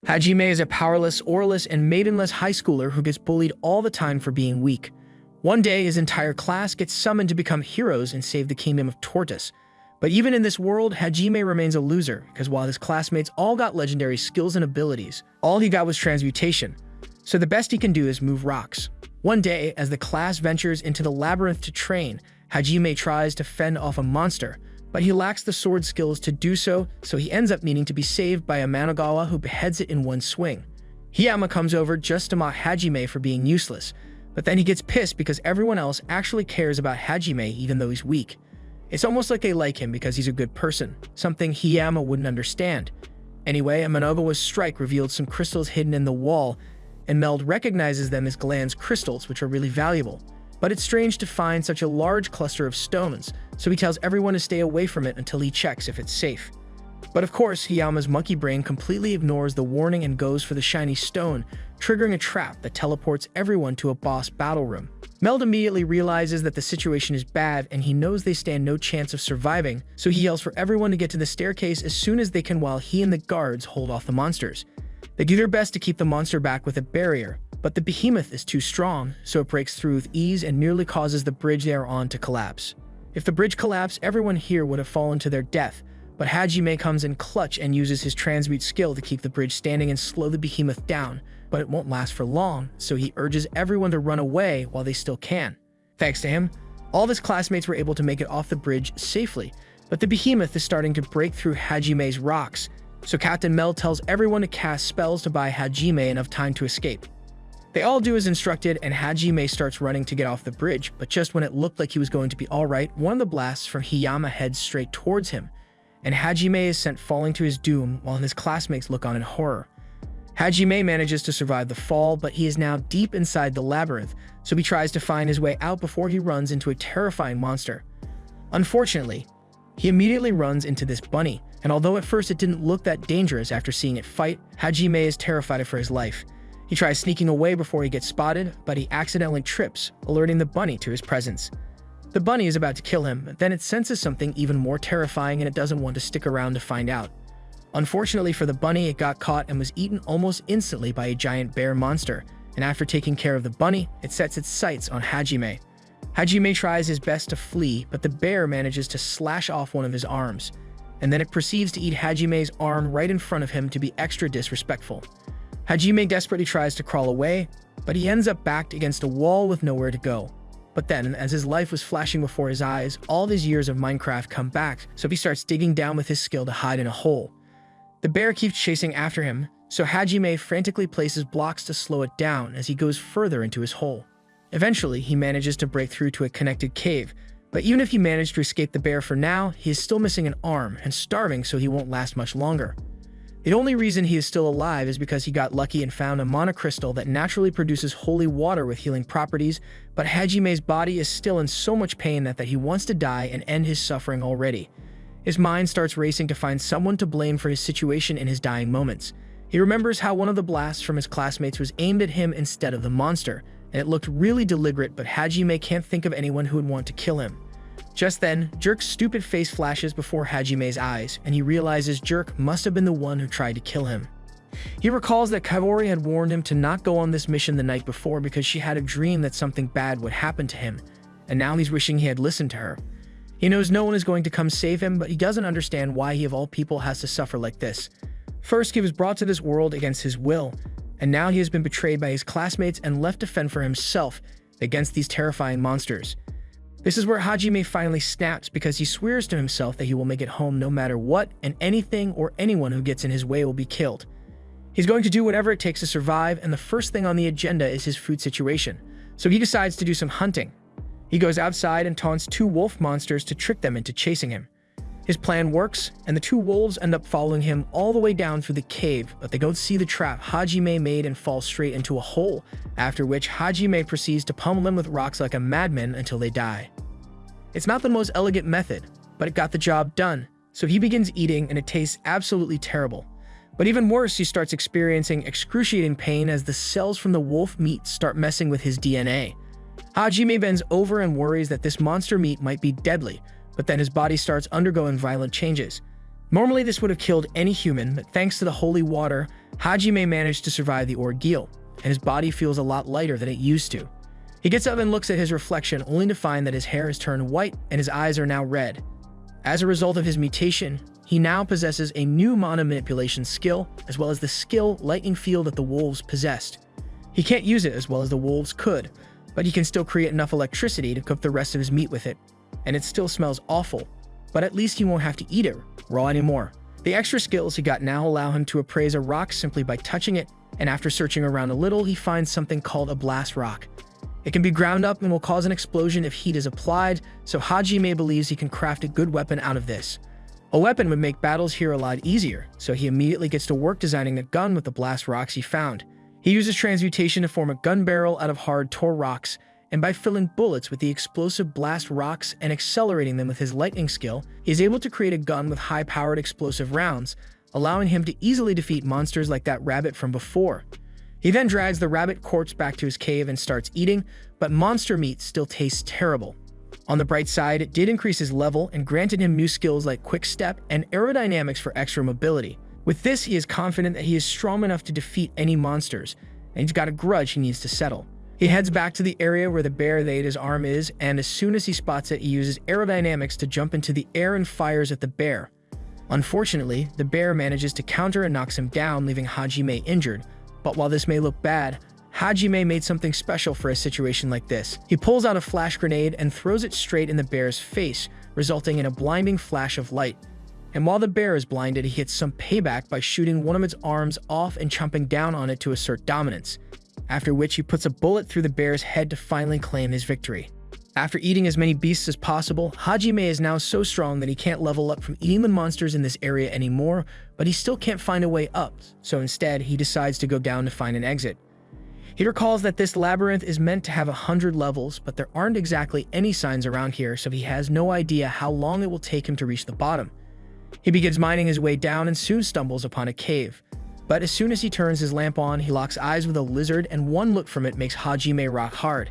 Hajime is a powerless, auraless, and maidenless high schooler who gets bullied all the time for being weak. One day, his entire class gets summoned to become heroes and save the kingdom of Tortoise. But even in this world, Hajime remains a loser, because while his classmates all got legendary skills and abilities, all he got was transmutation. So the best he can do is move rocks. One day, as the class ventures into the labyrinth to train, Hajime tries to fend off a monster, but he lacks the sword skills to do so, so he ends up needing to be saved by a Managawa who beheads it in one swing. Hiyama comes over just to mock Hajime for being useless, but then he gets pissed because everyone else actually cares about Hajime even though he's weak. It's almost like they like him because he's a good person, something Hiyama wouldn't understand. Anyway, a Managawa's strike revealed some crystals hidden in the wall, and Meld recognizes them as Gland's crystals, which are really valuable. But it's strange to find such a large cluster of stones, so he tells everyone to stay away from it until he checks if it's safe. But of course, Hiyama's monkey brain completely ignores the warning and goes for the shiny stone, triggering a trap that teleports everyone to a boss battle room. Meld immediately realizes that the situation is bad and he knows they stand no chance of surviving, so he yells for everyone to get to the staircase as soon as they can while he and the guards hold off the monsters. They do their best to keep the monster back with a barrier, but the behemoth is too strong, so it breaks through with ease and nearly causes the bridge they are on to collapse. If the bridge collapsed, everyone here would have fallen to their death, but Hajime comes in clutch and uses his transmute skill to keep the bridge standing and slow the behemoth down, but it won't last for long, so he urges everyone to run away while they still can. Thanks to him, all of his classmates were able to make it off the bridge safely, but the behemoth is starting to break through Hajime's rocks, so Captain Meld tells everyone to cast spells to buy Hajime enough time to escape. They all do as instructed, and Hajime starts running to get off the bridge, but just when it looked like he was going to be alright, one of the blasts from Hiyama heads straight towards him, and Hajime is sent falling to his doom while his classmates look on in horror. Hajime manages to survive the fall, but he is now deep inside the labyrinth, so he tries to find his way out before he runs into a terrifying monster. Unfortunately, he immediately runs into this bunny, and although at first it didn't look that dangerous after seeing it fight, Hajime is terrified for his life. He tries sneaking away before he gets spotted, but he accidentally trips, alerting the bunny to his presence. The bunny is about to kill him, but then it senses something even more terrifying and it doesn't want to stick around to find out. Unfortunately for the bunny, it got caught and was eaten almost instantly by a giant bear monster, and after taking care of the bunny, it sets its sights on Hajime. Hajime tries his best to flee, but the bear manages to slash off one of his arms, and then it proceeds to eat Hajime's arm right in front of him to be extra disrespectful. Hajime desperately tries to crawl away, but he ends up backed against a wall with nowhere to go. But then, as his life was flashing before his eyes, all of his years of Minecraft come back, so he starts digging down with his skill to hide in a hole. The bear keeps chasing after him, so Hajime frantically places blocks to slow it down as he goes further into his hole. Eventually, he manages to break through to a connected cave, but even if he managed to escape the bear for now, he is still missing an arm and starving, so he won't last much longer. The only reason he is still alive is because he got lucky and found a monocrystal that naturally produces holy water with healing properties, but Hajime's body is still in so much pain that he wants to die and end his suffering already. His mind starts racing to find someone to blame for his situation in his dying moments. He remembers how one of the blasts from his classmates was aimed at him instead of the monster, and it looked really deliberate, but Hajime can't think of anyone who would want to kill him. Just then, Jerk's stupid face flashes before Hajime's eyes, and he realizes Jerk must have been the one who tried to kill him. He recalls that Kaori had warned him to not go on this mission the night before because she had a dream that something bad would happen to him, and now he's wishing he had listened to her. He knows no one is going to come save him, but he doesn't understand why he of all people has to suffer like this. First, he was brought to this world against his will, and now he has been betrayed by his classmates and left to fend for himself against these terrifying monsters. This is where Hajime finally snaps because he swears to himself that he will make it home no matter what, and anything or anyone who gets in his way will be killed. He's going to do whatever it takes to survive, and the first thing on the agenda is his food situation, so he decides to do some hunting. He goes outside and taunts two wolf monsters to trick them into chasing him. His plan works, and the two wolves end up following him all the way down through the cave, but they don't see the trap Hajime made and fall straight into a hole, after which Hajime proceeds to pummel them with rocks like a madman until they die. It's not the most elegant method, but it got the job done, so he begins eating and it tastes absolutely terrible. But even worse, he starts experiencing excruciating pain as the cells from the wolf meat start messing with his DNA. Hajime bends over and worries that this monster meat might be deadly, but then his body starts undergoing violent changes. Normally this would have killed any human, but thanks to the holy water, Hajime managed to survive the ordeal, and his body feels a lot lighter than it used to. He gets up and looks at his reflection only to find that his hair has turned white and his eyes are now red. As a result of his mutation, he now possesses a new mana manipulation skill, as well as the skill lightning field that the wolves possessed. He can't use it as well as the wolves could, but he can still create enough electricity to cook the rest of his meat with it. And it still smells awful, but at least he won't have to eat it raw anymore. The extra skills he got now allow him to appraise a rock simply by touching it, and after searching around a little, he finds something called a blast rock. It can be ground up and will cause an explosion if heat is applied, so Hajime believes he can craft a good weapon out of this. A weapon would make battles here a lot easier, so he immediately gets to work designing a gun with the blast rocks he found. He uses transmutation to form a gun barrel out of hard Tor rocks, and by filling bullets with the explosive blast rocks and accelerating them with his lightning skill, he is able to create a gun with high-powered explosive rounds, allowing him to easily defeat monsters like that rabbit from before. He then drags the rabbit corpse back to his cave and starts eating, but monster meat still tastes terrible. On the bright side, it did increase his level and granted him new skills like quick step and aerodynamics for extra mobility. With this, he is confident that he is strong enough to defeat any monsters, and he's got a grudge he needs to settle. He heads back to the area where the bear that ate his arm is, and as soon as he spots it, he uses aerodynamics to jump into the air and fires at the bear. Unfortunately, the bear manages to counter and knocks him down, leaving Hajime injured. But while this may look bad, Hajime made something special for a situation like this. He pulls out a flash grenade and throws it straight in the bear's face, resulting in a blinding flash of light. And while the bear is blinded, he gets some payback by shooting one of its arms off and chomping down on it to assert dominance, after which he puts a bullet through the bear's head to finally claim his victory. After eating as many beasts as possible, Hajime is now so strong that he can't level up from eating the monsters in this area anymore, but he still can't find a way up, so instead he decides to go down to find an exit. He recalls that this labyrinth is meant to have 100 levels, but there aren't exactly any signs around here, so he has no idea how long it will take him to reach the bottom. He begins mining his way down and soon stumbles upon a cave. But as soon as he turns his lamp on, he locks eyes with a lizard, and one look from it makes Hajime rock hard.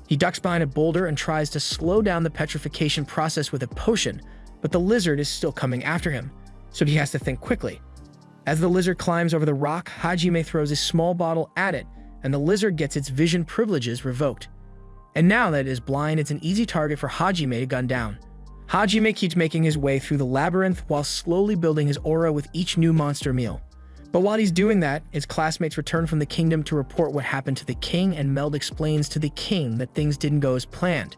He ducks behind a boulder and tries to slow down the petrification process with a potion, but the lizard is still coming after him, so he has to think quickly. As the lizard climbs over the rock, Hajime throws a small bottle at it, and the lizard gets its vision privileges revoked. And now that it is blind, it's an easy target for Hajime to gun down. Hajime keeps making his way through the labyrinth while slowly building his aura with each new monster meal. But while he's doing that, his classmates return from the kingdom to report what happened to the king, and Meld explains to the king that things didn't go as planned.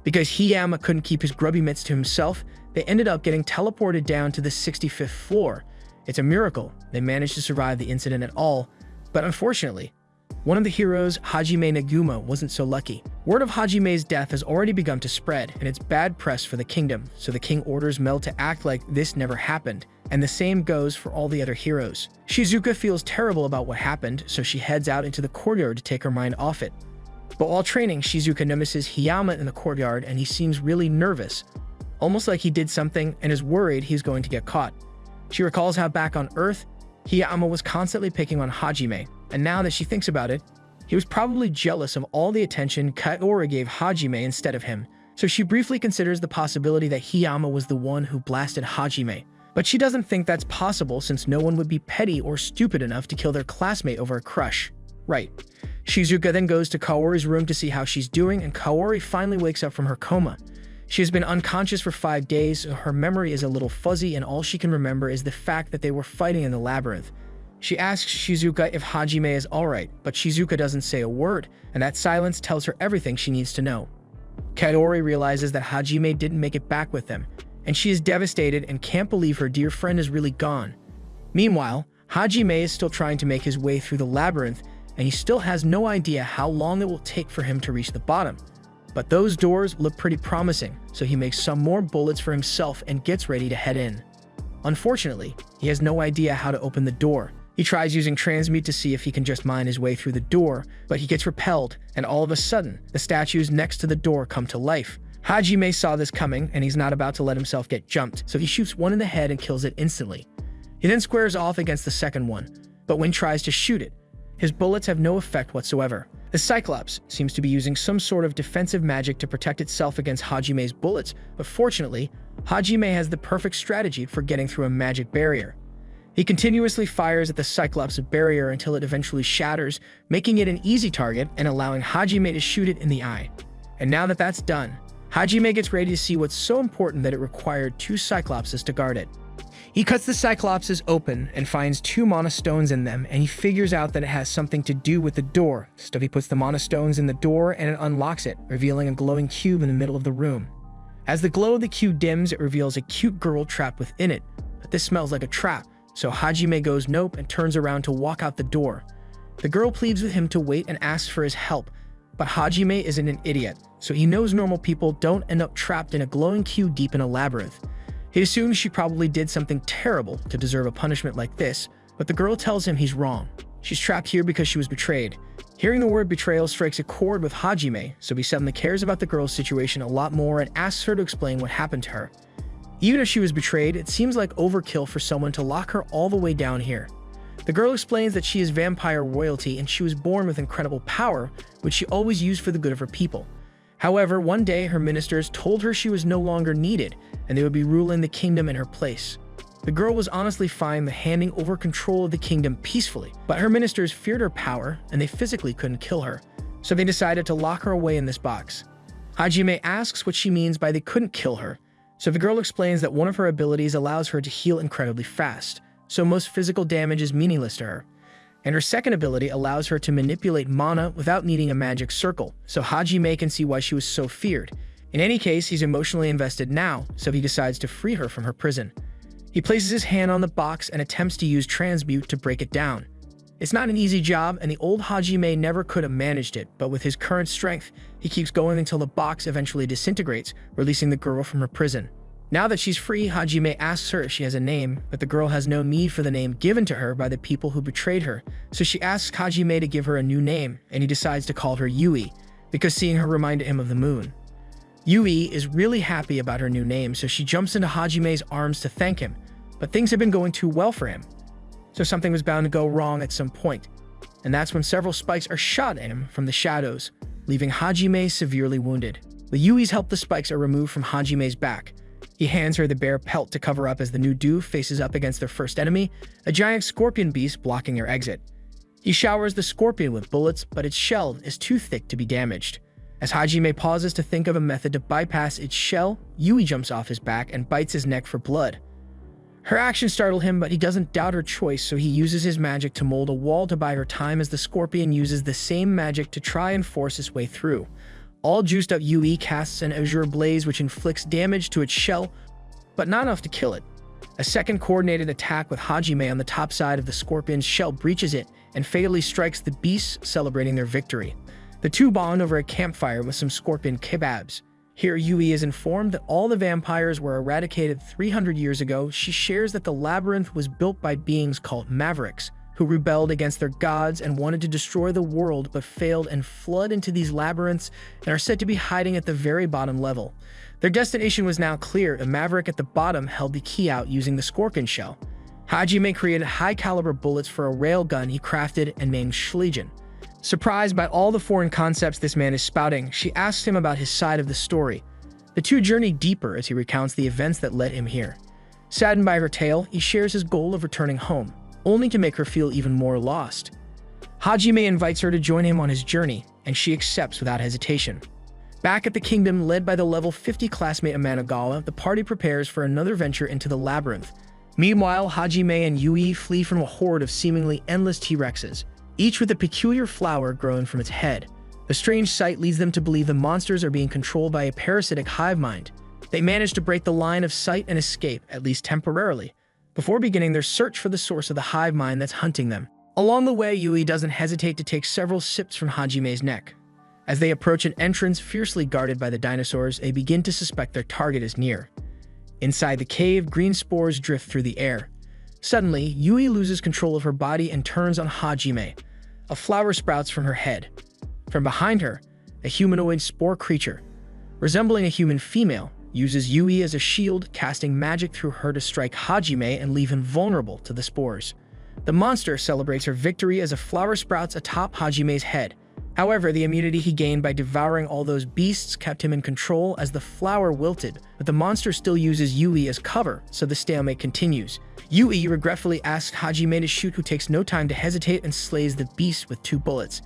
Because Hiyama couldn't keep his grubby mitts to himself, they ended up getting teleported down to the 65th floor. It's a miracle they managed to survive the incident at all, but unfortunately, one of the heroes, Hajime Nagumo, wasn't so lucky. Word of Hajime's death has already begun to spread, and it's bad press for the kingdom, so the king orders Meld to act like this never happened, and the same goes for all the other heroes. Shizuka feels terrible about what happened, so she heads out into the courtyard to take her mind off it. But while training, Shizuka notices Hiyama in the courtyard, and he seems really nervous, almost like he did something and is worried he's going to get caught. She recalls how back on Earth, Hiyama was constantly picking on Hajime, and now that she thinks about it, he was probably jealous of all the attention Kaori gave Hajime instead of him, so she briefly considers the possibility that Hiyama was the one who blasted Hajime. But she doesn't think that's possible since no one would be petty or stupid enough to kill their classmate over a crush. Right. Shizuka then goes to Kaori's room to see how she's doing, and Kaori finally wakes up from her coma. She has been unconscious for 5 days, so her memory is a little fuzzy, and all she can remember is the fact that they were fighting in the labyrinth. She asks Shizuka if Hajime is alright, but Shizuka doesn't say a word, and that silence tells her everything she needs to know. Kaori realizes that Hajime didn't make it back with them, and she is devastated and can't believe her dear friend is really gone. Meanwhile, Hajime is still trying to make his way through the labyrinth, and he still has no idea how long it will take for him to reach the bottom. But those doors look pretty promising, so he makes some more bullets for himself and gets ready to head in. Unfortunately, he has no idea how to open the door. He tries using transmute to see if he can just mine his way through the door, but he gets repelled, and all of a sudden, the statues next to the door come to life. Hajime saw this coming, and he's not about to let himself get jumped, so he shoots one in the head and kills it instantly. He then squares off against the second one, but when he tries to shoot it, his bullets have no effect whatsoever. The Cyclops seems to be using some sort of defensive magic to protect itself against Hajime's bullets, but fortunately, Hajime has the perfect strategy for getting through a magic barrier. He continuously fires at the Cyclops' barrier until it eventually shatters, making it an easy target and allowing Hajime to shoot it in the eye. And now that that's done, Hajime gets ready to see what's so important that it required 2 Cyclopses to guard it. He cuts the Cyclopses open and finds 2 mana stones in them, and he figures out that it has something to do with the door. So he puts the mana stones in the door and it unlocks it, revealing a glowing cube in the middle of the room. As the glow of the cube dims, it reveals a cute girl trapped within it, but this smells like a trap, so Hajime goes nope and turns around to walk out the door. The girl pleads with him to wait and asks for his help, but Hajime isn't an idiot, so he knows normal people don't end up trapped in a glowing cube deep in a labyrinth. He assumes she probably did something terrible to deserve a punishment like this, but the girl tells him he's wrong. She's trapped here because she was betrayed. Hearing the word betrayal strikes a chord with Hajime, so he suddenly cares about the girl's situation a lot more and asks her to explain what happened to her. Even if she was betrayed, it seems like overkill for someone to lock her all the way down here. The girl explains that she is vampire royalty and she was born with incredible power, which she always used for the good of her people. However, one day her ministers told her she was no longer needed and they would be ruling the kingdom in her place. The girl was honestly fine with handing over control of the kingdom peacefully, but her ministers feared her power and they physically couldn't kill her, so they decided to lock her away in this box. Hajime asks what she means by they couldn't kill her, so the girl explains that one of her abilities allows her to heal incredibly fast, so most physical damage is meaningless to her. And her second ability allows her to manipulate mana without needing a magic circle, so Hajime can see why she was so feared. In any case, he's emotionally invested now, so he decides to free her from her prison. He places his hand on the box and attempts to use transmute to break it down. It's not an easy job, and the old Hajime never could have managed it, but with his current strength, he keeps going until the box eventually disintegrates, releasing the girl from her prison. Now that she's free, Hajime asks her if she has a name, but the girl has no need for the name given to her by the people who betrayed her, so she asks Hajime to give her a new name, and he decides to call her Yui, because seeing her reminded him of the moon. Yui is really happy about her new name, so she jumps into Hajime's arms to thank him, but things have been going too well for him, so something was bound to go wrong at some point, and that's when several spikes are shot at him from the shadows, leaving Hajime severely wounded. The Yuis help the spikes are removed from Hajime's back. He hands her the bear pelt to cover up as the new duo faces up against their first enemy, a giant scorpion beast blocking their exit. He showers the scorpion with bullets, but its shell is too thick to be damaged. As Hajime pauses to think of a method to bypass its shell, Yui jumps off his back and bites his neck for blood. Her actions startle him, but he doesn't doubt her choice, so he uses his magic to mold a wall to buy her time as the scorpion uses the same magic to try and force its way through. All juiced up Yui casts an azure blaze which inflicts damage to its shell, but not enough to kill it. A second coordinated attack with Hajime on the top side of the scorpion's shell breaches it and fatally strikes the beast, celebrating their victory. The two bond over a campfire with some scorpion kebabs. Here, Yui is informed that all the vampires were eradicated 300 years ago. She shares that the labyrinth was built by beings called Mavericks, who rebelled against their gods and wanted to destroy the world but failed and flood into these labyrinths and are said to be hiding at the very bottom level. Their destination was now clear. A Maverick at the bottom held the key out using the scorpion shell. Hajime created high-caliber bullets for a railgun he crafted and named Schliegen. Surprised by all the foreign concepts this man is spouting, she asks him about his side of the story. The two journey deeper as he recounts the events that led him here. Saddened by her tale, he shares his goal of returning home, only to make her feel even more lost. Hajime invites her to join him on his journey, and she accepts without hesitation. Back at the kingdom, led by the level 50 classmate Amanagawa, the party prepares for another venture into the labyrinth. Meanwhile, Hajime and Yui flee from a horde of seemingly endless T-Rexes, each with a peculiar flower growing from its head. The strange sight leads them to believe the monsters are being controlled by a parasitic hive mind. They manage to break the line of sight and escape, at least temporarily, before beginning their search for the source of the hive mind that's hunting them. Along the way, Yui doesn't hesitate to take several sips from Hajime's neck. As they approach an entrance fiercely guarded by the dinosaurs, they begin to suspect their target is near. Inside the cave, green spores drift through the air. Suddenly, Yui loses control of her body and turns on Hajime. A flower sprouts from her head. From behind her, a humanoid spore creature, resembling a human female, uses Yui as a shield, casting magic through her to strike Hajime and leave him vulnerable to the spores. The monster celebrates her victory as a flower sprouts atop Hajime's head, However, the immunity he gained by devouring all those beasts kept him in control as the flower wilted, but the monster still uses Yui as cover, so the stalemate continues. Yui regretfully asks Hajime to shoot, who takes no time to hesitate and slays the beast with 2 bullets.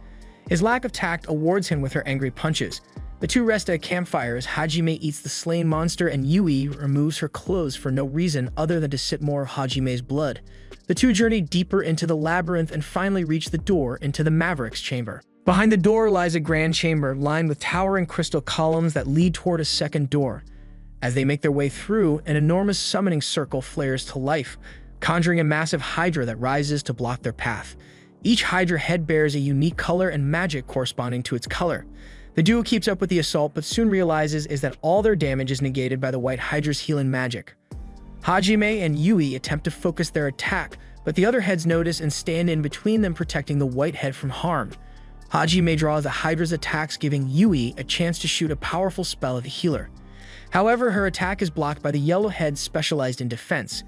His lack of tact awards him with her angry punches. The two rest at a campfire as Hajime eats the slain monster and Yui removes her clothes for no reason other than to sip more of Hajime's blood. The two journey deeper into the labyrinth and finally reach the door into the Maverick's chamber. Behind the door lies a grand chamber lined with towering crystal columns that lead toward a second door. As they make their way through, an enormous summoning circle flares to life, conjuring a massive hydra that rises to block their path. Each hydra head bears a unique color and magic corresponding to its color. The duo keeps up with the assault, but soon realizes that all their damage is negated by the White Hydra's healing magic. Hajime and Yui attempt to focus their attack, but the other heads notice and stand in between them, protecting the White Head from harm. Hajime draws the Hydra's attacks, giving Yui a chance to shoot a powerful spell at the healer. However, her attack is blocked by the Yellow Head specialized in defense.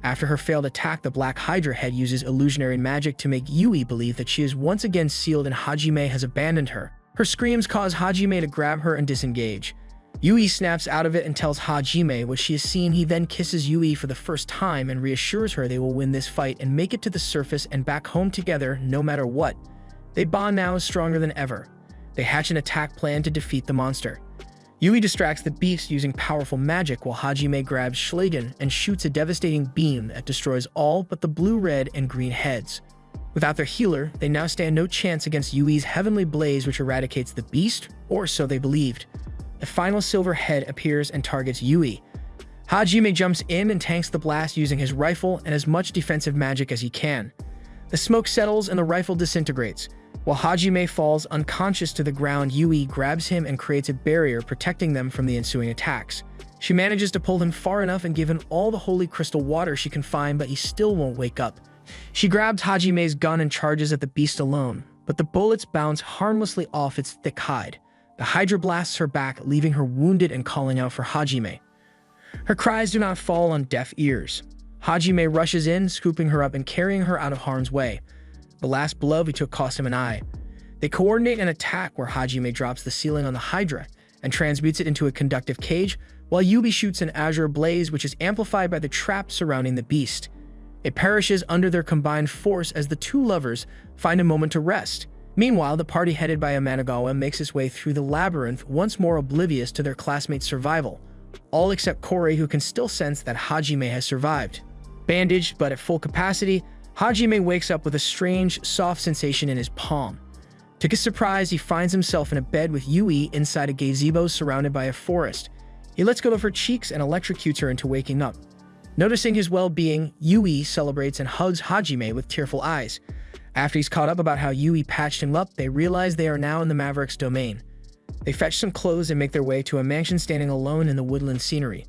After her failed attack, the Black Hydra head uses illusionary magic to make Yui believe that she is once again sealed and Hajime has abandoned her. Her screams cause Hajime to grab her and disengage. Yui snaps out of it and tells Hajime what she has seen. He then kisses Yui for the first time and reassures her they will win this fight and make it to the surface and back home together no matter what. They bond now stronger than ever. They hatch an attack plan to defeat the monster. Yui distracts the beast using powerful magic while Hajime grabs Schlegen and shoots a devastating beam that destroys all but the blue, red, and green heads. Without their healer, they now stand no chance against Yui's heavenly blaze, which eradicates the beast, or so they believed. The final silver head appears and targets Yui. Hajime jumps in and tanks the blast using his rifle and as much defensive magic as he can. The smoke settles and the rifle disintegrates. While Hajime falls unconscious to the ground, Yui grabs him and creates a barrier protecting them from the ensuing attacks. She manages to pull him far enough and give him all the holy crystal water she can find, but he still won't wake up. She grabs Hajime's gun and charges at the beast alone, but the bullets bounce harmlessly off its thick hide. The Hydra blasts her back, leaving her wounded and calling out for Hajime. Her cries do not fall on deaf ears. Hajime rushes in, scooping her up and carrying her out of harm's way. The last blow he took cost him an eye. They coordinate an attack where Hajime drops the ceiling on the Hydra and transmutes it into a conductive cage, while Yui shoots an azure blaze which is amplified by the trap surrounding the beast. It perishes under their combined force as the two lovers find a moment to rest. Meanwhile, the party headed by Amanagawa makes its way through the labyrinth, once more oblivious to their classmates' survival. All except Kore, who can still sense that Hajime has survived. Bandaged but at full capacity, Hajime wakes up with a strange, soft sensation in his palm. To his surprise, he finds himself in a bed with Yui inside a gazebo surrounded by a forest. He lets go of her cheeks and electrocutes her into waking up. Noticing his well-being, Yui celebrates and hugs Hajime with tearful eyes. After he's caught up about how Yui patched him up, they realize they are now in the Maverick's domain. They fetch some clothes and make their way to a mansion standing alone in the woodland scenery.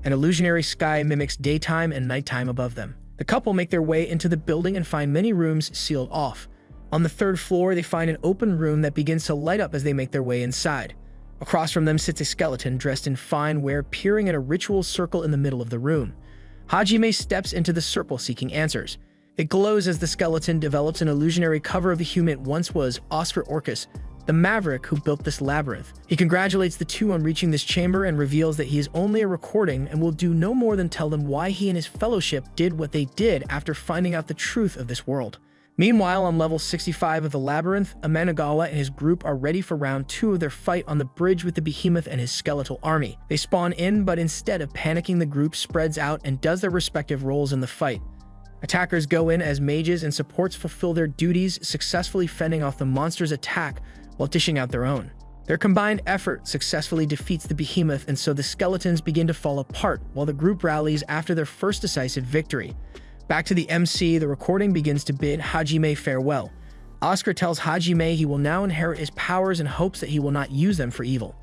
An illusionary sky mimics daytime and nighttime above them. The couple make their way into the building and find many rooms sealed off. On the third floor, they find an open room that begins to light up as they make their way inside. Across from them sits a skeleton dressed in fine wear, peering at a ritual circle in the middle of the room. Hajime steps into the circle seeking answers. It glows as the skeleton develops an illusionary cover of the human it once was, Great Orcus, the maverick who built this labyrinth. He congratulates the two on reaching this chamber and reveals that he is only a recording and will do no more than tell them why he and his fellowship did what they did after finding out the truth of this world. Meanwhile, on level 65 of the labyrinth, Amanagawa and his group are ready for round 2 of their fight on the bridge with the behemoth and his skeletal army. They spawn in, but instead of panicking, the group spreads out and does their respective roles in the fight. Attackers go in as mages and supports fulfill their duties, successfully fending off the monster's attack while dishing out their own. Their combined effort successfully defeats the behemoth, and so the skeletons begin to fall apart while the group rallies after their first decisive victory. Back to the MC, the recording begins to bid Hajime farewell. Oscar tells Hajime he will now inherit his powers and hopes that he will not use them for evil.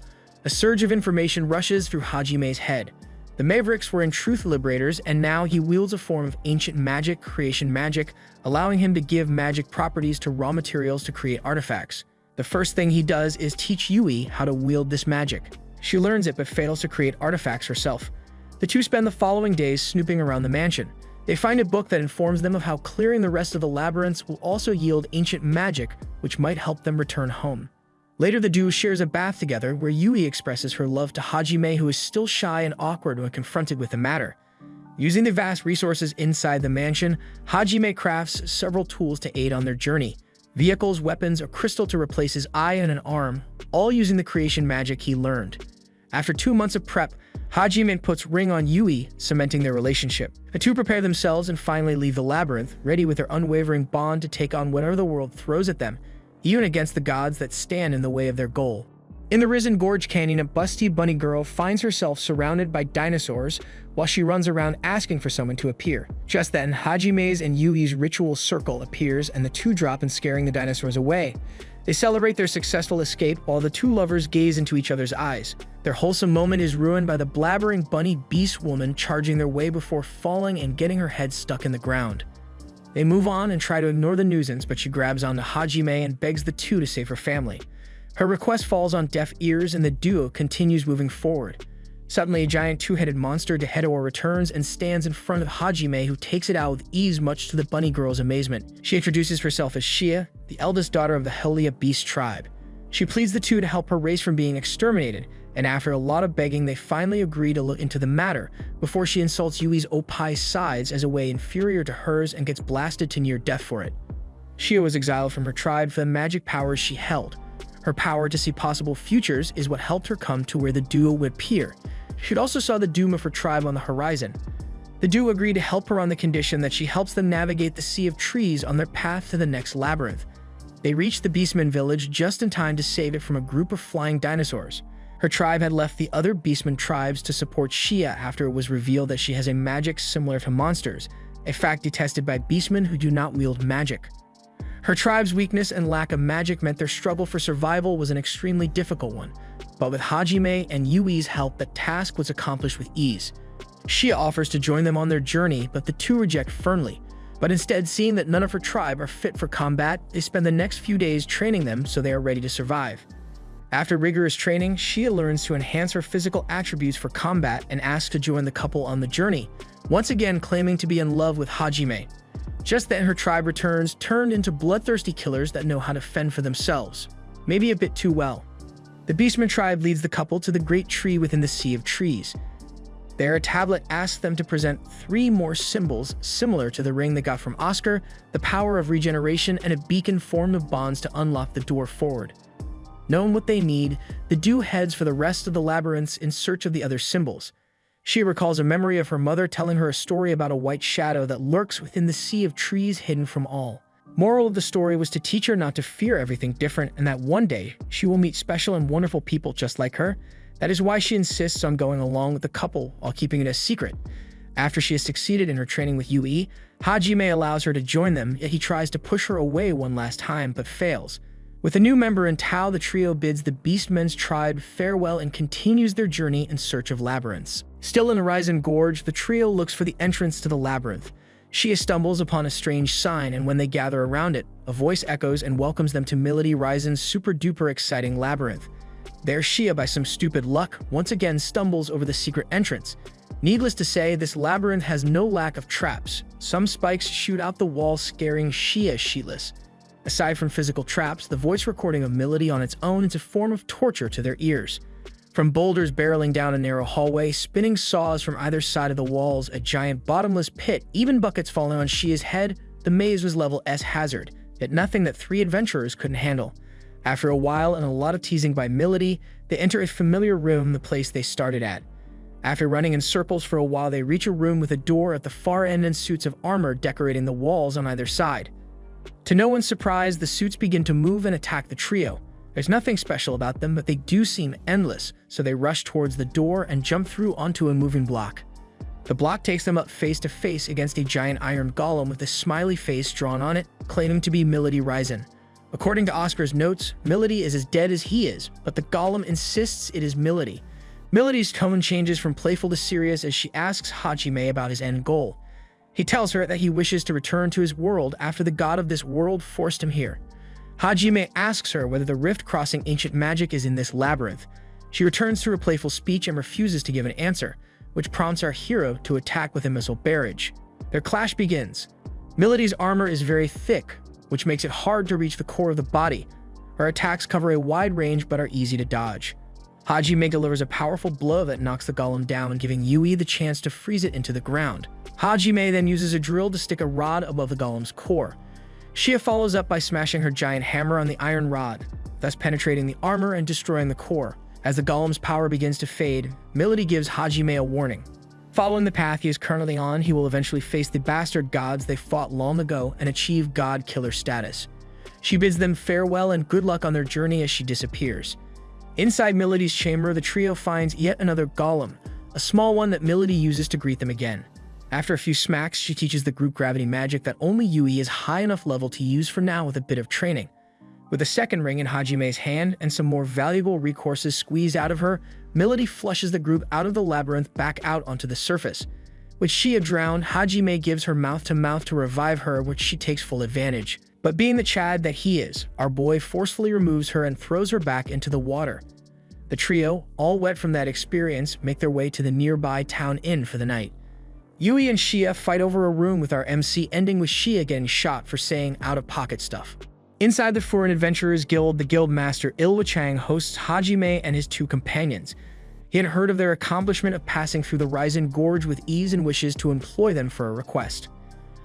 A surge of information rushes through Hajime's head. The Mavericks were in truth liberators, and now he wields a form of ancient magic, creation magic, allowing him to give magic properties to raw materials to create artifacts. The first thing he does is teach Yui how to wield this magic. She learns it but fails to create artifacts herself. The two spend the following days snooping around the mansion. They find a book that informs them of how clearing the rest of the labyrinths will also yield ancient magic, which which might help them return home. Later, the duo shares a bath together where Yui expresses her love to Hajime, who is still shy and awkward when confronted with the matter. Using the vast resources inside the mansion, Hajime crafts several tools to aid on their journey. Vehicles, weapons, a crystal to replace his eye and an arm, all using the creation magic he learned. After 2 months of prep, Hajime puts ring on Yui, cementing their relationship. The two prepare themselves and finally leave the labyrinth, ready with their unwavering bond to take on whatever the world throws at them, even against the gods that stand in the way of their goal. In the Risen Gorge Canyon, a busty bunny girl finds herself surrounded by dinosaurs while she runs around asking for someone to appear. Just then, Hajime's and Yui's ritual circle appears and the two drop in, scaring the dinosaurs away. They celebrate their successful escape while the two lovers gaze into each other's eyes. Their wholesome moment is ruined by the blabbering bunny beast woman charging their way before falling and getting her head stuck in the ground. They move on and try to ignore the nuisance, but she grabs onto Hajime and begs the two to save her family. Her request falls on deaf ears and the duo continues moving forward. Suddenly, a giant two-headed monster, Dehedor, returns and stands in front of Hajime, who takes it out with ease, much to the bunny girl's amazement. She introduces herself as Shia, the eldest daughter of the Helia Beast tribe. She pleads the two to help her race from being exterminated, and after a lot of begging, they finally agree to look into the matter, before she insults Yui's Opai's sides as a way inferior to hers and gets blasted to near death for it. Shia was exiled from her tribe for the magic powers she held. Her power to see possible futures is what helped her come to where the duo would appear. She also saw the doom of her tribe on the horizon. The duo agreed to help her on the condition that she helps them navigate the sea of trees on their path to the next labyrinth. They reached the Beastman village just in time to save it from a group of flying dinosaurs. Her tribe had left the other Beastman tribes to support Shia after it was revealed that she has a magic similar to monsters, a fact detested by Beastmen who do not wield magic. Her tribe's weakness and lack of magic meant their struggle for survival was an extremely difficult one, but with Hajime and Yui's help, the task was accomplished with ease. Shia offers to join them on their journey, but the two reject firmly. But instead, seeing that none of her tribe are fit for combat, they spend the next few days training them so they are ready to survive. After rigorous training, Shia learns to enhance her physical attributes for combat and asks to join the couple on the journey, once again claiming to be in love with Hajime. Just then, her tribe returns, turned into bloodthirsty killers that know how to fend for themselves. Maybe a bit too well. The Beastman tribe leads the couple to the great tree within the Sea of Trees. There, a tablet asks them to present 3 more symbols similar to the ring they got from Oscar, the power of regeneration, and a beacon formed of bonds to unlock the door forward. Knowing what they need, the duo heads for the rest of the labyrinths in search of the other symbols. She recalls a memory of her mother telling her a story about a white shadow that lurks within the Sea of Trees, hidden from all. Moral of the story was to teach her not to fear everything different, and that one day she will meet special and wonderful people just like her. That is why she insists on going along with the couple while keeping it a secret. After she has succeeded in her training with Yui, Hajime allows her to join them, yet he tries to push her away one last time but fails. With a new member in tow, the trio bids the Beastmen's tribe farewell and continues their journey in search of labyrinths. Still in the Risen Gorge, the trio looks for the entrance to the labyrinth. Shia stumbles upon a strange sign, and when they gather around it, a voice echoes and welcomes them to Milady Risen's super-duper exciting labyrinth. There, Shia, by some stupid luck, once again stumbles over the secret entrance. Needless to say, this labyrinth has no lack of traps. Some spikes shoot out the wall, scaring Shia sheetless. Aside from physical traps, the voice recording of Milady on its own is a form of torture to their ears. From boulders barreling down a narrow hallway, spinning saws from either side of the walls, a giant bottomless pit, even buckets falling on Shia's head, the maze was level S hazard, yet nothing that 3 adventurers couldn't handle. After a while and a lot of teasing by Milady, they enter a familiar room, the place they started at. After running in circles for a while, they reach a room with a door at the far end and suits of armor decorating the walls on either side. To no one's surprise, the suits begin to move and attack the trio. There's nothing special about them, but they do seem endless, so they rush towards the door and jump through onto a moving block. The block takes them up face to face against a giant iron golem with a smiley face drawn on it, claiming to be Milady Risen. According to Oscar's notes, Milady is as dead as he is, but the golem insists it is Milady. Milady's tone changes from playful to serious as she asks Hajime about his end goal. He tells her that he wishes to return to his world after the god of this world forced him here. Hajime asks her whether the rift crossing ancient magic is in this labyrinth. She returns to her playful speech and refuses to give an answer, which prompts our hero to attack with a missile barrage. Their clash begins. Milady's armor is very thick, which makes it hard to reach the core of the body. Her attacks cover a wide range but are easy to dodge. Hajime delivers a powerful blow that knocks the golem down, giving Yui the chance to freeze it into the ground. Hajime then uses a drill to stick a rod above the golem's core. Shia follows up by smashing her giant hammer on the iron rod, thus penetrating the armor and destroying the core. As the golem's power begins to fade, Melody gives Hajime a warning. Following the path he is currently on, he will eventually face the bastard gods they fought long ago and achieve god-killer status. She bids them farewell and good luck on their journey as she disappears. Inside Melody's chamber, the trio finds yet another golem, a small one that Melody uses to greet them again. After a few smacks, she teaches the group gravity magic that only Yui is high enough level to use for now with a bit of training. With a second ring in Hajime's hand and some more valuable recourses squeezed out of her, Melody flushes the group out of the labyrinth back out onto the surface. With Shia drowned, Hajime gives her mouth-to-mouth to revive her, which she takes full advantage. But being the Chad that he is, our boy forcefully removes her and throws her back into the water. The trio, all wet from that experience, make their way to the nearby town inn for the night. Yui and Shia fight over a room with our MC, ending with Shia getting shot for saying out-of-pocket stuff. Inside the Foreign Adventurers Guild, the guild master Ilwa Chang hosts Hajime and his two companions. He had heard of their accomplishment of passing through the Raizen Gorge with ease and wishes to employ them for a request.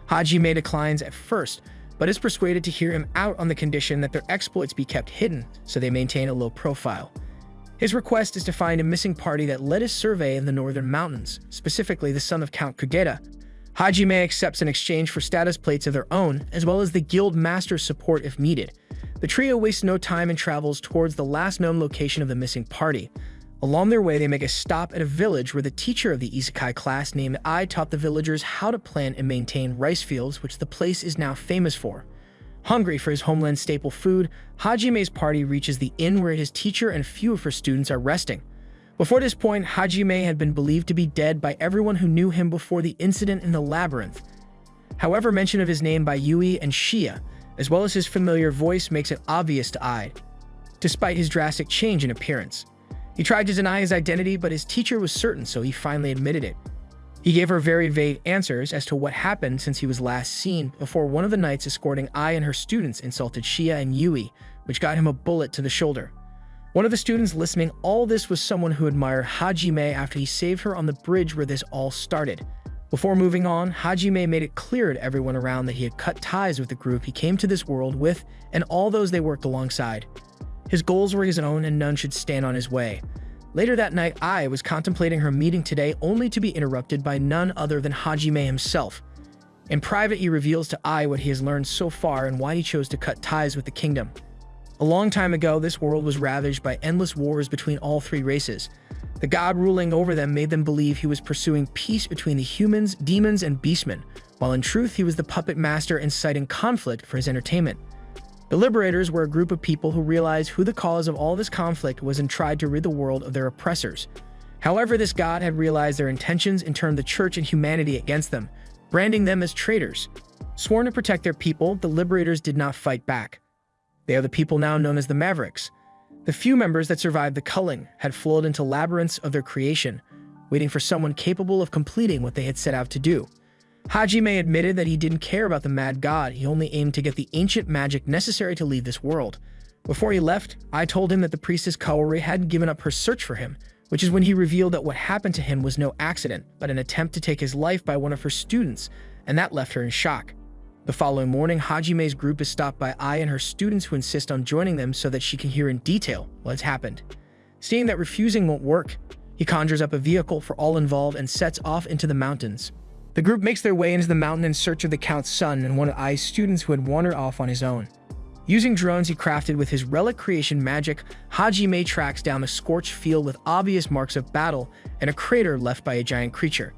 Hajime declines at first, but is persuaded to hear him out on the condition that their exploits be kept hidden, so they maintain a low profile. His request is to find a missing party that led his survey in the northern mountains, specifically the son of Count Kugeta. Hajime accepts in exchange for status plates of their own, as well as the guild master's support if needed. The trio wastes no time and travels towards the last known location of the missing party. Along their way, they make a stop at a village where the teacher of the isekai class named Ai taught the villagers how to plant and maintain rice fields, which the place is now famous for. Hungry for his homeland's staple food, Hajime's party reaches the inn where his teacher and few of her students are resting. Before this point, Hajime had been believed to be dead by everyone who knew him before the incident in the labyrinth. However, mention of his name by Yui and Shia, as well as his familiar voice, makes it obvious to Ai, despite his drastic change in appearance. He tried to deny his identity, but his teacher was certain, so he finally admitted it. He gave her very vague answers as to what happened since he was last seen, before one of the knights escorting Ai and her students insulted Shia and Yui, which got him a bullet to the shoulder. One of the students listening all this was someone who admired Hajime after he saved her on the bridge where this all started. Before moving on, Hajime made it clear to everyone around that he had cut ties with the group he came to this world with and all those they worked alongside. His goals were his own and none should stand on his way. Later that night, Ai was contemplating her meeting today only to be interrupted by none other than Hajime himself. In private, he reveals to Ai what he has learned so far and why he chose to cut ties with the kingdom. A long time ago, this world was ravaged by endless wars between all three races. The god ruling over them made them believe he was pursuing peace between the humans, demons, and beastmen, while in truth he was the puppet master inciting conflict for his entertainment. The Liberators were a group of people who realized who the cause of all this conflict was and tried to rid the world of their oppressors. However, this god had realized their intentions and turned the church and humanity against them, branding them as traitors. Sworn to protect their people, the Liberators did not fight back. They are the people now known as the Mavericks. The few members that survived the culling had flowed into labyrinths of their creation, waiting for someone capable of completing what they had set out to do. Hajime admitted that he didn't care about the mad god, he only aimed to get the ancient magic necessary to leave this world. Before he left, I told him that the priestess Kaori hadn't given up her search for him, which is when he revealed that what happened to him was no accident, but an attempt to take his life by one of her students, and that left her in shock. The following morning, Hajime's group is stopped by Ai and her students who insist on joining them so that she can hear in detail what has happened. Seeing that refusing won't work, he conjures up a vehicle for all involved and sets off into the mountains. The group makes their way into the mountain in search of the Count's son and one of Ai's students who had wandered off on his own. Using drones he crafted with his relic creation magic, Hajime tracks down a scorched field with obvious marks of battle and a crater left by a giant creature.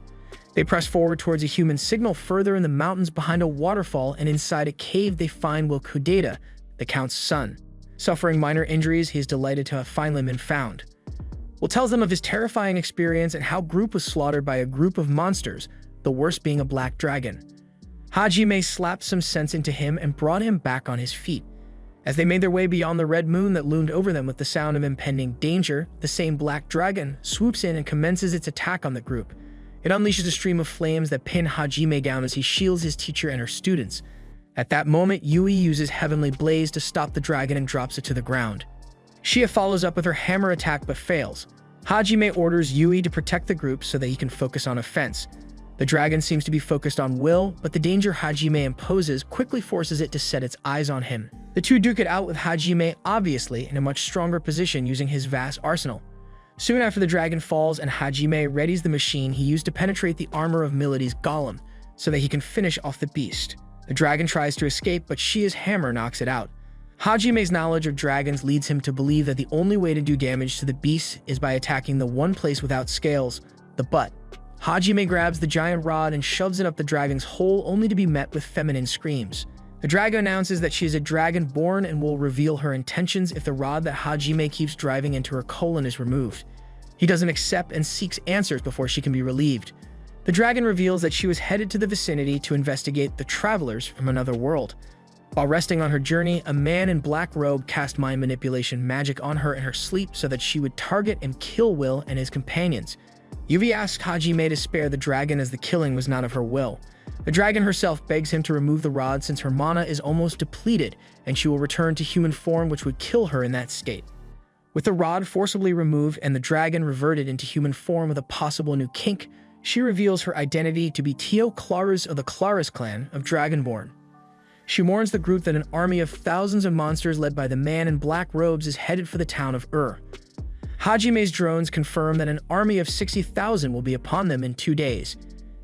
They press forward towards a human signal further in the mountains behind a waterfall, and inside a cave they find Will Kudeta, the Count's son. Suffering minor injuries, he is delighted to have finally been found. Will tells them of his terrifying experience and how group was slaughtered by a group of monsters, the worst being a black dragon. Hajime slapped some sense into him and brought him back on his feet. As they made their way beyond the red moon that loomed over them with the sound of impending danger, the same black dragon swoops in and commences its attack on the group. It unleashes a stream of flames that pin Hajime down as he shields his teacher and her students. At that moment, Yui uses Heavenly Blaze to stop the dragon and drops it to the ground. Shia follows up with her hammer attack but fails. Hajime orders Yui to protect the group so that he can focus on offense. The dragon seems to be focused on Will, but the danger Hajime imposes quickly forces it to set its eyes on him. The two duke it out with Hajime obviously in a much stronger position using his vast arsenal. Soon after the dragon falls and Hajime readies the machine he used to penetrate the armor of Milody's golem so that he can finish off the beast. The dragon tries to escape, but Shia's hammer knocks it out. Hajime's knowledge of dragons leads him to believe that the only way to do damage to the beast is by attacking the one place without scales, the butt. Hajime grabs the giant rod and shoves it up the dragon's hole only to be met with feminine screams. The dragon announces that she is a dragon born and will reveal her intentions if the rod that Hajime keeps driving into her colon is removed. He doesn't accept and seeks answers before she can be relieved. The dragon reveals that she was headed to the vicinity to investigate the travelers from another world. While resting on her journey, a man in black robe cast mind manipulation magic on her in her sleep so that she would target and kill Will and his companions. Yui asks Hajime to spare the dragon as the killing was not of her will. The dragon herself begs him to remove the rod since her mana is almost depleted and she will return to human form, which would kill her in that state. With the rod forcibly removed and the dragon reverted into human form with a possible new kink, she reveals her identity to be Tio Clarus of the Clarus clan of Dragonborn. She warns the group that an army of thousands of monsters led by the man in black robes is headed for the town of Hajime's drones confirm that an army of 60,000 will be upon them in 2 days.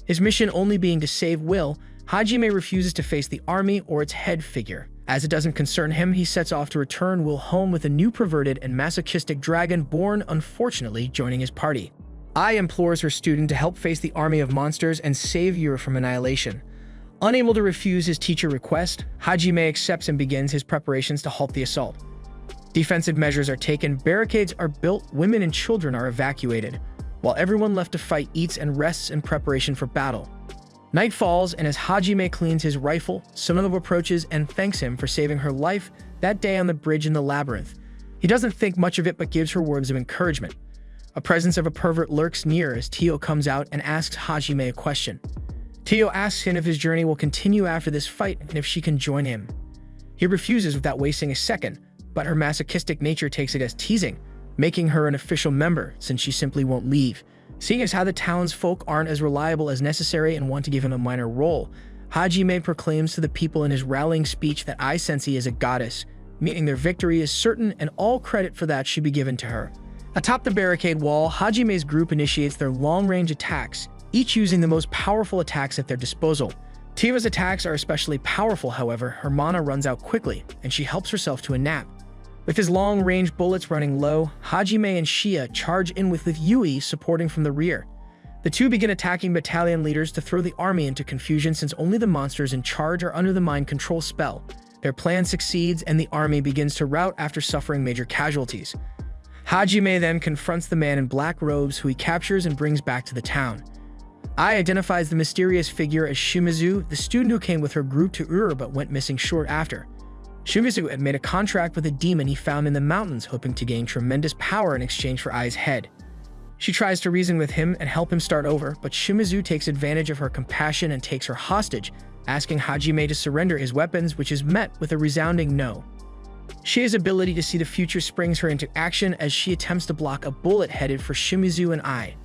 His mission only being to save Will, Hajime refuses to face the army or its head figure. As it doesn't concern him, he sets off to return Will home with a new perverted and masochistic dragon born, unfortunately, joining his party. Ai implores her student to help face the army of monsters and save Yuri from annihilation. Unable to refuse his teacher request, Hajime accepts and begins his preparations to halt the assault. Defensive measures are taken, barricades are built, women and children are evacuated, while everyone left to fight eats and rests in preparation for battle. Night falls, and as Hajime cleans his rifle, Sonono approaches and thanks him for saving her life that day on the bridge in the labyrinth. He doesn't think much of it but gives her words of encouragement. A presence of a pervert lurks near as Tio comes out and asks Hajime a question. Tio asks him if his journey will continue after this fight and if she can join him. He refuses without wasting a second, but her masochistic nature takes it as teasing, making her an official member since she simply won't leave. Seeing as how the townsfolk aren't as reliable as necessary and want to give him a minor role, Hajime proclaims to the people in his rallying speech that Ai Sensei is a goddess, meaning their victory is certain and all credit for that should be given to her. Atop the barricade wall, Hajime's group initiates their long-range attacks, each using the most powerful attacks at their disposal. Tia's attacks are especially powerful, however, her mana runs out quickly, and she helps herself to a nap. With his long-range bullets running low, Hajime and Shia charge in with Yui supporting from the rear. The two begin attacking battalion leaders to throw the army into confusion since only the monsters in charge are under the mind control spell. Their plan succeeds and the army begins to rout after suffering major casualties. Hajime then confronts the man in black robes who he captures and brings back to the town. Ai identifies the mysterious figure as Shimizu, the student who came with her group to but went missing short after. Shimizu had made a contract with a demon he found in the mountains, hoping to gain tremendous power in exchange for Ai's head. She tries to reason with him and help him start over, but Shimizu takes advantage of her compassion and takes her hostage, asking Hajime to surrender his weapons, which is met with a resounding no. Shia's ability to see the future springs her into action as she attempts to block a bullet headed for Shimizu and Ai.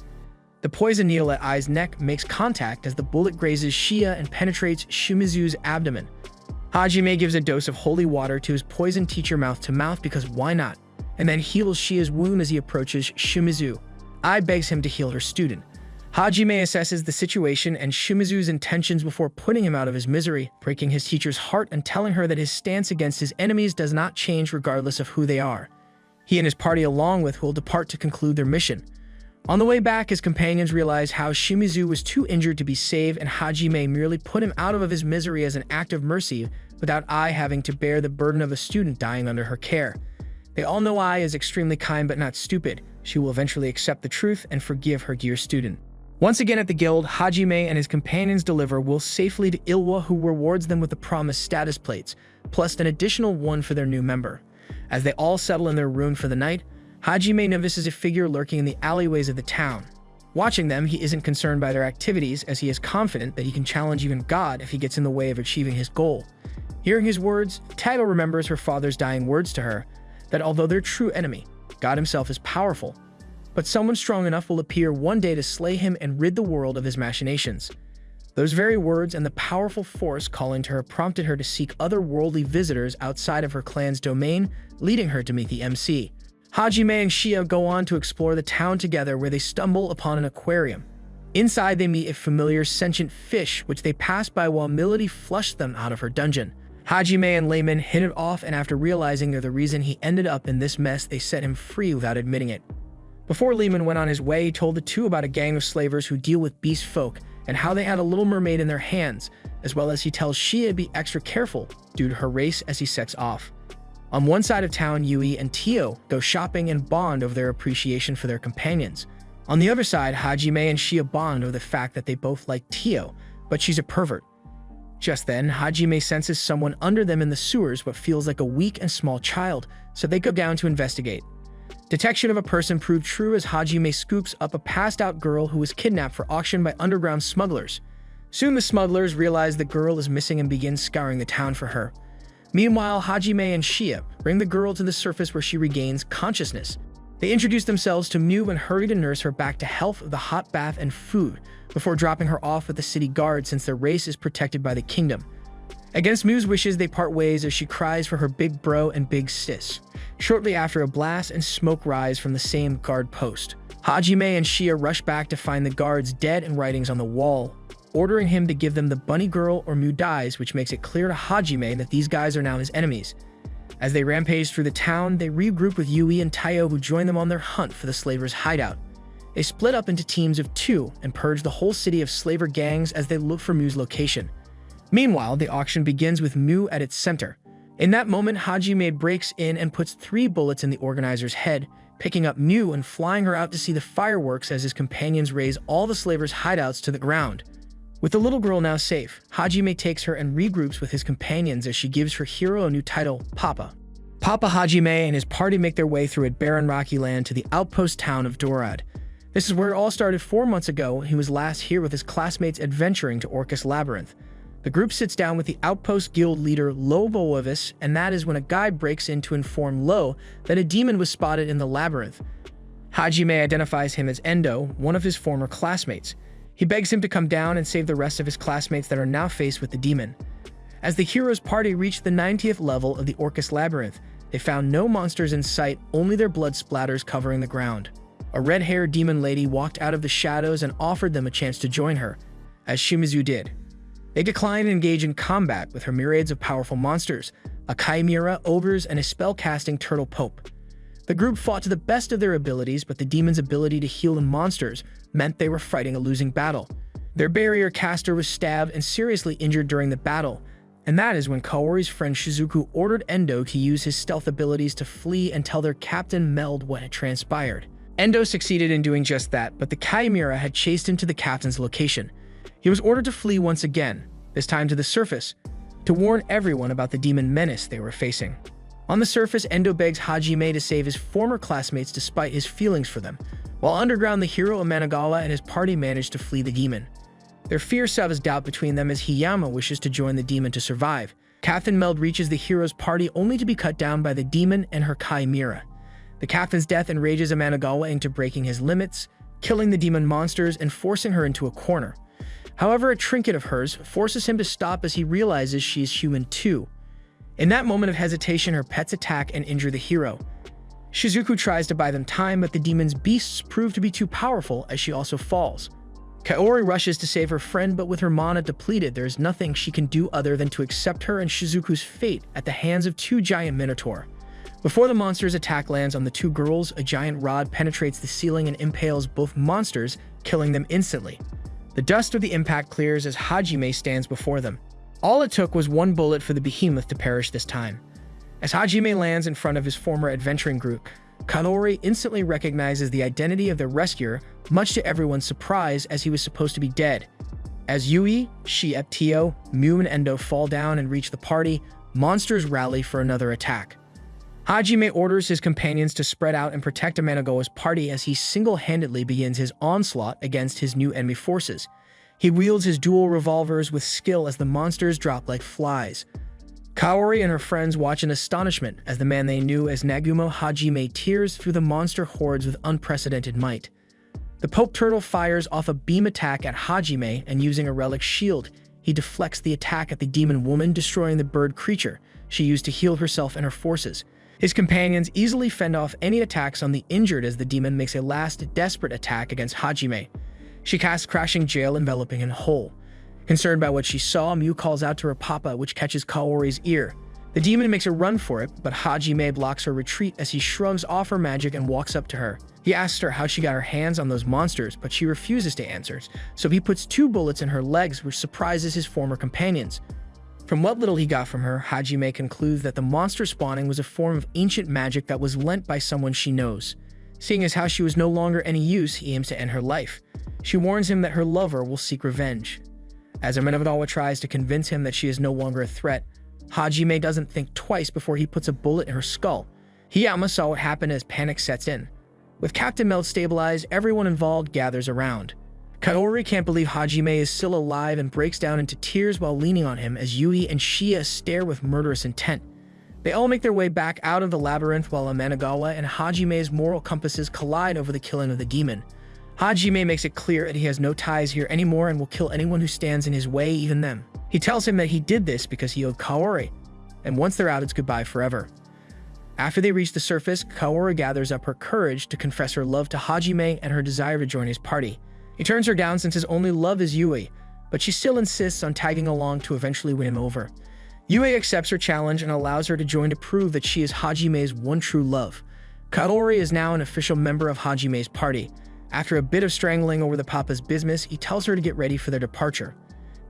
The poison needle at Ai's neck makes contact as the bullet grazes Shia and penetrates Shimizu's abdomen. Hajime gives a dose of holy water to his poisoned teacher mouth to mouth because why not, and then heals Shia's wound as he approaches Shimizu. Ai begs him to heal her student. Hajime assesses the situation and Shimizu's intentions before putting him out of his misery, breaking his teacher's heart and telling her that his stance against his enemies does not change regardless of who they are. He and his party along with will depart to conclude their mission. On the way back, his companions realize how Shimizu was too injured to be saved and Hajime merely put him out of his misery as an act of mercy without Ai having to bear the burden of a student dying under her care. They all know Ai is extremely kind but not stupid. She will eventually accept the truth and forgive her dear student. Once again at the guild, Hajime and his companions deliver Will safely to Ilwa, who rewards them with the promised status plates, plus an additional one for their new member. As they all settle in their room for the night, Hajime notices a figure lurking in the alleyways of the town. Watching them, he isn't concerned by their activities as he is confident that he can challenge even God if he gets in the way of achieving his goal. Hearing his words, Taiyo remembers her father's dying words to her, that although their true enemy, God himself is powerful, but someone strong enough will appear one day to slay him and rid the world of his machinations. Those very words and the powerful force calling to her prompted her to seek otherworldly visitors outside of her clan's domain, leading her to meet the MC. Hajime and Shia go on to explore the town together, where they stumble upon an aquarium. Inside, they meet a familiar sentient fish, which they pass by while Milady flushed them out of her dungeon. Hajime and Layman hit it off, and after realizing they're the reason he ended up in this mess, they set him free without admitting it. Before Lehman went on his way, he told the two about a gang of slavers who deal with beast folk and how they had a little mermaid in their hands, as well as he tells Shia to be extra careful due to her race as he sets off. On one side of town, Yui and Taiyo go shopping and bond over their appreciation for their companions. On the other side, Hajime and Shia bond over the fact that they both like Taiyo, but she's a pervert. Just then, Hajime senses someone under them in the sewers but feels like a weak and small child, so they go down to investigate. Detection of a person proved true as Hajime scoops up a passed-out girl who was kidnapped for auction by underground smugglers. Soon the smugglers realize the girl is missing and begin scouring the town for her. Meanwhile, Hajime and Shia bring the girl to the surface where she regains consciousness. They introduce themselves to Mew and hurry to nurse her back to health with a hot bath and food, before dropping her off with the city guard since their race is protected by the kingdom. Against Mew's wishes, they part ways as she cries for her big bro and big sis. Shortly after, a blast and smoke rise from the same guard post. Hajime and Shia rush back to find the guards dead and writings on the wall, ordering him to give them the bunny girl or Mew dies, which makes it clear to Hajime that these guys are now his enemies. As they rampage through the town, they regroup with Yui and Taiyo, who join them on their hunt for the slavers' hideout. They split up into teams of 2 and purge the whole city of slaver gangs as they look for Mew's location. Meanwhile, the auction begins with Mew at its center. In that moment, Hajime breaks in and puts 3 bullets in the organizer's head, picking up Mew and flying her out to see the fireworks as his companions raze all the slavers' hideouts to the ground. With the little girl now safe, Hajime takes her and regroups with his companions as she gives her hero a new title, Papa. Papa Hajime and his party make their way through a barren rocky land to the outpost town of Dorad. This is where it all started 4 months ago when he was last here with his classmates adventuring to Orcus Labyrinth. The group sits down with the outpost guild leader Lo Voevis, and that is when a guide breaks in to inform Lo that a demon was spotted in the labyrinth. Hajime identifies him as Endo, one of his former classmates. He begs him to come down and save the rest of his classmates that are now faced with the demon. As the hero's party reached the 90th level of the Orcus Labyrinth, they found no monsters in sight, only their blood splatters covering the ground. A red-haired demon lady walked out of the shadows and offered them a chance to join her, as Shimizu did. They declined to engage in combat with her myriads of powerful monsters, a chimera, ogres, and a spell-casting turtle pope. The group fought to the best of their abilities, but the demon's ability to heal the monsters meant they were fighting a losing battle. Their barrier caster was stabbed and seriously injured during the battle, and that is when Kaori's friend Shizuku ordered Endo to use his stealth abilities to flee and tell their captain Meld what had transpired. Endo succeeded in doing just that, but the chimera had chased him to the captain's location. He was ordered to flee once again, this time to the surface, to warn everyone about the demon menace they were facing. On the surface, Endo begs Hajime to save his former classmates despite his feelings for them, while underground the hero Amanagawa and his party manage to flee the demon. Their fear sows doubt between them as Hiyama wishes to join the demon to survive. Captain Meld reaches the hero's party only to be cut down by the demon and her chimera. The captain's death enrages Amanagawa into breaking his limits, killing the demon monsters and forcing her into a corner. However, a trinket of hers forces him to stop as he realizes she is human too. In that moment of hesitation, her pets attack and injure the hero. Shizuku tries to buy them time, but the demon's beasts prove to be too powerful as she also falls. Kaori rushes to save her friend, but with her mana depleted, there is nothing she can do other than to accept her and Shizuku's fate at the hands of 2 giant minotaur. Before the monster's attack lands on the 2 girls, a giant rod penetrates the ceiling and impales both monsters, killing them instantly. The dust of the impact clears as Hajime stands before them. All it took was 1 bullet for the behemoth to perish this time. As Hajime lands in front of his former adventuring group, Kaori instantly recognizes the identity of their rescuer, much to everyone's surprise as he was supposed to be dead. As Yui, Shia, Taiyo, Mew, and Endo fall down and reach the party, monsters rally for another attack. Hajime orders his companions to spread out and protect Amanagawa's party as he single-handedly begins his onslaught against his new enemy forces. He wields his dual revolvers with skill as the monsters drop like flies. Kaori and her friends watch in astonishment as the man they knew as Nagumo Hajime tears through the monster hordes with unprecedented might. The Pope Turtle fires off a beam attack at Hajime, and using a relic shield, he deflects the attack at the demon woman, destroying the bird creature she used to heal herself and her forces. His companions easily fend off any attacks on the injured as the demon makes a last desperate attack against Hajime. She casts Crashing Jail, enveloping him whole. Concerned by what she saw, Miu calls out to her papa, which catches Kaori's ear. The demon makes a run for it, but Hajime blocks her retreat as he shrugs off her magic and walks up to her. He asks her how she got her hands on those monsters, but she refuses to answer, so he puts 2 bullets in her legs, which surprises his former companions. From what little he got from her, Hajime concludes that the monster spawning was a form of ancient magic that was lent by someone she knows. Seeing as how she was no longer any use, he aims to end her life. She warns him that her lover will seek revenge. As Amenavidawa tries to convince him that she is no longer a threat, Hajime doesn't think twice before he puts a bullet in her skull. Hiyama saw what happened as panic sets in. With Captain Meld stabilized, everyone involved gathers around. Kaori can't believe Hajime is still alive and breaks down into tears while leaning on him as Yui and Shia stare with murderous intent. They all make their way back out of the labyrinth while Amenagawa and Hajime's moral compasses collide over the killing of the demon. Hajime makes it clear that he has no ties here anymore and will kill anyone who stands in his way, even them. He tells him that he did this because he owed Kaori, and once they're out, it's goodbye forever. After they reach the surface, Kaori gathers up her courage to confess her love to Hajime and her desire to join his party. He turns her down since his only love is Yui, but she still insists on tagging along to eventually win him over. Yui accepts her challenge and allows her to join to prove that she is Hajime's one true love. Kaori is now an official member of Hajime's party. After a bit of strangling over the papa's business, he tells her to get ready for their departure.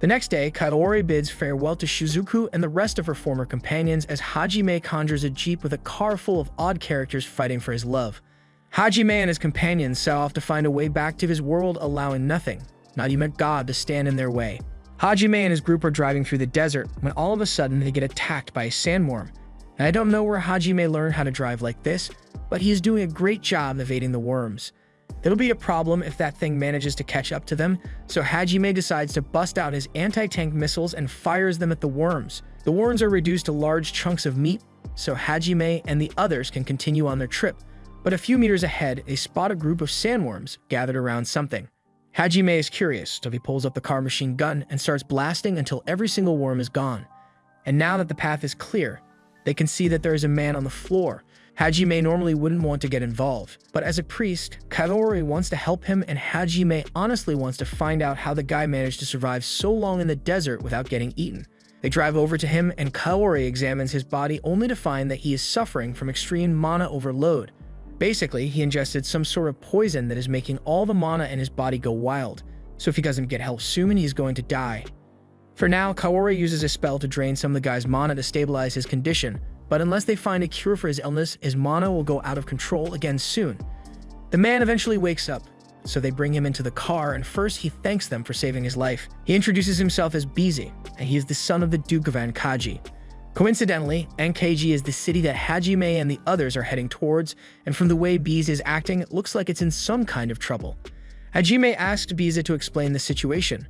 The next day, Kaori bids farewell to Shizuku and the rest of her former companions as Hajime conjures a jeep with a car full of odd characters fighting for his love. Hajime and his companions set off to find a way back to his world, allowing nothing, not even God, to stand in their way. Hajime and his group are driving through the desert when all of a sudden they get attacked by a sandworm. And I don't know where Hajime learned how to drive like this, but he is doing a great job evading the worms. It'll be a problem if that thing manages to catch up to them, so Hajime decides to bust out his anti-tank missiles and fires them at the worms. The worms are reduced to large chunks of meat, so Hajime and the others can continue on their trip. But a few meters ahead, they spot a group of sandworms gathered around something. Hajime is curious, so he pulls up the car machine gun and starts blasting until every single worm is gone. And now that the path is clear, they can see that there is a man on the floor. Hajime normally wouldn't want to get involved, but as a priest, Kaori wants to help him, and Hajime honestly wants to find out how the guy managed to survive so long in the desert without getting eaten. They drive over to him, and Kaori examines his body only to find that he is suffering from extreme mana overload. Basically, he ingested some sort of poison that is making all the mana in his body go wild, so if he doesn't get help soon, he's going to die. For now, Kaori uses a spell to drain some of the guy's mana to stabilize his condition, but unless they find a cure for his illness, his mana will go out of control again soon. The man eventually wakes up, so they bring him into the car, and first he thanks them for saving his life. He introduces himself as Bize, and he is the son of the Duke of Ankaji. Coincidentally, Ankaji is the city that Hajime and the others are heading towards, and from the way Bize is acting, it looks like it's in some kind of trouble. Hajime asks Bize to explain the situation.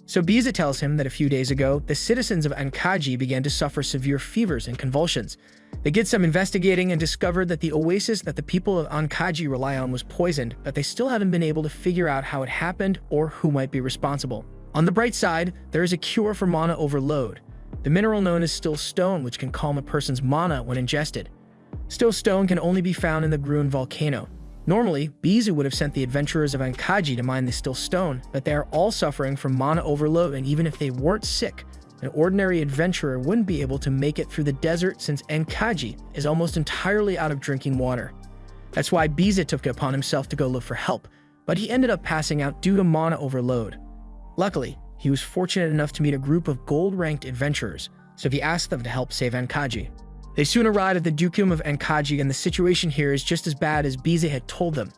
So Bize tells him that a few days ago, the citizens of Ankaji began to suffer severe fevers and convulsions. They did some investigating and discovered that the oasis that the people of Ankaji rely on was poisoned, but they still haven't been able to figure out how it happened or who might be responsible. On the bright side, there is a cure for mana overload. The mineral known as Still Stone, which can calm a person's mana when ingested. Still Stone can only be found in the Gruen volcano. Normally, Bize would have sent the adventurers of Ankaji to mine the Still Stone, but they are all suffering from mana overload, and even if they weren't sick, an ordinary adventurer wouldn't be able to make it through the desert since Ankaji is almost entirely out of drinking water. That's why Bize took it upon himself to go look for help, but he ended up passing out due to mana overload. Luckily, he was fortunate enough to meet a group of gold-ranked adventurers, so he asked them to help save Ankaji. They soon arrive at the Dukedom of Ankaji, and the situation here is just as bad as Bize had told them.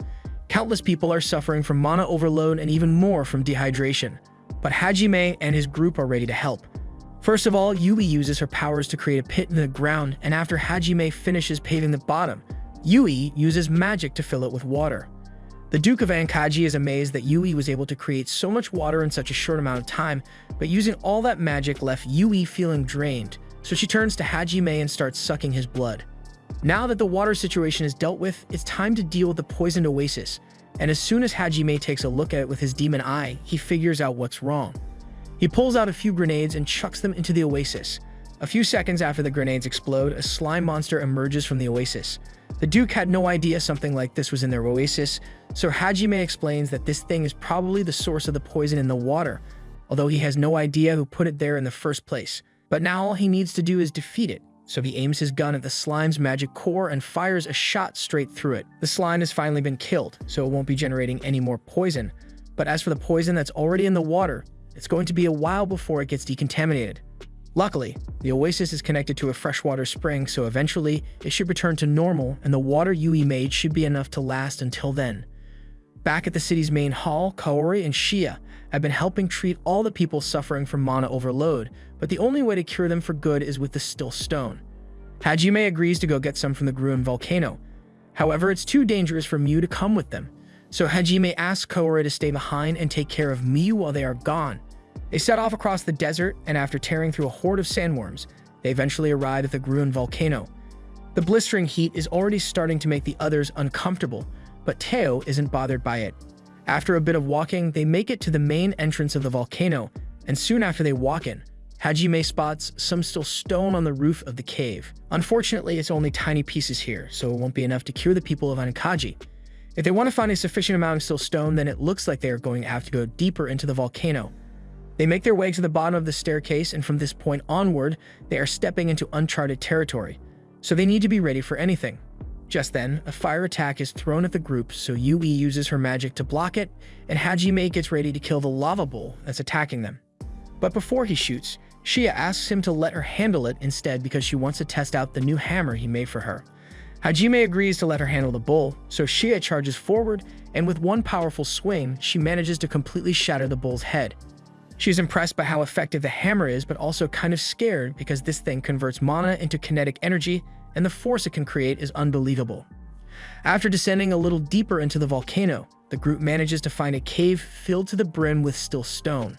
Countless people are suffering from mana overload and even more from dehydration, but Hajime and his group are ready to help. First of all, Yui uses her powers to create a pit in the ground, and after Hajime finishes paving the bottom, Yui uses magic to fill it with water. The Duke of Ankaji is amazed that Yui was able to create so much water in such a short amount of time, but using all that magic left Yui feeling drained, so she turns to Hajime and starts sucking his blood. Now that the water situation is dealt with, it's time to deal with the poisoned oasis, and as soon as Hajime takes a look at it with his demon eye, he figures out what's wrong. He pulls out a few grenades and chucks them into the oasis. A few seconds after the grenades explode, a slime monster emerges from the oasis. The Duke had no idea something like this was in their oasis, so Hajime explains that this thing is probably the source of the poison in the water, although he has no idea who put it there in the first place. But now all he needs to do is defeat it, so he aims his gun at the slime's magic core and fires a shot straight through it. The slime has finally been killed, so it won't be generating any more poison. But as for the poison that's already in the water, it's going to be a while before it gets decontaminated. Luckily, the oasis is connected to a freshwater spring, so eventually it should return to normal and the water Yui made should be enough to last until then. Back at the city's main hall, Kaori and Shia have been helping treat all the people suffering from mana overload, but the only way to cure them for good is with the still stone. Hajime agrees to go get some from the Gruin volcano. However, it's too dangerous for Miu to come with them, so Hajime asks Kaori to stay behind and take care of Miu while they are gone. They set off across the desert, and after tearing through a horde of sandworms, they eventually arrive at the Gruin volcano. The blistering heat is already starting to make the others uncomfortable, but Teo isn't bothered by it. After a bit of walking, they make it to the main entrance of the volcano, and soon after they walk in, Hajime spots some still stone on the roof of the cave. Unfortunately, it's only tiny pieces here, so it won't be enough to cure the people of Ankaji. If they want to find a sufficient amount of still stone, then it looks like they are going to have to go deeper into the volcano. They make their way to the bottom of the staircase, and from this point onward, they are stepping into uncharted territory, so they need to be ready for anything. Just then, a fire attack is thrown at the group, so Yui uses her magic to block it, and Hajime gets ready to kill the lava bull that's attacking them. But before he shoots, Shia asks him to let her handle it instead because she wants to test out the new hammer he made for her. Hajime agrees to let her handle the bull, so Shia charges forward, and with one powerful swing, she manages to completely shatter the bull's head. She's impressed by how effective the hammer is, but also kind of scared because this thing converts mana into kinetic energy, and the force it can create is unbelievable. After descending a little deeper into the volcano, the group manages to find a cave filled to the brim with still stone.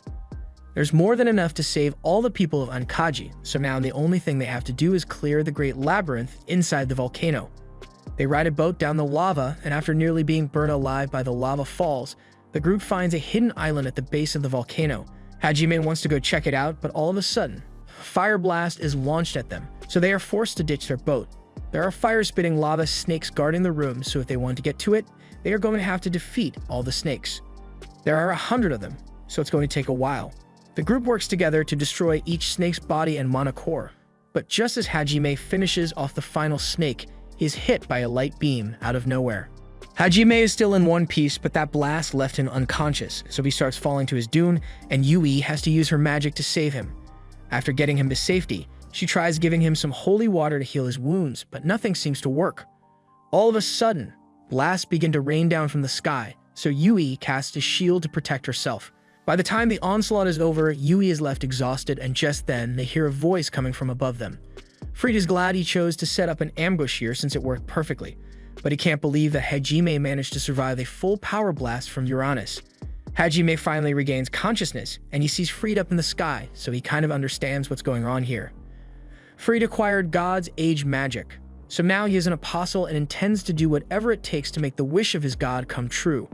There's more than enough to save all the people of Ankaji, so now the only thing they have to do is clear the Great Labyrinth inside the volcano. They ride a boat down the lava, and after nearly being burned alive by the lava falls, the group finds a hidden island at the base of the volcano. Hajime wants to go check it out, but all of a sudden, a fire blast is launched at them, so they are forced to ditch their boat. There are fire-spitting lava snakes guarding the room, so if they want to get to it, they are going to have to defeat all the snakes. There are 100 of them, so it's going to take a while. The group works together to destroy each snake's body and mana core, but just as Hajime finishes off the final snake, he is hit by a light beam out of nowhere. Hajime is still in one piece, but that blast left him unconscious, so he starts falling to his doom, and Yui has to use her magic to save him. After getting him to safety, she tries giving him some holy water to heal his wounds, but nothing seems to work. All of a sudden, blasts begin to rain down from the sky, so Yui casts a shield to protect herself. By the time the onslaught is over, Yui is left exhausted, and just then, they hear a voice coming from above them. Fried is glad he chose to set up an ambush here since it worked perfectly, but he can't believe that Hajime managed to survive a full power blast from Uranus. Hajime finally regains consciousness, and he sees Fried up in the sky, so he kind of understands what's going on here. Fried acquired God's age magic, so now he is an apostle and intends to do whatever it takes to make the wish of his god come true.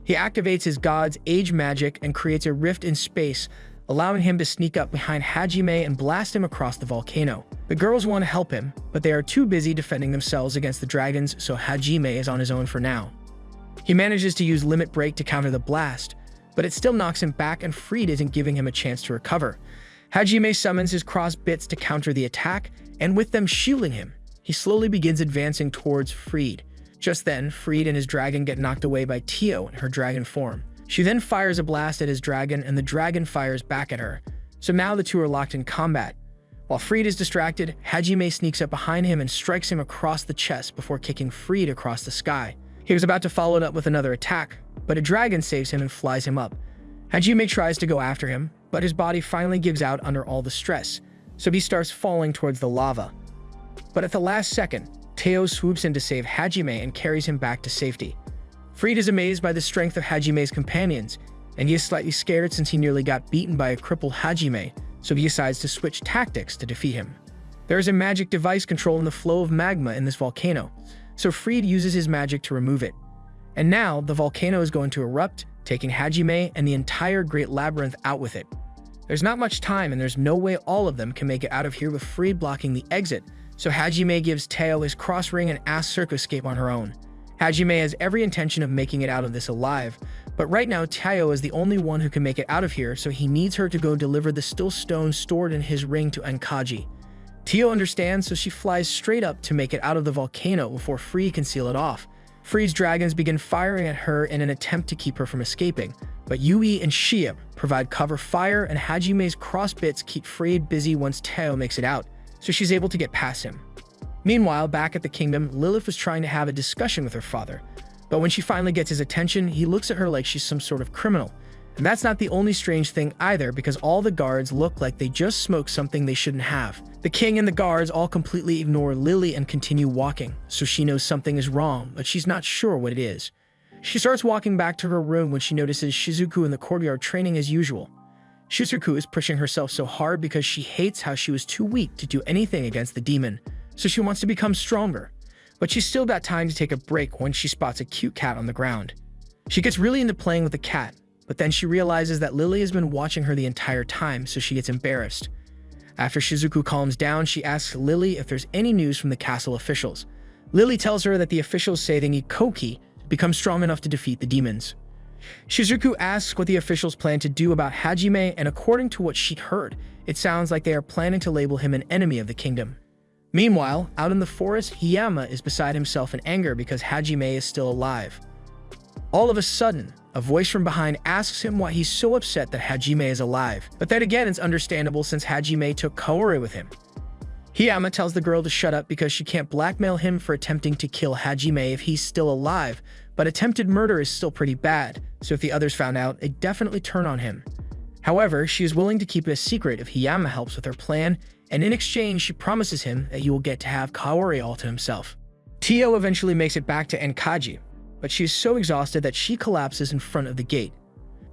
He activates his god's age magic and creates a rift in space, allowing him to sneak up behind Hajime and blast him across the volcano. The girls want to help him, but they are too busy defending themselves against the dragons, so Hajime is on his own for now. He manages to use Limit Break to counter the blast, but it still knocks him back and Fried isn't giving him a chance to recover. Hajime summons his cross bits to counter the attack, and with them shielding him, he slowly begins advancing towards Fried. Just then, Fried and his dragon get knocked away by Tio in her dragon form. She then fires a blast at his dragon, and the dragon fires back at her. So now the two are locked in combat. While Fried is distracted, Hajime sneaks up behind him and strikes him across the chest before kicking Fried across the sky. He was about to follow it up with another attack, but a dragon saves him and flies him up. Hajime tries to go after him, but his body finally gives out under all the stress, so he starts falling towards the lava. But at the last second, Teo swoops in to save Hajime and carries him back to safety. Fried is amazed by the strength of Hajime's companions, and he is slightly scared since he nearly got beaten by a crippled Hajime, so he decides to switch tactics to defeat him. There is a magic device controlling the flow of magma in this volcano, so Fried uses his magic to remove it. And now, the volcano is going to erupt, taking Hajime and the entire Great Labyrinth out with it. There's not much time, and there's no way all of them can make it out of here with Fried blocking the exit, so Hajime gives Teo his cross ring and asks her to escape on her own. Hajime has every intention of making it out of this alive, but right now Teo is the only one who can make it out of here, so he needs her to go deliver the still stone stored in his ring to Ankaji. Teo understands, so she flies straight up to make it out of the volcano before Fried can seal it off. Fried's dragons begin firing at her in an attempt to keep her from escaping, but Yui and Shia provide cover fire, and Hajime's cross bits keep Fried busy once Teo makes it out, so she's able to get past him. Meanwhile, back at the kingdom, Lilith was trying to have a discussion with her father, but when she finally gets his attention, he looks at her like she's some sort of criminal. And that's not the only strange thing either, because all the guards look like they just smoked something they shouldn't have. The king and the guards all completely ignore Lily and continue walking, so she knows something is wrong, but she's not sure what it is. She starts walking back to her room when she notices Shizuku in the courtyard training as usual. Shizuku is pushing herself so hard because she hates how she was too weak to do anything against the demon, so she wants to become stronger. But she's still got time to take a break when she spots a cute cat on the ground. She gets really into playing with the cat, but then she realizes that Lily has been watching her the entire time, so she gets embarrassed. After Shizuku calms down, she asks Lily if there's any news from the castle officials. Lily tells her that the officials say they need Koki to become strong enough to defeat the demons. Shizuku asks what the officials plan to do about Hajime, and according to what she'd heard, it sounds like they are planning to label him an enemy of the kingdom. Meanwhile, out in the forest, Hiyama is beside himself in anger because Hajime is still alive. All of a sudden, a voice from behind asks him why he's so upset that Hajime is alive, but that again is understandable since Hajime took Kaori with him. Hiyama tells the girl to shut up because she can't blackmail him for attempting to kill Hajime if he's still alive, but attempted murder is still pretty bad, so if the others found out, they'd definitely turn on him. However, she is willing to keep it a secret if Hiyama helps with her plan, and in exchange she promises him that he will get to have Kaori all to himself. Teo eventually makes it back to Enkaji, but she is so exhausted that she collapses in front of the gate.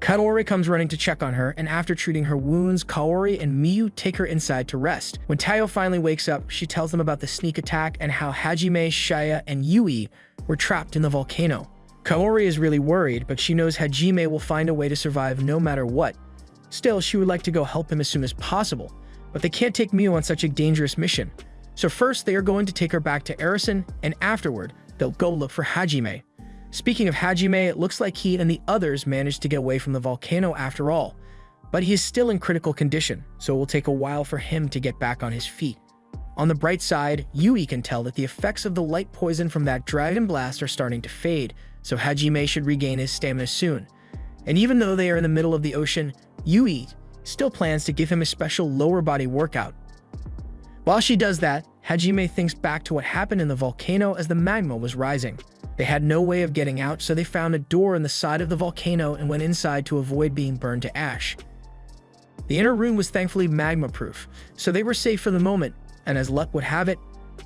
Kaori comes running to check on her, and after treating her wounds, Kaori and Miyu take her inside to rest. When Teo finally wakes up, she tells them about the sneak attack and how Hajime, Shia, and Yui were trapped in the volcano. Kaori is really worried, but she knows Hajime will find a way to survive no matter what. Still, she would like to go help him as soon as possible, but they can't take Miyu on such a dangerous mission. So first, they are going to take her back to Arisen, and afterward, they'll go look for Hajime. Speaking of Hajime, it looks like he and the others managed to get away from the volcano after all, but he is still in critical condition, so it will take a while for him to get back on his feet. On the bright side, Yui can tell that the effects of the light poison from that dragon blast are starting to fade, so Hajime should regain his stamina soon. And even though they are in the middle of the ocean, Yui still plans to give him a special lower body workout. While she does that, Hajime thinks back to what happened in the volcano as the magma was rising. They had no way of getting out, so they found a door in the side of the volcano and went inside to avoid being burned to ash. The inner room was thankfully magma-proof, so they were safe for the moment, and as luck would have it,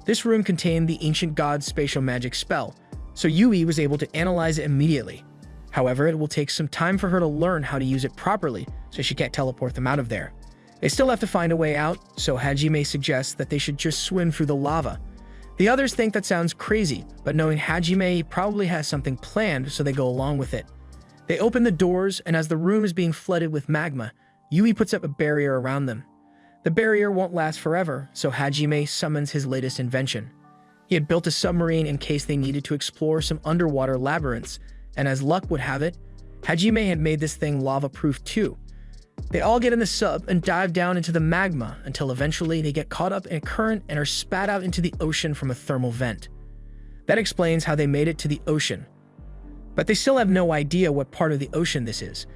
this room contained the ancient god's spatial magic spell, so Yui was able to analyze it immediately. However, it will take some time for her to learn how to use it properly, so she can't teleport them out of there. They still have to find a way out, so Hajime suggests that they should just swim through the lava. The others think that sounds crazy, but knowing Hajime, he probably has something planned, so they go along with it. They open the doors, and as the room is being flooded with magma, Yui puts up a barrier around them. The barrier won't last forever, so Hajime summons his latest invention. He had built a submarine in case they needed to explore some underwater labyrinths, and as luck would have it, Hajime had made this thing lava-proof too. They all get in the sub and dive down into the magma until eventually they get caught up in a current and are spat out into the ocean from a thermal vent. That explains how they made it to the ocean. But they still have no idea what part of the ocean this is.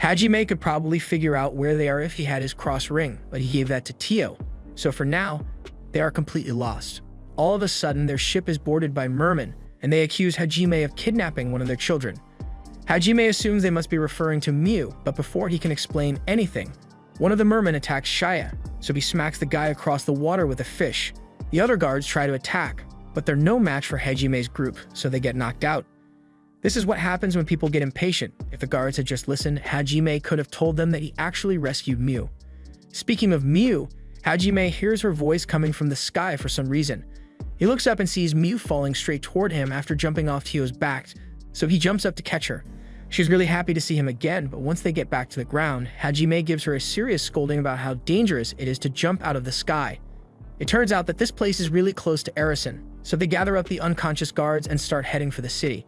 Hajime could probably figure out where they are if he had his cross ring, but he gave that to Teo. So for now, they are completely lost. All of a sudden, their ship is boarded by mermen, and they accuse Hajime of kidnapping one of their children. Hajime assumes they must be referring to Miyu, but before he can explain anything, one of the mermen attacks Shia, so he smacks the guy across the water with a fish. The other guards try to attack, but they're no match for Hajime's group, so they get knocked out. This is what happens when people get impatient. If the guards had just listened, Hajime could have told them that he actually rescued Miyu. Speaking of Miyu, Hajime hears her voice coming from the sky for some reason. He looks up and sees Miu falling straight toward him after jumping off Tio's back, so he jumps up to catch her. She's really happy to see him again, but once they get back to the ground, Hajime gives her a serious scolding about how dangerous it is to jump out of the sky. It turns out that this place is really close to Arisen, so they gather up the unconscious guards and start heading for the city.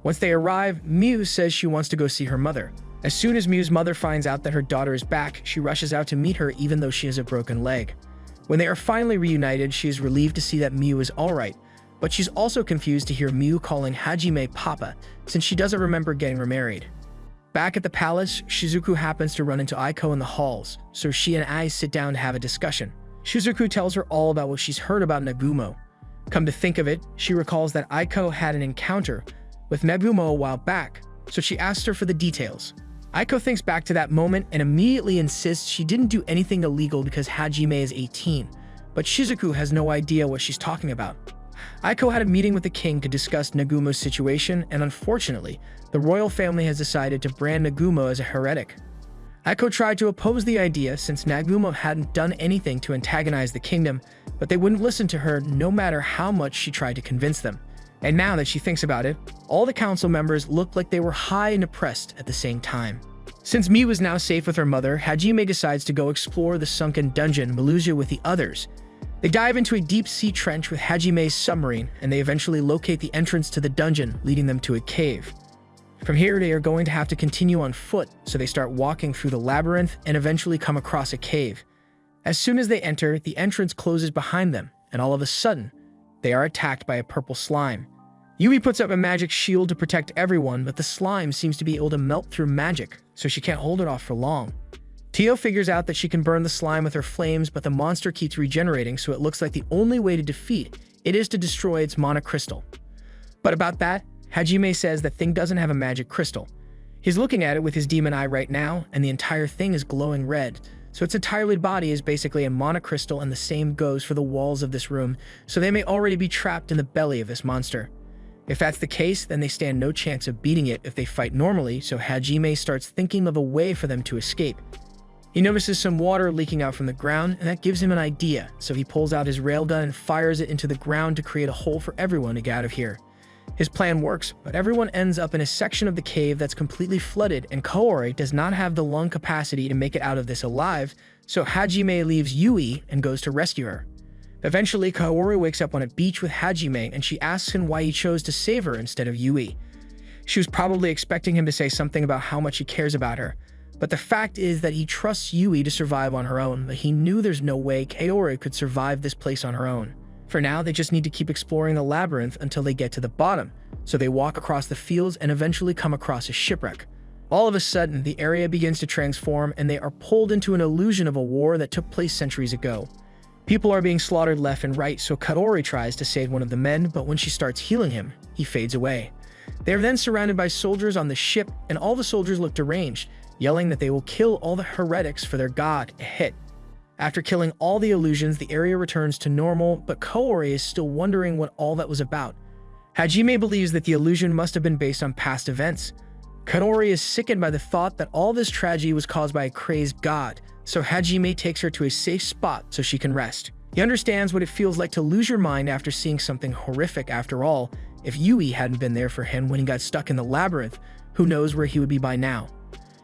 Once they arrive, Miu says she wants to go see her mother. As soon as Miu's mother finds out that her daughter is back, she rushes out to meet her even though she has a broken leg. When they are finally reunited, she is relieved to see that Miu is alright, but she's also confused to hear Miu calling Hajime Papa, since she doesn't remember getting remarried. Back at the palace, Shizuku happens to run into Aiko in the halls, so she and Ai sit down to have a discussion. Shizuku tells her all about what she's heard about Nagumo. Come to think of it, she recalls that Aiko had an encounter with Nagumo a while back, so she asks her for the details. Aiko thinks back to that moment and immediately insists she didn't do anything illegal because Hajime is 18, but Shizuku has no idea what she's talking about. Aiko had a meeting with the king to discuss Nagumo's situation, and unfortunately, the royal family has decided to brand Nagumo as a heretic. Aiko tried to oppose the idea since Nagumo hadn't done anything to antagonize the kingdom, but they wouldn't listen to her no matter how much she tried to convince them. And now that she thinks about it, all the council members looked like they were high and depressed at the same time. Since Miu is now safe with her mother, Hajime decides to go explore the sunken dungeon Malusia with the others. They dive into a deep-sea trench with Hajime's submarine, and they eventually locate the entrance to the dungeon, leading them to a cave. From here, they are going to have to continue on foot, so they start walking through the labyrinth and eventually come across a cave. As soon as they enter, the entrance closes behind them, and all of a sudden, they are attacked by a purple slime. Yui puts up a magic shield to protect everyone, but the slime seems to be able to melt through magic, so she can't hold it off for long. Tio figures out that she can burn the slime with her flames, but the monster keeps regenerating, so it looks like the only way to defeat it is to destroy its mana crystal. But about that, Hajime says that thing doesn't have a magic crystal. He's looking at it with his demon eye right now, and the entire thing is glowing red, so its entirely body is basically a mana crystal, and the same goes for the walls of this room, so they may already be trapped in the belly of this monster. If that's the case, then they stand no chance of beating it if they fight normally, so Hajime starts thinking of a way for them to escape. He notices some water leaking out from the ground, and that gives him an idea, so he pulls out his railgun and fires it into the ground to create a hole for everyone to get out of here. His plan works, but everyone ends up in a section of the cave that's completely flooded, and Kaori does not have the lung capacity to make it out of this alive, so Hajime leaves Yui and goes to rescue her. Eventually, Kaori wakes up on a beach with Hajime, and she asks him why he chose to save her instead of Yui. She was probably expecting him to say something about how much he cares about her, but the fact is that he trusts Yui to survive on her own, but he knew there's no way Kaori could survive this place on her own. For now, they just need to keep exploring the labyrinth until they get to the bottom, so they walk across the fields and eventually come across a shipwreck. All of a sudden, the area begins to transform, and they are pulled into an illusion of a war that took place centuries ago. People are being slaughtered left and right, so Kaori tries to save one of the men, but when she starts healing him, he fades away. They are then surrounded by soldiers on the ship, and all the soldiers look deranged, yelling that they will kill all the heretics for their god, Ahit. After killing all the illusions, the area returns to normal, but Kaori is still wondering what all that was about. Hajime believes that the illusion must have been based on past events. Kaori is sickened by the thought that all this tragedy was caused by a crazed god, so Hajime takes her to a safe spot so she can rest. He understands what it feels like to lose your mind after seeing something horrific. After all, if Yui hadn't been there for him when he got stuck in the labyrinth, who knows where he would be by now.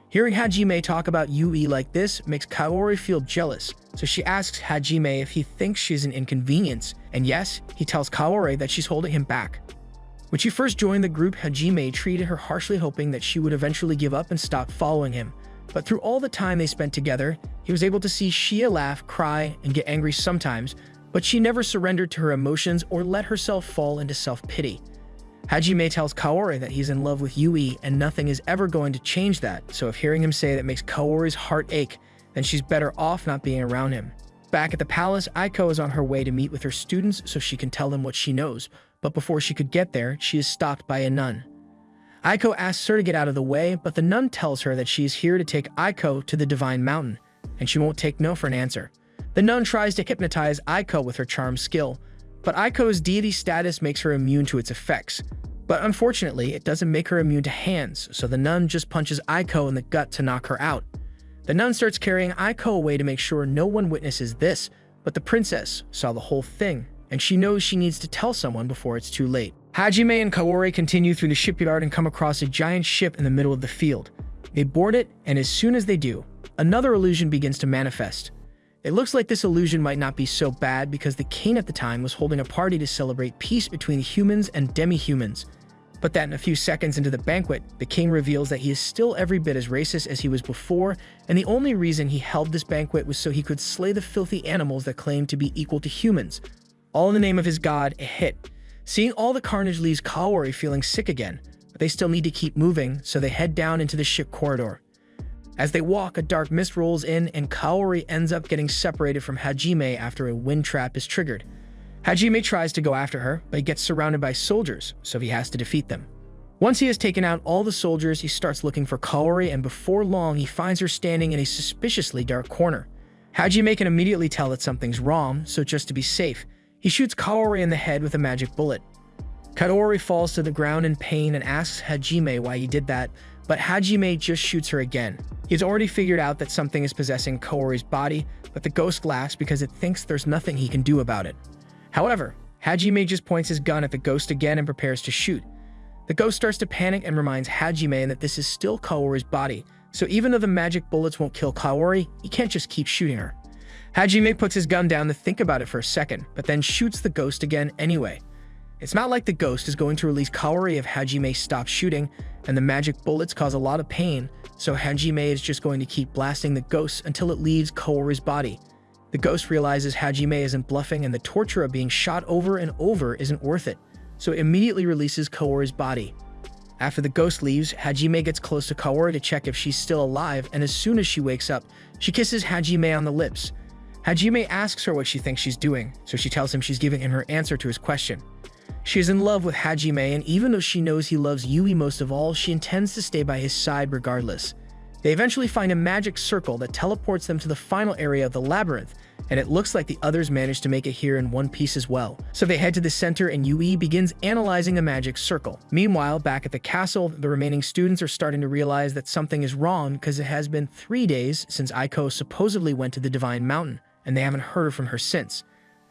Hearing Hajime talk about Yui like this makes Kaori feel jealous, so she asks Hajime if he thinks she's an inconvenience, and yes, he tells Kaori that she's holding him back. When she first joined the group, Hajime treated her harshly, hoping that she would eventually give up and stop following him. But through all the time they spent together, he was able to see Shia laugh, cry, and get angry sometimes, but she never surrendered to her emotions or let herself fall into self-pity. Hajime tells Kaori that he's in love with Yui and nothing is ever going to change that, so if hearing him say that makes Kaori's heart ache, then she's better off not being around him. Back at the palace, Aiko is on her way to meet with her students so she can tell them what she knows, but before she could get there, she is stopped by a nun. Aiko asks her to get out of the way, but the nun tells her that she is here to take Aiko to the Divine Mountain, and she won't take no for an answer. The nun tries to hypnotize Aiko with her charm skill, but Aiko's deity status makes her immune to its effects. But unfortunately, it doesn't make her immune to hands, so the nun just punches Aiko in the gut to knock her out. The nun starts carrying Aiko away to make sure no one witnesses this, but the princess saw the whole thing, and she knows she needs to tell someone before it's too late. Hajime and Kaori continue through the shipyard and come across a giant ship in the middle of the field. They board it, and as soon as they do, another illusion begins to manifest. It looks like this illusion might not be so bad because the king at the time was holding a party to celebrate peace between humans and demi-humans. But then, a few seconds into the banquet, the king reveals that he is still every bit as racist as he was before, and the only reason he held this banquet was so he could slay the filthy animals that claimed to be equal to humans. All in the name of his god, a hit. Seeing all the carnage leaves Kaori feeling sick again, but they still need to keep moving, so they head down into the ship corridor. As they walk, a dark mist rolls in, and Kaori ends up getting separated from Hajime after a wind trap is triggered. Hajime tries to go after her, but he gets surrounded by soldiers, so he has to defeat them. Once he has taken out all the soldiers, he starts looking for Kaori, and before long, he finds her standing in a suspiciously dark corner. Hajime can immediately tell that something's wrong, so just to be safe, he shoots Kaori in the head with a magic bullet. Kaori falls to the ground in pain and asks Hajime why he did that, but Hajime just shoots her again. He's already figured out that something is possessing Kaori's body, but the ghost laughs because it thinks there's nothing he can do about it. However, Hajime just points his gun at the ghost again and prepares to shoot. The ghost starts to panic and reminds Hajime that this is still Kaori's body, so even though the magic bullets won't kill Kaori, he can't just keep shooting her. Hajime puts his gun down to think about it for a second, but then shoots the ghost again anyway. It's not like the ghost is going to release Kaori if Hajime stops shooting, and the magic bullets cause a lot of pain, so Hajime is just going to keep blasting the ghost until it leaves Kaori's body. The ghost realizes Hajime isn't bluffing and the torture of being shot over and over isn't worth it, so it immediately releases Kaori's body. After the ghost leaves, Hajime gets close to Kaori to check if she's still alive, and as soon as she wakes up, she kisses Hajime on the lips. Hajime asks her what she thinks she's doing, so she tells him she's giving him her answer to his question. She is in love with Hajime, and even though she knows he loves Yui most of all, she intends to stay by his side regardless. They eventually find a magic circle that teleports them to the final area of the labyrinth, and it looks like the others managed to make it here in one piece as well. So they head to the center and Yui begins analyzing the magic circle. Meanwhile, back at the castle, the remaining students are starting to realize that something is wrong because it has been 3 days since Aiko supposedly went to the Divine Mountain, and they haven't heard from her since.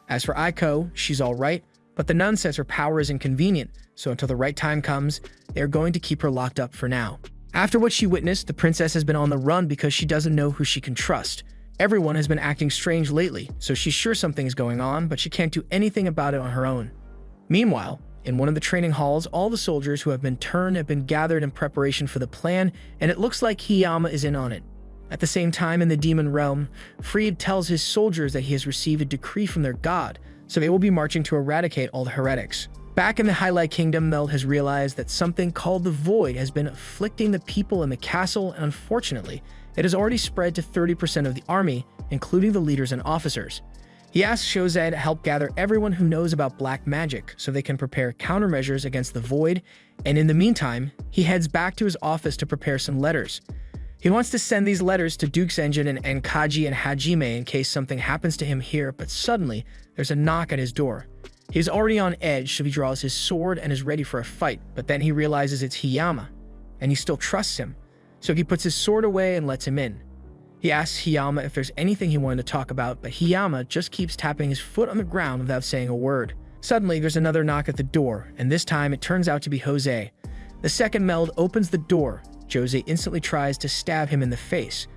As for Aiko, she's alright, but the nun says her power is inconvenient, so until the right time comes, they are going to keep her locked up for now. After what she witnessed, the princess has been on the run because she doesn't know who she can trust. Everyone has been acting strange lately, so she's sure something is going on, but she can't do anything about it on her own. Meanwhile, in one of the training halls, all the soldiers who have been turned have been gathered in preparation for the plan, and it looks like Hiyama is in on it. At the same time, in the demon realm, Freed tells his soldiers that he has received a decree from their god, so they will be marching to eradicate all the heretics. Back in the Highlight Kingdom, Meld has realized that something called the Void has been afflicting the people in the castle, and unfortunately, it has already spread to 30% of the army, including the leaders and officers. He asks Jose to help gather everyone who knows about black magic so they can prepare countermeasures against the Void, and in the meantime, he heads back to his office to prepare some letters. He wants to send these letters to Duke's Engine and Enkaji and Hajime in case something happens to him here, but suddenly, there's a knock at his door. He's already on edge, so he draws his sword and is ready for a fight, but then he realizes it's Hiyama, and he still trusts him, so he puts his sword away and lets him in. He asks Hiyama if there's anything he wanted to talk about, but Hiyama just keeps tapping his foot on the ground without saying a word. Suddenly, there's another knock at the door, and this time it turns out to be Jose. The second Meld opens the door. Jose instantly tries to stab him in the face.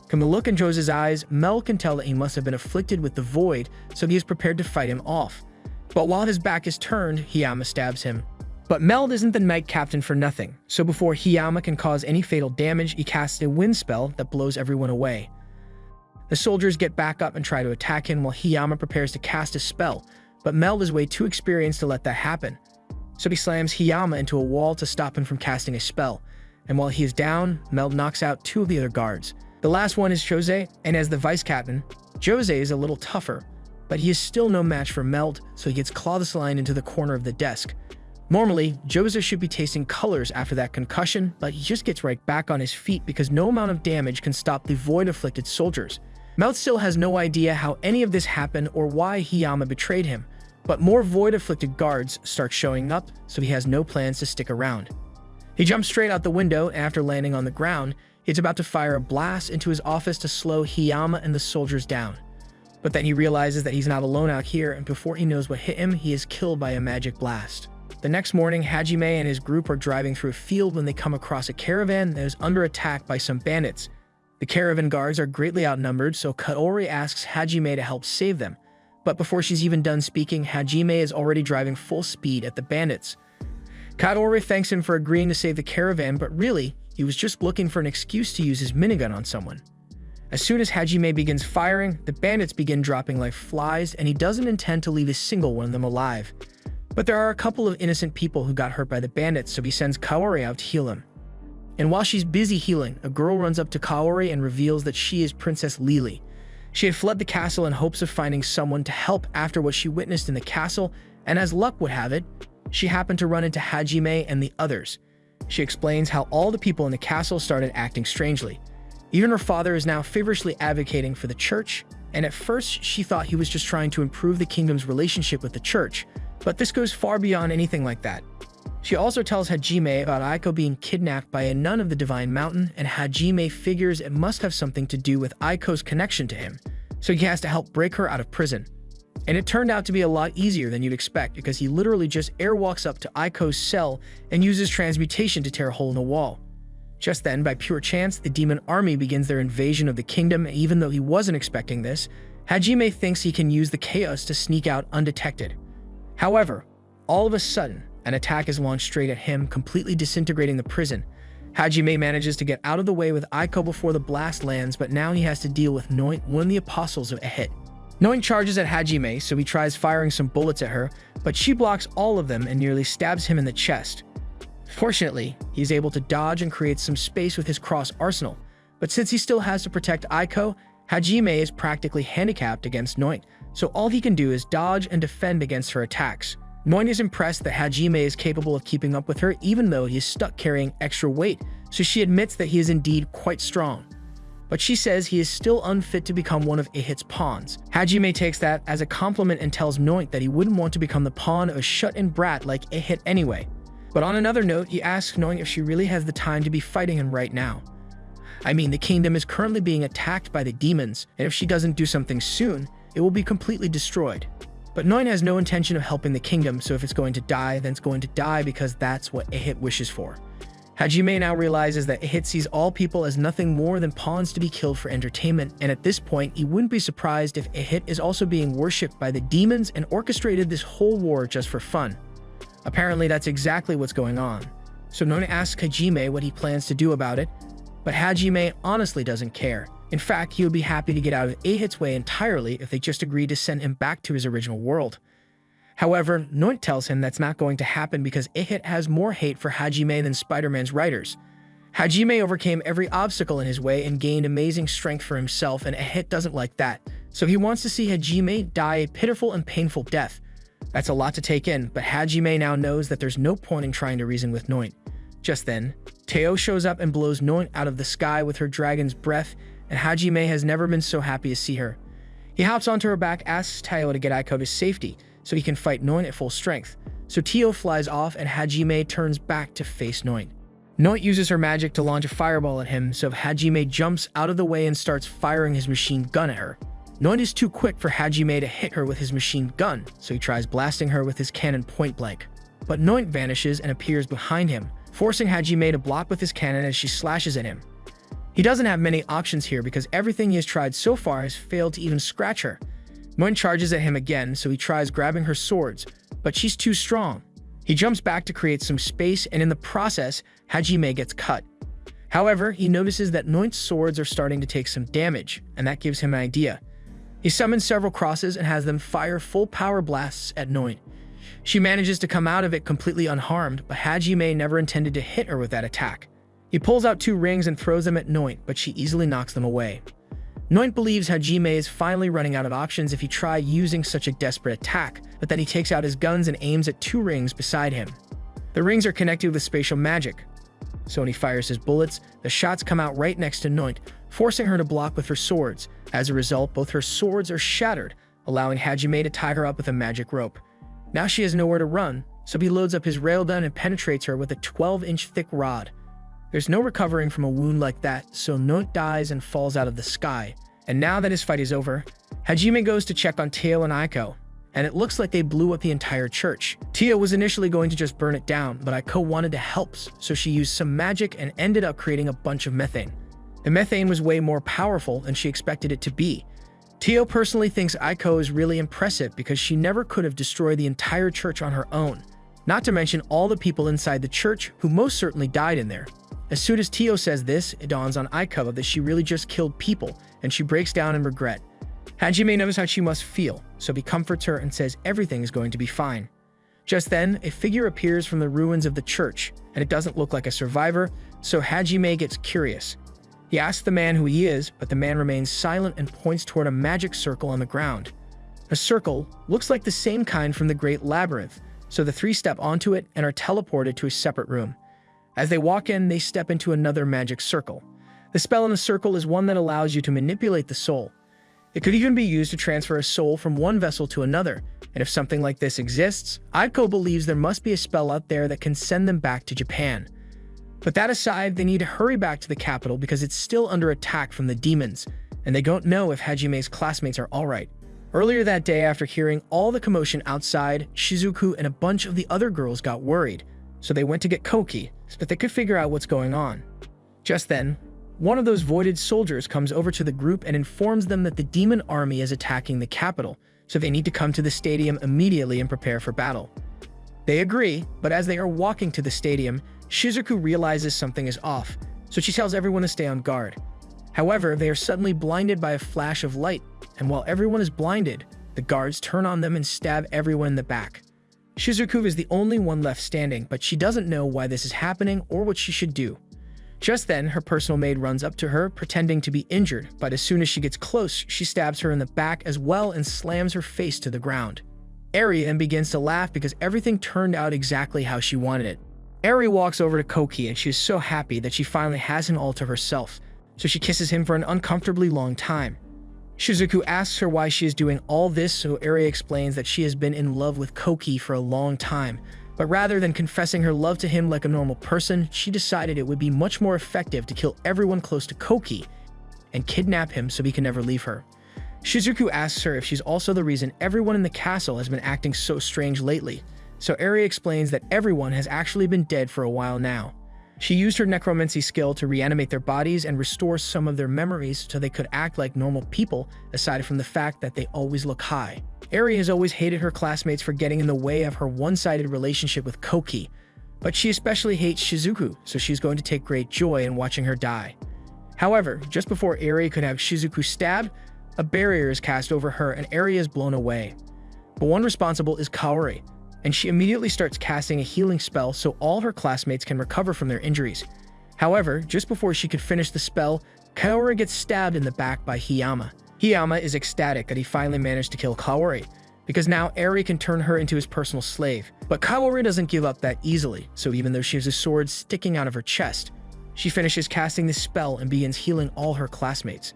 From the look in Jose's eyes, Mel can tell that he must have been afflicted with the Void, so he is prepared to fight him off. But while his back is turned, Hiyama stabs him. But Meld isn't the Knight Captain for nothing, so before Hiyama can cause any fatal damage, he casts a wind spell that blows everyone away. The soldiers get back up and try to attack him while Hiyama prepares to cast a spell, but Meld is way too experienced to let that happen. So he slams Hiyama into a wall to stop him from casting a spell, and while he is down, Meld knocks out 2 of the other guards. The last one is Jose, and as the vice captain, Jose is a little tougher, but he is still no match for Meld, so he gets clotheslined into the corner of the desk. Normally, Jose should be tasting colors after that concussion, but he just gets right back on his feet because no amount of damage can stop the Void-afflicted soldiers. Meld still has no idea how any of this happened or why Hiyama betrayed him, but more Void-afflicted guards start showing up, so he has no plans to stick around. He jumps straight out the window, and after landing on the ground, He's about to fire a blast into his office to slow Hiyama and the soldiers down. But then he realizes that he's not alone out here, and before he knows what hit him, he is killed by a magic blast. The next morning, Hajime and his group are driving through a field when they come across a caravan that is under attack by some bandits. The caravan guards are greatly outnumbered, so Kaori asks Hajime to help save them. But before she's even done speaking, Hajime is already driving full speed at the bandits. Kaori thanks him for agreeing to save the caravan, but really, he was just looking for an excuse to use his minigun on someone. As soon as Hajime begins firing, the bandits begin dropping like flies, and he doesn't intend to leave a single one of them alive. But there are a couple of innocent people who got hurt by the bandits, so he sends Kaori out to heal them. And while she's busy healing, a girl runs up to Kaori and reveals that she is Princess Lily. She had fled the castle in hopes of finding someone to help after what she witnessed in the castle, and as luck would have it, she happened to run into Hajime and the others. She explains how all the people in the castle started acting strangely. Even her father is now feverishly advocating for the church, and at first she thought he was just trying to improve the kingdom's relationship with the church, but this goes far beyond anything like that. She also tells Hajime about Aiko being kidnapped by a nun of the Divine Mountain, and Hajime figures it must have something to do with Aiko's connection to him, so he has to help break her out of prison. And it turned out to be a lot easier than you'd expect, because he literally just airwalks up to Aiko's cell and uses transmutation to tear a hole in the wall. Just then, by pure chance, the demon army begins their invasion of the kingdom, and even though he wasn't expecting this, Hajime thinks he can use the chaos to sneak out undetected. However, all of a sudden, an attack is launched straight at him, completely disintegrating the prison. Hajime manages to get out of the way with Aiko before the blast lands, but now he has to deal with Noint, one of the apostles of Ehit. Noint charges at Hajime, so he tries firing some bullets at her, but she blocks all of them and nearly stabs him in the chest. Fortunately, he's able to dodge and create some space with his cross arsenal, but since he still has to protect Aiko, Hajime is practically handicapped against Noint, so all he can do is dodge and defend against her attacks. Noint is impressed that Hajime is capable of keeping up with her even though he is stuck carrying extra weight, so she admits that he is indeed quite strong. But she says he is still unfit to become one of Ehit's pawns. Hajime takes that as a compliment and tells Noint that he wouldn't want to become the pawn of a shut-in brat like Ehit anyway. But on another note, he asks Noint if she really has the time to be fighting him right now. I mean, the kingdom is currently being attacked by the demons, and if she doesn't do something soon, it will be completely destroyed. But Noint has no intention of helping the kingdom, so if it's going to die, then it's going to die because that's what Ehit wishes for. Hajime now realizes that Ehit sees all people as nothing more than pawns to be killed for entertainment, and at this point, he wouldn't be surprised if Ehit is also being worshipped by the demons and orchestrated this whole war just for fun. Apparently, that's exactly what's going on. So Noint asks Hajime what he plans to do about it, but Hajime honestly doesn't care. In fact, he would be happy to get out of Ehit's way entirely if they just agreed to send him back to his original world. However, Noint tells him that's not going to happen because Ehit has more hate for Hajime than Spider-Man's writers. Hajime overcame every obstacle in his way and gained amazing strength for himself, and Ehit doesn't like that, so he wants to see Hajime die a pitiful and painful death. That's a lot to take in, but Hajime now knows that there's no point in trying to reason with Noint. Just then, Teo shows up and blows Noint out of the sky with her dragon's breath, and Hajime has never been so happy to see her. He hops onto her back, asks Teo to get Aiko to safety, so he can fight Noint at full strength. So Teo flies off and Hajime turns back to face Noint. Noint uses her magic to launch a fireball at him, so Hajime jumps out of the way and starts firing his machine gun at her. Noint is too quick for Hajime to hit her with his machine gun, so he tries blasting her with his cannon point blank. But Noint vanishes and appears behind him, forcing Hajime to block with his cannon as she slashes at him. He doesn't have many options here because everything he has tried so far has failed to even scratch her. Noint charges at him again, so he tries grabbing her swords, but she's too strong. He jumps back to create some space, and in the process, Hajime gets cut. However, he notices that Noint's swords are starting to take some damage, and that gives him an idea. He summons several crosses and has them fire full power blasts at Noint. She manages to come out of it completely unharmed, but Hajime never intended to hit her with that attack. He pulls out 2 rings and throws them at Noint, but she easily knocks them away. Noint believes Hajime is finally running out of options if he tried using such a desperate attack, but then he takes out his guns and aims at 2 rings beside him. The rings are connected with spatial magic, so when he fires his bullets, the shots come out right next to Noint, forcing her to block with her swords. As a result, both her swords are shattered, allowing Hajime to tie her up with a magic rope. Now she has nowhere to run, so he loads up his railgun and penetrates her with a 12-inch thick rod. There's no recovering from a wound like that, so Note dies and falls out of the sky. And now that his fight is over, Hajime goes to check on Teo and Aiko, and it looks like they blew up the entire church. Teo was initially going to just burn it down, but Aiko wanted to help, so she used some magic and ended up creating a bunch of methane. The methane was way more powerful than she expected it to be. Teo personally thinks Aiko is really impressive because she never could have destroyed the entire church on her own, not to mention all the people inside the church who most certainly died in there. As soon as Teo says this, it dawns on Aiko that she really just killed people, and she breaks down in regret. Hajime knows how she must feel, so he comforts her and says everything is going to be fine. Just then, a figure appears from the ruins of the church, and it doesn't look like a survivor, so Hajime gets curious. He asks the man who he is, but the man remains silent and points toward a magic circle on the ground. The circle looks like the same kind from the Great Labyrinth, so the three step onto it and are teleported to a separate room. As they walk in, they step into another magic circle. The spell in the circle is one that allows you to manipulate the soul. It could even be used to transfer a soul from one vessel to another, and if something like this exists, Aiko believes there must be a spell out there that can send them back to Japan. But that aside, they need to hurry back to the capital because it's still under attack from the demons, and they don't know if Hajime's classmates are alright. Earlier that day, after hearing all the commotion outside, Shizuku and a bunch of the other girls got worried, so they went to get Koki so that they could figure out what's going on. Just then, one of those voided soldiers comes over to the group and informs them that the demon army is attacking the capital, so they need to come to the stadium immediately and prepare for battle. They agree, but as they are walking to the stadium, Shizuku realizes something is off, so she tells everyone to stay on guard. However, they are suddenly blinded by a flash of light, and while everyone is blinded, the guards turn on them and stab everyone in the back. Shizuku is the only one left standing, but she doesn't know why this is happening or what she should do. Just then, her personal maid runs up to her, pretending to be injured, but as soon as she gets close, she stabs her in the back as well and slams her face to the ground. Eri then begins to laugh because everything turned out exactly how she wanted it. Eri walks over to Koki and she is so happy that she finally has him all to herself, so she kisses him for an uncomfortably long time. Shizuku asks her why she is doing all this, so Eri explains that she has been in love with Koki for a long time, but rather than confessing her love to him like a normal person, she decided it would be much more effective to kill everyone close to Koki and kidnap him so he can never leave her. Shizuku asks her if she's also the reason everyone in the castle has been acting so strange lately, so Eri explains that everyone has actually been dead for a while now. She used her necromancy skill to reanimate their bodies and restore some of their memories so they could act like normal people, aside from the fact that they always look high. Eri has always hated her classmates for getting in the way of her one-sided relationship with Koki, but she especially hates Shizuku, so she's going to take great joy in watching her die. However, just before Eri could have Shizuku stabbed, a barrier is cast over her and Eri is blown away. But one responsible is Kaori, and she immediately starts casting a healing spell so all her classmates can recover from their injuries. However, just before she could finish the spell, Kaori gets stabbed in the back by Hiyama. Hiyama is ecstatic that he finally managed to kill Kaori, because now Eri can turn her into his personal slave. But Kaori doesn't give up that easily, so even though she has a sword sticking out of her chest, she finishes casting the spell and begins healing all her classmates.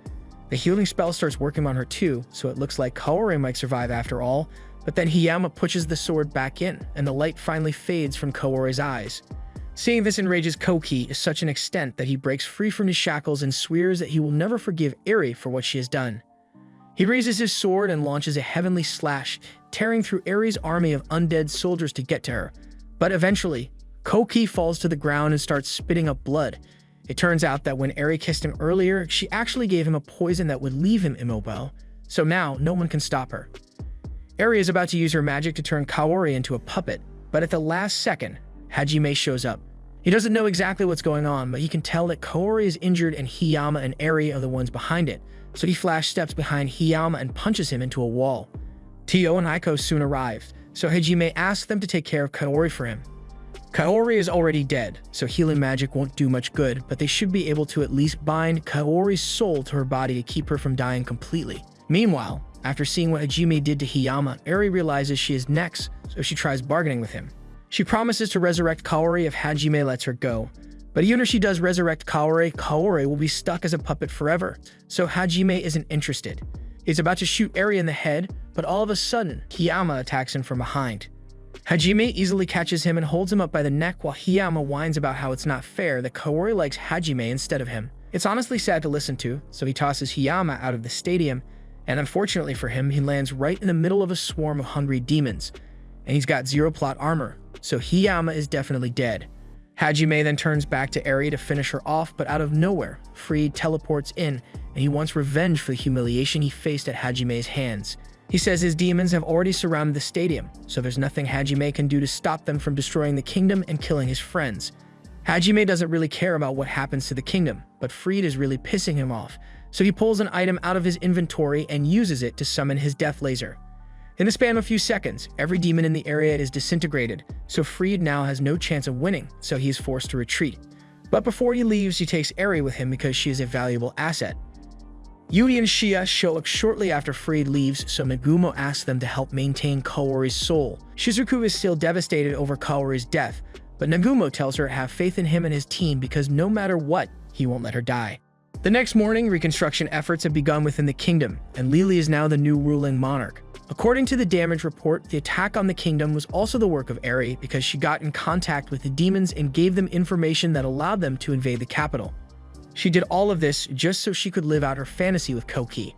The healing spell starts working on her too, so it looks like Kaori might survive after all, but then Hiyama pushes the sword back in, and the light finally fades from Kaori's eyes. Seeing this enrages Koki to such an extent that he breaks free from his shackles and swears that he will never forgive Eri for what she has done. He raises his sword and launches a heavenly slash, tearing through Eri's army of undead soldiers to get to her. But eventually, Koki falls to the ground and starts spitting up blood. It turns out that when Eri kissed him earlier, she actually gave him a poison that would leave him immobile, so now no one can stop her. Eri is about to use her magic to turn Kaori into a puppet, but at the last second, Hajime shows up. He doesn't know exactly what's going on, but he can tell that Kaori is injured and Hiyama and Eri are the ones behind it, so he flash steps behind Hiyama and punches him into a wall. Teo and Aiko soon arrive, so Hajime asks them to take care of Kaori for him. Kaori is already dead, so healing magic won't do much good, but they should be able to at least bind Kaori's soul to her body to keep her from dying completely. Meanwhile, after seeing what Hajime did to Hiyama, Eri realizes she is next, so she tries bargaining with him. She promises to resurrect Kaori if Hajime lets her go. But even if she does resurrect Kaori, Kaori will be stuck as a puppet forever, so Hajime isn't interested. He's about to shoot Eri in the head, but all of a sudden, Hiyama attacks him from behind. Hajime easily catches him and holds him up by the neck while Hiyama whines about how it's not fair that Kaori likes Hajime instead of him. It's honestly sad to listen to, so he tosses Hiyama out of the stadium, and unfortunately for him, he lands right in the middle of a swarm of hungry demons. And he's got zero plot armor, so Hiyama is definitely dead. Hajime then turns back to Eri to finish her off, but out of nowhere, Freed teleports in, and he wants revenge for the humiliation he faced at Hajime's hands. He says his demons have already surrounded the stadium, so there's nothing Hajime can do to stop them from destroying the kingdom and killing his friends. Hajime doesn't really care about what happens to the kingdom, but Freed is really pissing him off, so he pulls an item out of his inventory and uses it to summon his death laser. In the span of a few seconds, every demon in the area is disintegrated, so Freed now has no chance of winning, so he is forced to retreat. But before he leaves, he takes Eri with him because she is a valuable asset. Yui and Shia show up shortly after Freed leaves, so Nagumo asks them to help maintain Kaori's soul. Shizuku is still devastated over Kaori's death, but Nagumo tells her to have faith in him and his team because no matter what, he won't let her die. The next morning, reconstruction efforts have begun within the kingdom, and Lily is now the new ruling monarch. According to the damage report, the attack on the kingdom was also the work of Eri because she got in contact with the demons and gave them information that allowed them to invade the capital. She did all of this just so she could live out her fantasy with Koki.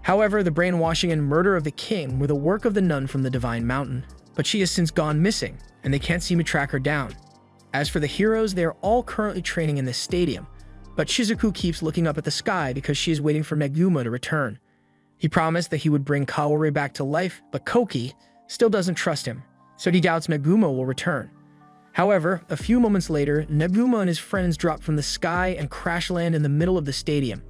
However, the brainwashing and murder of the king were the work of the nun from the Divine Mountain, but she has since gone missing, and they can't seem to track her down. As for the heroes, they are all currently training in this stadium, but Shizuku keeps looking up at the sky because she is waiting for Nagumo to return. He promised that he would bring Kaori back to life, but Koki still doesn't trust him, so he doubts Nagumo will return. However, a few moments later, Nagumo and his friends drop from the sky and crash land in the middle of the stadium.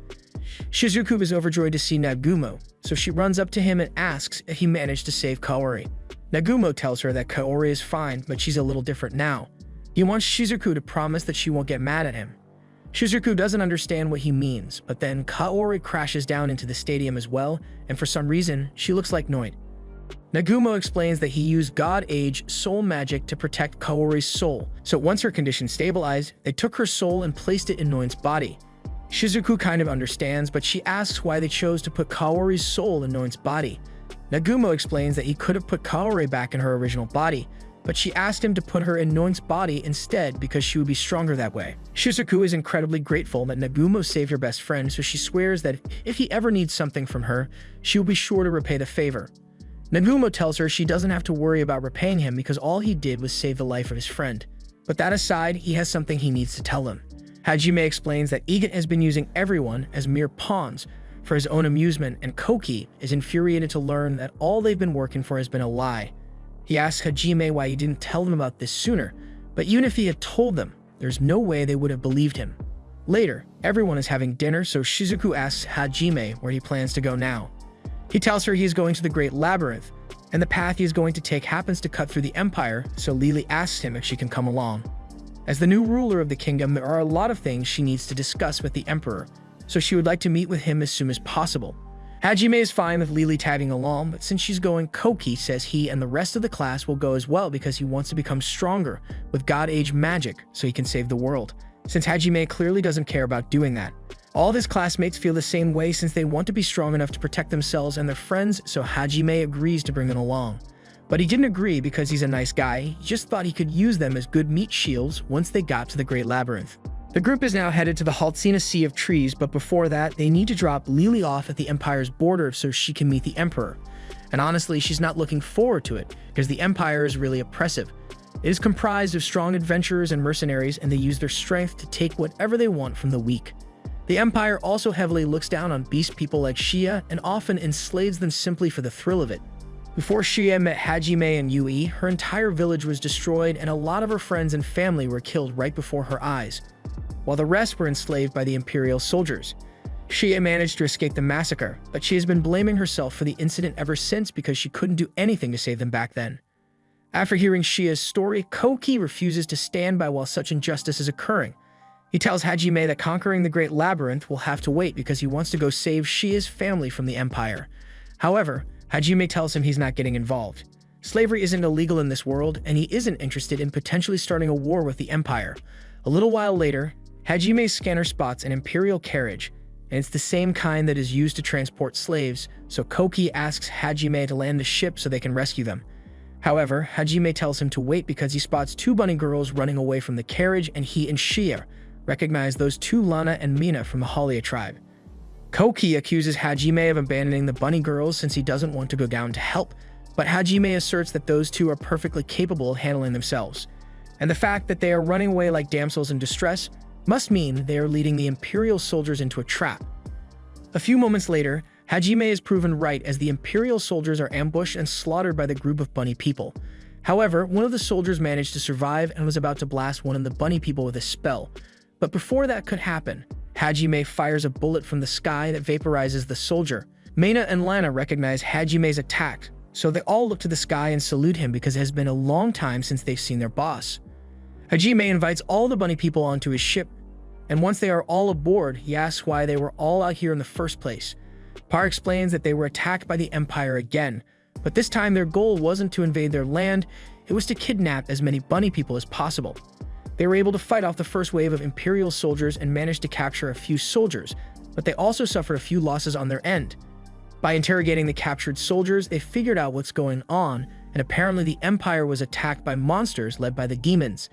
Shizuku is overjoyed to see Nagumo, so she runs up to him and asks if he managed to save Kaori. Nagumo tells her that Kaori is fine, but she's a little different now. He wants Shizuku to promise that she won't get mad at him. Shizuku doesn't understand what he means, but then Kaori crashes down into the stadium as well, and for some reason, she looks like Noit. Nagumo explains that he used God Age soul magic to protect Kaori's soul, so once her condition stabilized, they took her soul and placed it in Noit's body. Shizuku kind of understands, but she asks why they chose to put Kaori's soul in Noit's body. Nagumo explains that he could have put Kaori back in her original body, but she asked him to put her in Noit's body instead because she would be stronger that way. Shizuku is incredibly grateful that Nagumo saved her best friend, so she swears that if he ever needs something from her, she will be sure to repay the favor. Nagumo tells her she doesn't have to worry about repaying him because all he did was save the life of his friend. But that aside, he has something he needs to tell them. Hajime explains that Egan has been using everyone as mere pawns for his own amusement, and Koki is infuriated to learn that all they've been working for has been a lie. He asks Hajime why he didn't tell them about this sooner, but even if he had told them, there's no way they would have believed him. Later, everyone is having dinner, so Shizuku asks Hajime where he plans to go now. He tells her he is going to the Great Labyrinth, and the path he is going to take happens to cut through the Empire, so Lily asks him if she can come along. As the new ruler of the kingdom, there are a lot of things she needs to discuss with the Emperor, so she would like to meet with him as soon as possible. Hajime is fine with Lily tagging along, but since she's going, Koki says he and the rest of the class will go as well because he wants to become stronger with God Age magic so he can save the world, since Hajime clearly doesn't care about doing that. All of his classmates feel the same way since they want to be strong enough to protect themselves and their friends, so Hajime agrees to bring them along. But he didn't agree because he's a nice guy, he just thought he could use them as good meat shields once they got to the Great Labyrinth. The group is now headed to the Haltsina Sea of Trees, but before that, they need to drop Lily off at the Empire's border so she can meet the Emperor. And honestly, she's not looking forward to it, because the Empire is really oppressive. It is comprised of strong adventurers and mercenaries, and they use their strength to take whatever they want from the weak. The Empire also heavily looks down on beast people like Shia and often enslaves them simply for the thrill of it. Before Shia met Hajime and Yui, her entire village was destroyed and a lot of her friends and family were killed right before her eyes, while the rest were enslaved by the Imperial soldiers. Shia managed to escape the massacre, but she has been blaming herself for the incident ever since because she couldn't do anything to save them back then. After hearing Shia's story, Koki refuses to stand by while such injustice is occurring. He tells Hajime that conquering the Great Labyrinth will have to wait because he wants to go save Shia's family from the Empire. However, Hajime tells him he's not getting involved. Slavery isn't illegal in this world, and he isn't interested in potentially starting a war with the Empire. A little while later, Hajime's scanner spots an Imperial carriage, and it's the same kind that is used to transport slaves, so Koki asks Hajime to land the ship so they can rescue them. However, Hajime tells him to wait because he spots two bunny girls running away from the carriage, and he and Shia recognize those two Lana and Mina from the Halia tribe. Koki accuses Hajime of abandoning the bunny girls since he doesn't want to go down to help, but Hajime asserts that those two are perfectly capable of handling themselves, and the fact that they are running away like damsels in distress must mean they are leading the Imperial soldiers into a trap. A few moments later, Hajime is proven right as the Imperial soldiers are ambushed and slaughtered by the group of bunny people. However, one of the soldiers managed to survive and was about to blast one of the bunny people with a spell. But before that could happen, Hajime fires a bullet from the sky that vaporizes the soldier. Mina and Lana recognize Hajime's attack, so they all look to the sky and salute him because it has been a long time since they've seen their boss. Hajime invites all the bunny people onto his ship, and once they are all aboard, he asks why they were all out here in the first place. Par explains that they were attacked by the Empire again, but this time their goal wasn't to invade their land, it was to kidnap as many bunny people as possible. They were able to fight off the first wave of Imperial soldiers and managed to capture a few soldiers, but they also suffered a few losses on their end. By interrogating the captured soldiers, they figured out what's going on, and apparently the Empire was attacked by monsters led by the demons,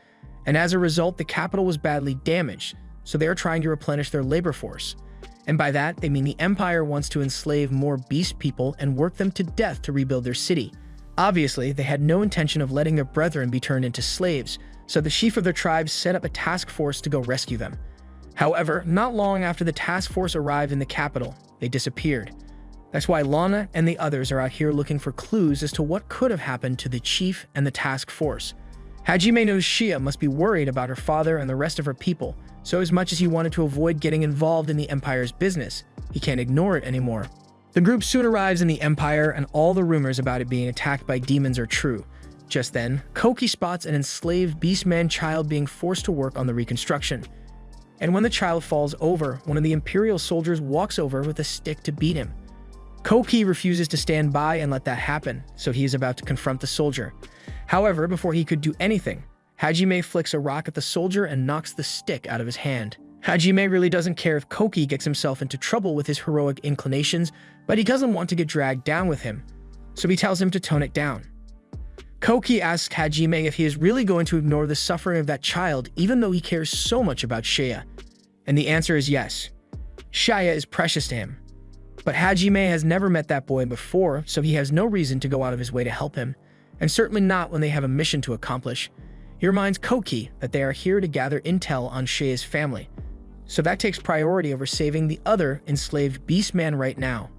and as a result, the capital was badly damaged, so they are trying to replenish their labor force. And by that, they mean the Empire wants to enslave more beast people and work them to death to rebuild their city. Obviously, they had no intention of letting their brethren be turned into slaves, so the chief of their tribe set up a task force to go rescue them. However, not long after the task force arrived in the capital, they disappeared. That's why Lana and the others are out here looking for clues as to what could have happened to the chief and the task force. Hajime knows Shia must be worried about her father and the rest of her people, so as much as he wanted to avoid getting involved in the Empire's business, he can't ignore it anymore. The group soon arrives in the Empire, and all the rumors about it being attacked by demons are true. Just then, Koki spots an enslaved beastman child being forced to work on the reconstruction. And when the child falls over, one of the Imperial soldiers walks over with a stick to beat him. Koki refuses to stand by and let that happen, so he is about to confront the soldier. However, before he could do anything, Hajime flicks a rock at the soldier and knocks the stick out of his hand. Hajime really doesn't care if Koki gets himself into trouble with his heroic inclinations, but he doesn't want to get dragged down with him, so he tells him to tone it down. Koki asks Hajime if he is really going to ignore the suffering of that child even though he cares so much about Shia, and the answer is yes. Shia is precious to him, but Hajime has never met that boy before, so he has no reason to go out of his way to help him, and certainly not when they have a mission to accomplish. He reminds Koki that they are here to gather intel on Shia's family, so that takes priority over saving the other enslaved beastman right now.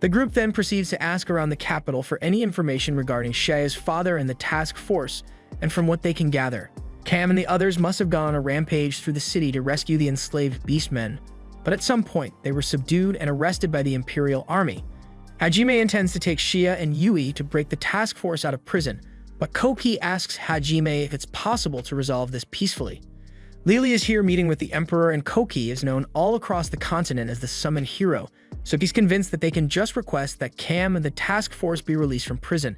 The group then proceeds to ask around the capital for any information regarding Shia's father and the task force, and from what they can gather, Cam and the others must have gone on a rampage through the city to rescue the enslaved beastmen, but at some point they were subdued and arrested by the Imperial army. Hajime intends to take Shia and Yui to break the task force out of prison, but Koki asks Hajime if it's possible to resolve this peacefully. Lily is here meeting with the Emperor, and Koki is known all across the continent as the summoned hero, so he's convinced that they can just request that Cam and the task force be released from prison.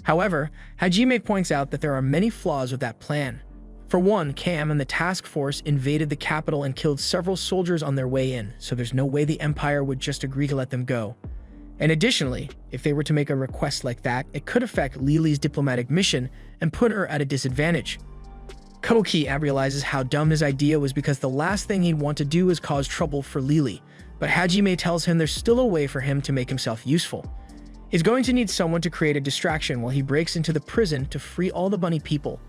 However, Hajime points out that there are many flaws with that plan. For one, Cam and the task force invaded the capital and killed several soldiers on their way in, so there's no way the Empire would just agree to let them go. And additionally, if they were to make a request like that, it could affect Lily's diplomatic mission and put her at a disadvantage. Koki realizes how dumb his idea was because the last thing he'd want to do is cause trouble for Lily, but Hajime tells him there's still a way for him to make himself useful. He's going to need someone to create a distraction while he breaks into the prison to free all the bunny people.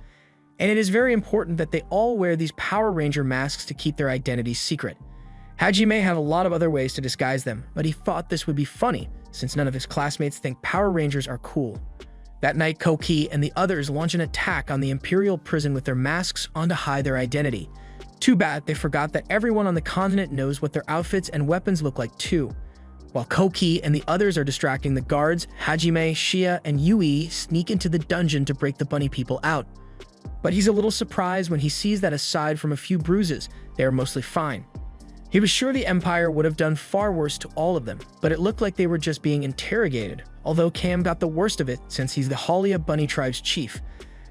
And it is very important that they all wear these Power Ranger masks to keep their identities secret. Hajime had a lot of other ways to disguise them, but he thought this would be funny, since none of his classmates think Power Rangers are cool. That night, Koki and the others launch an attack on the Imperial prison with their masks on to hide their identity. Too bad they forgot that everyone on the continent knows what their outfits and weapons look like too. While Koki and the others are distracting the guards, Hajime, Shia, and Yui sneak into the dungeon to break the bunny people out. But he's a little surprised when he sees that aside from a few bruises, they are mostly fine. He was sure the Empire would have done far worse to all of them, but it looked like they were just being interrogated, although Cam got the worst of it since he's the Halia Bunny Tribe's chief.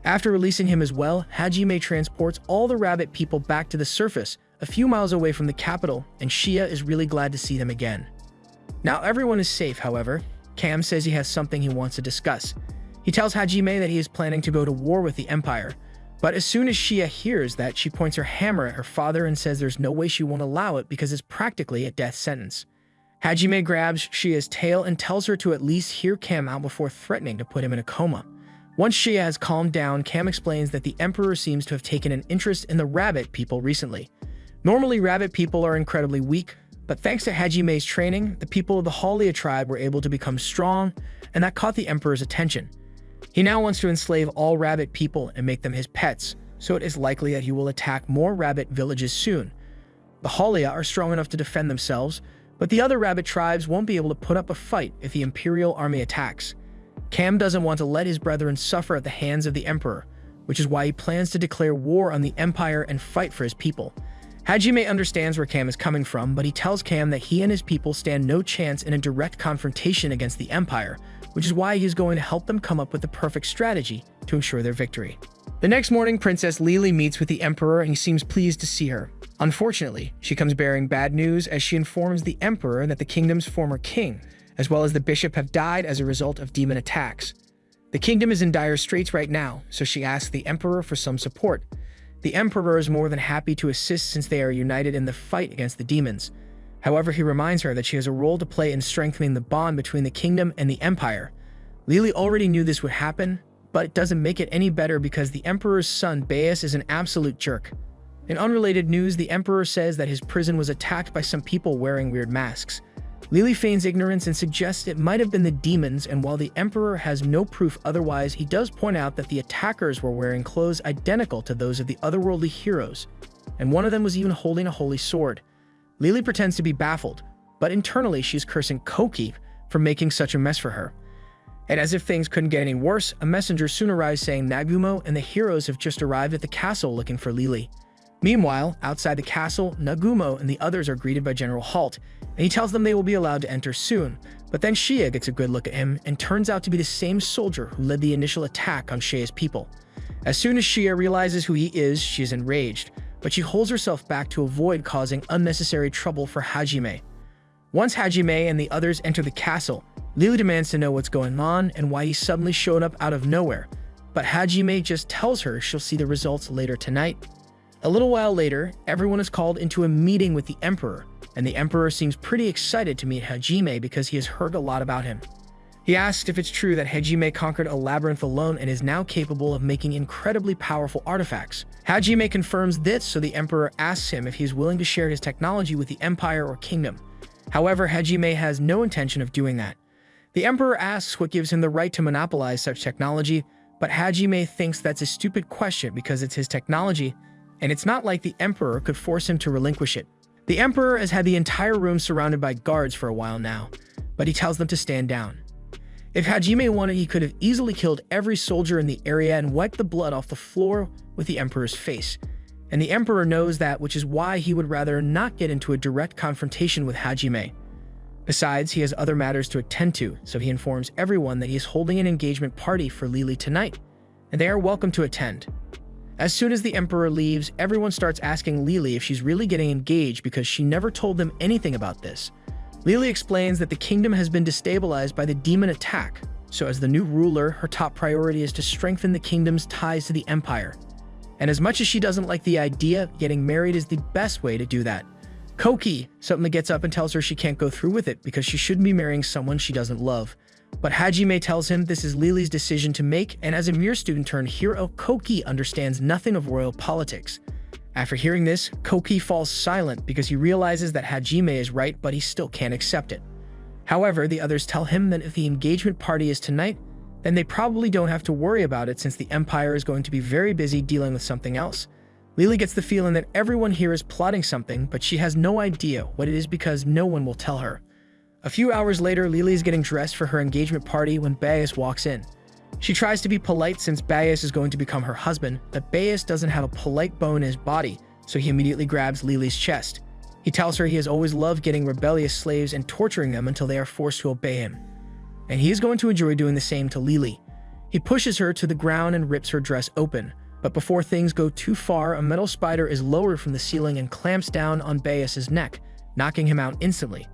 After releasing him as well, Hajime transports all the rabbit people back to the surface, a few miles away from the capital, and Shia is really glad to see them again. Now everyone is safe, however. Cam says he has something he wants to discuss. He tells Hajime that he is planning to go to war with the Empire, but as soon as Shia hears that, she points her hammer at her father and says there's no way she won't allow it because it's practically a death sentence. Hajime grabs Shia's tail and tells her to at least hear Cam out before threatening to put him in a coma. Once Shia has calmed down, Cam explains that the Emperor seems to have taken an interest in the rabbit people recently. Normally, rabbit people are incredibly weak, but thanks to Hajime's training, the people of the Halia tribe were able to become strong, and that caught the Emperor's attention. He now wants to enslave all rabbit people and make them his pets, so it is likely that he will attack more rabbit villages soon. The Halia are strong enough to defend themselves, but the other rabbit tribes won't be able to put up a fight if the Imperial army attacks. Cam doesn't want to let his brethren suffer at the hands of the Emperor, which is why he plans to declare war on the Empire and fight for his people. Hajime understands where Cam is coming from, but he tells Cam that he and his people stand no chance in a direct confrontation against the Empire, which is why he is going to help them come up with the perfect strategy to ensure their victory. The next morning, Princess Lily meets with the Emperor and he seems pleased to see her. Unfortunately, she comes bearing bad news as she informs the Emperor that the kingdom's former king, as well as the bishop, have died as a result of demon attacks. The kingdom is in dire straits right now, so she asks the Emperor for some support. The Emperor is more than happy to assist since they are united in the fight against the demons. However, he reminds her that she has a role to play in strengthening the bond between the kingdom and the Empire. Lily already knew this would happen, but it doesn't make it any better because the Emperor's son, Baius, is an absolute jerk. In unrelated news, the Emperor says that his prison was attacked by some people wearing weird masks. Lily feigns ignorance and suggests it might have been the demons, and while the Emperor has no proof otherwise, he does point out that the attackers were wearing clothes identical to those of the otherworldly heroes, and one of them was even holding a holy sword. Lily pretends to be baffled, but internally she's cursing Koki for making such a mess for her. And as if things couldn't get any worse, a messenger soon arrives saying Nagumo and the heroes have just arrived at the castle looking for Lily. Meanwhile, outside the castle, Nagumo and the others are greeted by General Halt, and he tells them they will be allowed to enter soon. But then Shia gets a good look at him and turns out to be the same soldier who led the initial attack on Shia's people. As soon as Shia realizes who he is, she is enraged, but she holds herself back to avoid causing unnecessary trouble for Hajime. Once Hajime and the others enter the castle, Lily demands to know what's going on and why he suddenly showed up out of nowhere, but Hajime just tells her she'll see the results later tonight. A little while later, everyone is called into a meeting with the Emperor, and the Emperor seems pretty excited to meet Hajime because he has heard a lot about him. He asks if it's true that Hajime conquered a labyrinth alone and is now capable of making incredibly powerful artifacts. Hajime confirms this, so the Emperor asks him if he is willing to share his technology with the Empire or Kingdom. However, Hajime has no intention of doing that. The Emperor asks what gives him the right to monopolize such technology, but Hajime thinks that's a stupid question because it's his technology, and it's not like the Emperor could force him to relinquish it. The Emperor has had the entire room surrounded by guards for a while now, but he tells them to stand down. If Hajime wanted, he could have easily killed every soldier in the area and wiped the blood off the floor with the Emperor's face. And the Emperor knows that, which is why he would rather not get into a direct confrontation with Hajime. Besides, he has other matters to attend to, so he informs everyone that he is holding an engagement party for Lily tonight, and they are welcome to attend. As soon as the Emperor leaves, everyone starts asking Lily if she's really getting engaged because she never told them anything about this. Lily explains that the kingdom has been destabilized by the demon attack, so as the new ruler, her top priority is to strengthen the kingdom's ties to the Empire. And as much as she doesn't like the idea, getting married is the best way to do that. Koki suddenly gets up and tells her she can't go through with it because she shouldn't be marrying someone she doesn't love. But Hajime tells him this is Lily's decision to make, and as a mere student turned hero, Koki understands nothing of royal politics. After hearing this, Koki falls silent because he realizes that Hajime is right, but he still can't accept it. However, the others tell him that if the engagement party is tonight, then they probably don't have to worry about it since the Empire is going to be very busy dealing with something else. Lily gets the feeling that everyone here is plotting something, but she has no idea what it is because no one will tell her. A few hours later, Lily is getting dressed for her engagement party when Baius walks in. She tries to be polite since Baius is going to become her husband, but Baius doesn't have a polite bone in his body, so he immediately grabs Lily's chest. He tells her he has always loved getting rebellious slaves and torturing them until they are forced to obey him. And he is going to enjoy doing the same to Lily. He pushes her to the ground and rips her dress open, but before things go too far, a metal spider is lowered from the ceiling and clamps down on Baius's neck, knocking him out instantly.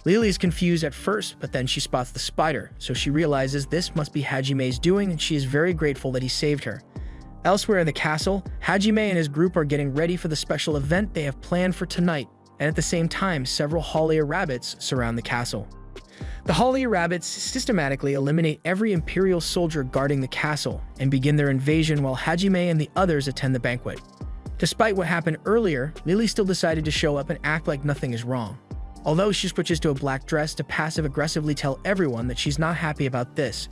Lily is confused at first, but then she spots the spider, so she realizes this must be Hajime's doing, and she is very grateful that he saved her. Elsewhere in the castle, Hajime and his group are getting ready for the special event they have planned for tonight, and at the same time, several Halia rabbits surround the castle. The Halia rabbits systematically eliminate every Imperial soldier guarding the castle and begin their invasion while Hajime and the others attend the banquet. Despite what happened earlier, Lily still decided to show up and act like nothing is wrong. Although she switches to a black dress to passive-aggressively tell everyone that she's not happy about this.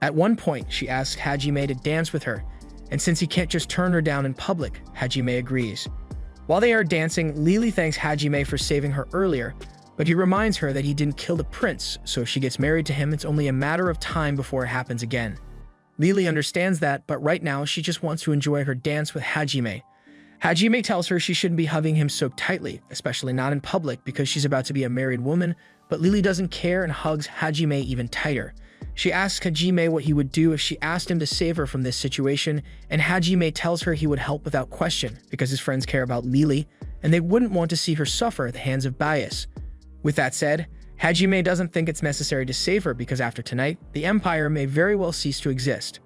At one point, she asks Hajime to dance with her, and since he can't just turn her down in public, Hajime agrees. While they are dancing, Lily thanks Hajime for saving her earlier, but he reminds her that he didn't kill the prince, so if she gets married to him, it's only a matter of time before it happens again. Lily understands that, but right now she just wants to enjoy her dance with Hajime. Hajime tells her she shouldn't be hugging him so tightly, especially not in public because she's about to be a married woman, but Lily doesn't care and hugs Hajime even tighter. She asks Hajime what he would do if she asked him to save her from this situation, and Hajime tells her he would help without question because his friends care about Lily, and they wouldn't want to see her suffer at the hands of bias. With that said, Hajime doesn't think it's necessary to save her because after tonight, the Empire may very well cease to exist.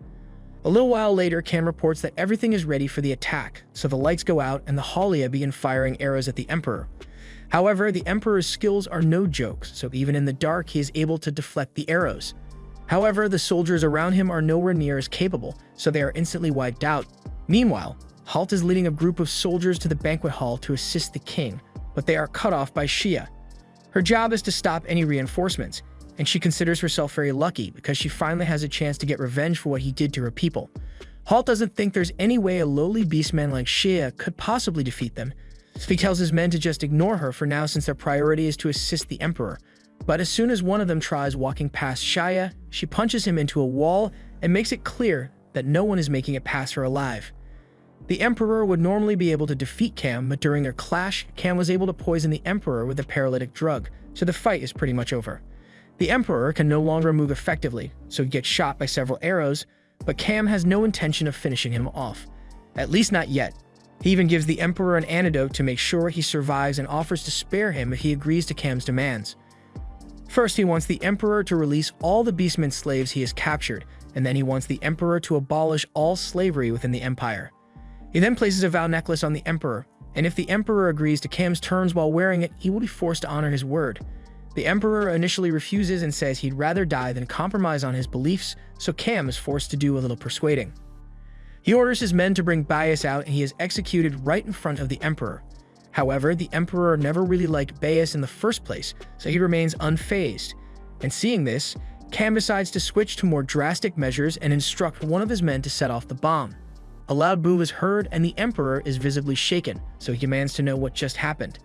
A little while later, Cam reports that everything is ready for the attack, so the lights go out and the Halia begin firing arrows at the Emperor. However, the Emperor's skills are no joke, so even in the dark, he is able to deflect the arrows. However, the soldiers around him are nowhere near as capable, so they are instantly wiped out. Meanwhile, Halt is leading a group of soldiers to the banquet hall to assist the king, but they are cut off by Shia. Her job is to stop any reinforcements, and she considers herself very lucky because she finally has a chance to get revenge for what he did to her people. Halt doesn't think there's any way a lowly beastman like Shia could possibly defeat them, so he tells his men to just ignore her for now since their priority is to assist the Emperor. But as soon as one of them tries walking past Shia, she punches him into a wall and makes it clear that no one is making it past her alive. The Emperor would normally be able to defeat Cam, but during their clash, Cam was able to poison the Emperor with a paralytic drug, so the fight is pretty much over. The Emperor can no longer move effectively, so he gets shot by several arrows, but Cam has no intention of finishing him off. At least not yet. He even gives the Emperor an antidote to make sure he survives and offers to spare him if he agrees to Cam's demands. First, he wants the Emperor to release all the beastmen slaves he has captured, and then he wants the Emperor to abolish all slavery within the Empire. He then places a vow necklace on the Emperor, and if the Emperor agrees to Cam's terms while wearing it, he will be forced to honor his word. The Emperor initially refuses and says he'd rather die than compromise on his beliefs, so Cam is forced to do a little persuading. He orders his men to bring Bias out and he is executed right in front of the Emperor. However, the Emperor never really liked Bias in the first place, so he remains unfazed. And seeing this, Cam decides to switch to more drastic measures and instruct one of his men to set off the bomb. A loud boo is heard and the Emperor is visibly shaken, so he demands to know what just happened.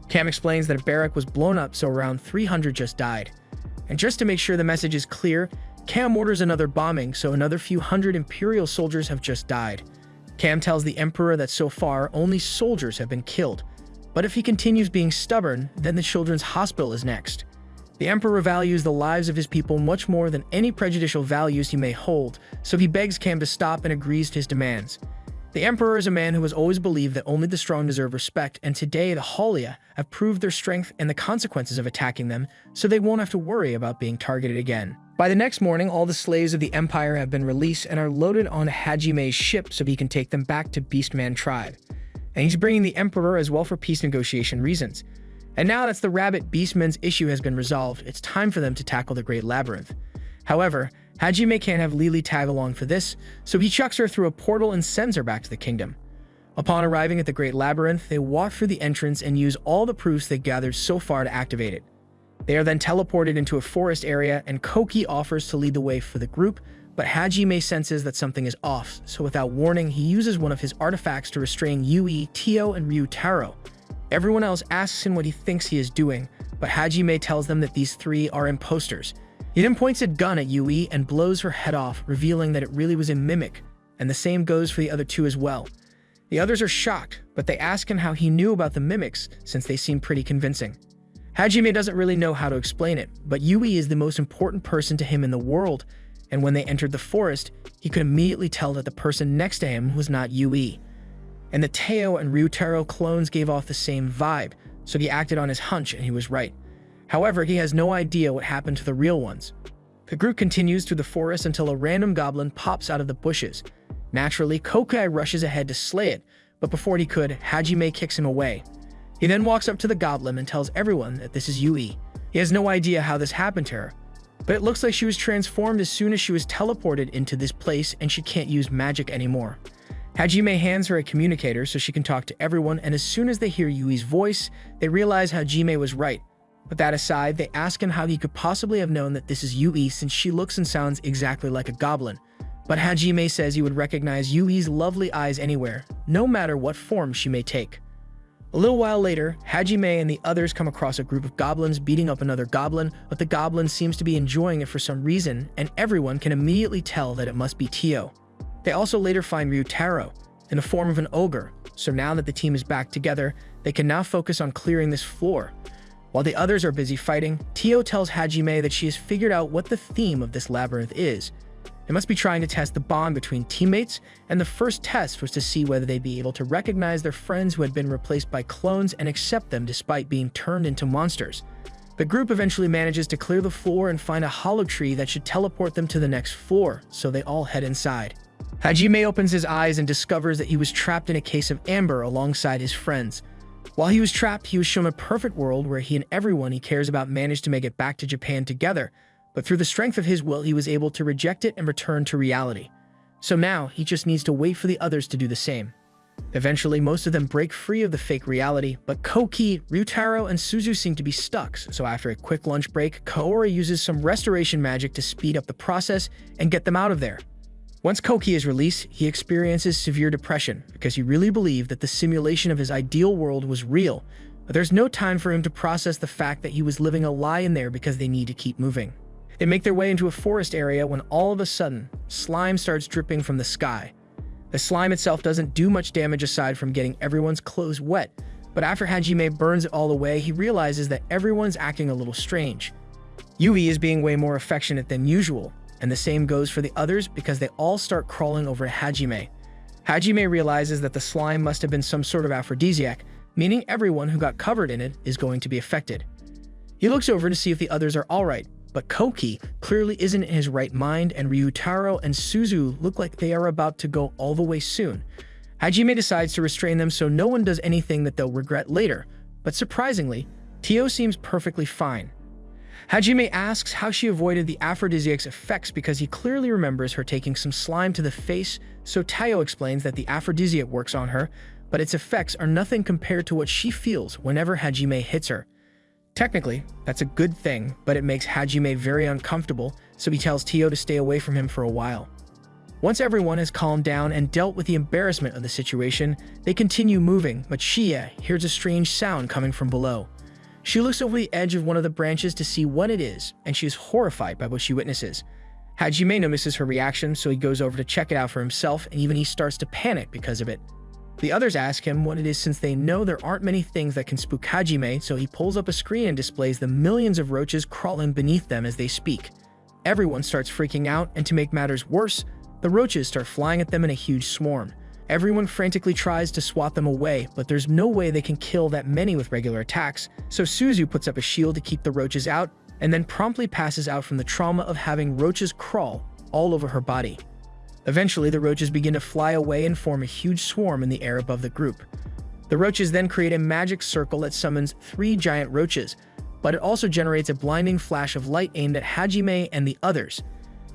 Cam explains that a barrack was blown up, so around 300 just died. And just to make sure the message is clear, Cam orders another bombing, so another few hundred Imperial soldiers have just died. Cam tells the Emperor that so far, only soldiers have been killed. But if he continues being stubborn, then the children's hospital is next. The Emperor values the lives of his people much more than any prejudicial values he may hold, so he begs Cam to stop and agrees to his demands. The Emperor is a man who has always believed that only the strong deserve respect, and today the Halia have proved their strength and the consequences of attacking them, so they won't have to worry about being targeted again. By the next morning, all the slaves of the Empire have been released and are loaded on Hajime's ship so he can take them back to Beastman tribe. And he's bringing the Emperor as well for peace negotiation reasons. And now that the Rabbit Beastman's issue has been resolved, it's time for them to tackle the Great Labyrinth. However, Hajime can't have Lily tag along for this, so he chucks her through a portal and sends her back to the kingdom. Upon arriving at the Great Labyrinth, they walk through the entrance and use all the proofs they gathered so far to activate it. They are then teleported into a forest area, and Koki offers to lead the way for the group, but Hajime senses that something is off, so without warning, he uses one of his artifacts to restrain Yui, Tio, and Ryutaro. Everyone else asks him what he thinks he is doing, but Hajime tells them that these three are imposters. He then points a gun at Yui and blows her head off, revealing that it really was a mimic, and the same goes for the other two as well. The others are shocked, but they ask him how he knew about the mimics since they seem pretty convincing. Hajime doesn't really know how to explain it, but Yui is the most important person to him in the world, and when they entered the forest, he could immediately tell that the person next to him was not Yui. And the Teo and Ryutaro clones gave off the same vibe, so he acted on his hunch and he was right. However, he has no idea what happened to the real ones. The group continues through the forest until a random goblin pops out of the bushes. Naturally, Kokai rushes ahead to slay it, but before he could, Hajime kicks him away. He then walks up to the goblin and tells everyone that this is Yui. He has no idea how this happened to her, but it looks like she was transformed as soon as she was teleported into this place and she can't use magic anymore. Hajime hands her a communicator so she can talk to everyone, and as soon as they hear Yui's voice, they realize Hajime was right. But that aside, they ask him how he could possibly have known that this is Yui since she looks and sounds exactly like a goblin. But Hajime says he would recognize Yui's lovely eyes anywhere, no matter what form she may take. A little while later, Hajime and the others come across a group of goblins beating up another goblin, but the goblin seems to be enjoying it for some reason, and everyone can immediately tell that it must be Tio. They also later find Ryutaro, in the form of an ogre, so now that the team is back together, they can now focus on clearing this floor. While the others are busy fighting, Tio tells Hajime that she has figured out what the theme of this labyrinth is. They must be trying to test the bond between teammates, and the first test was to see whether they'd be able to recognize their friends who had been replaced by clones and accept them despite being turned into monsters. The group eventually manages to clear the floor and find a hollow tree that should teleport them to the next floor, so they all head inside. Hajime opens his eyes and discovers that he was trapped in a case of amber alongside his friends. While he was trapped, he was shown a perfect world where he and everyone he cares about managed to make it back to Japan together, but through the strength of his will, he was able to reject it and return to reality. So now, he just needs to wait for the others to do the same. Eventually, most of them break free of the fake reality, but Koki, Ryutaro, and Suzu seem to be stuck, so after a quick lunch break, Kaori uses some restoration magic to speed up the process and get them out of there. Once Koki is released, he experiences severe depression because he really believed that the simulation of his ideal world was real, but there's no time for him to process the fact that he was living a lie in there because they need to keep moving. They make their way into a forest area when all of a sudden, slime starts dripping from the sky. The slime itself doesn't do much damage aside from getting everyone's clothes wet, but after Hajime burns it all away, he realizes that everyone's acting a little strange. Yui is being way more affectionate than usual, and the same goes for the others because they all start crawling over Hajime. Hajime realizes that the slime must have been some sort of aphrodisiac, meaning everyone who got covered in it is going to be affected. He looks over to see if the others are alright, but Koki clearly isn't in his right mind, and Ryutaro and Suzu look like they are about to go all the way soon. Hajime decides to restrain them so no one does anything that they'll regret later, but surprisingly, Tio seems perfectly fine. Hajime asks how she avoided the aphrodisiac's effects because he clearly remembers her taking some slime to the face, so Tio explains that the aphrodisiac works on her, but its effects are nothing compared to what she feels whenever Hajime hits her. Technically, that's a good thing, but it makes Hajime very uncomfortable, so he tells Tio to stay away from him for a while. Once everyone has calmed down and dealt with the embarrassment of the situation, they continue moving, but Shia hears a strange sound coming from below. She looks over the edge of one of the branches to see what it is, and she is horrified by what she witnesses. Hajime notices her reaction, so he goes over to check it out for himself, and even he starts to panic because of it. The others ask him what it is since they know there aren't many things that can spook Hajime, so he pulls up a screen and displays the millions of roaches crawling beneath them as they speak. Everyone starts freaking out, and to make matters worse, the roaches start flying at them in a huge swarm. Everyone frantically tries to swat them away, but there's no way they can kill that many with regular attacks, so Suzu puts up a shield to keep the roaches out, and then promptly passes out from the trauma of having roaches crawl all over her body. Eventually, the roaches begin to fly away and form a huge swarm in the air above the group. The roaches then create a magic circle that summons 3 giant roaches, but it also generates a blinding flash of light aimed at Hajime and the others.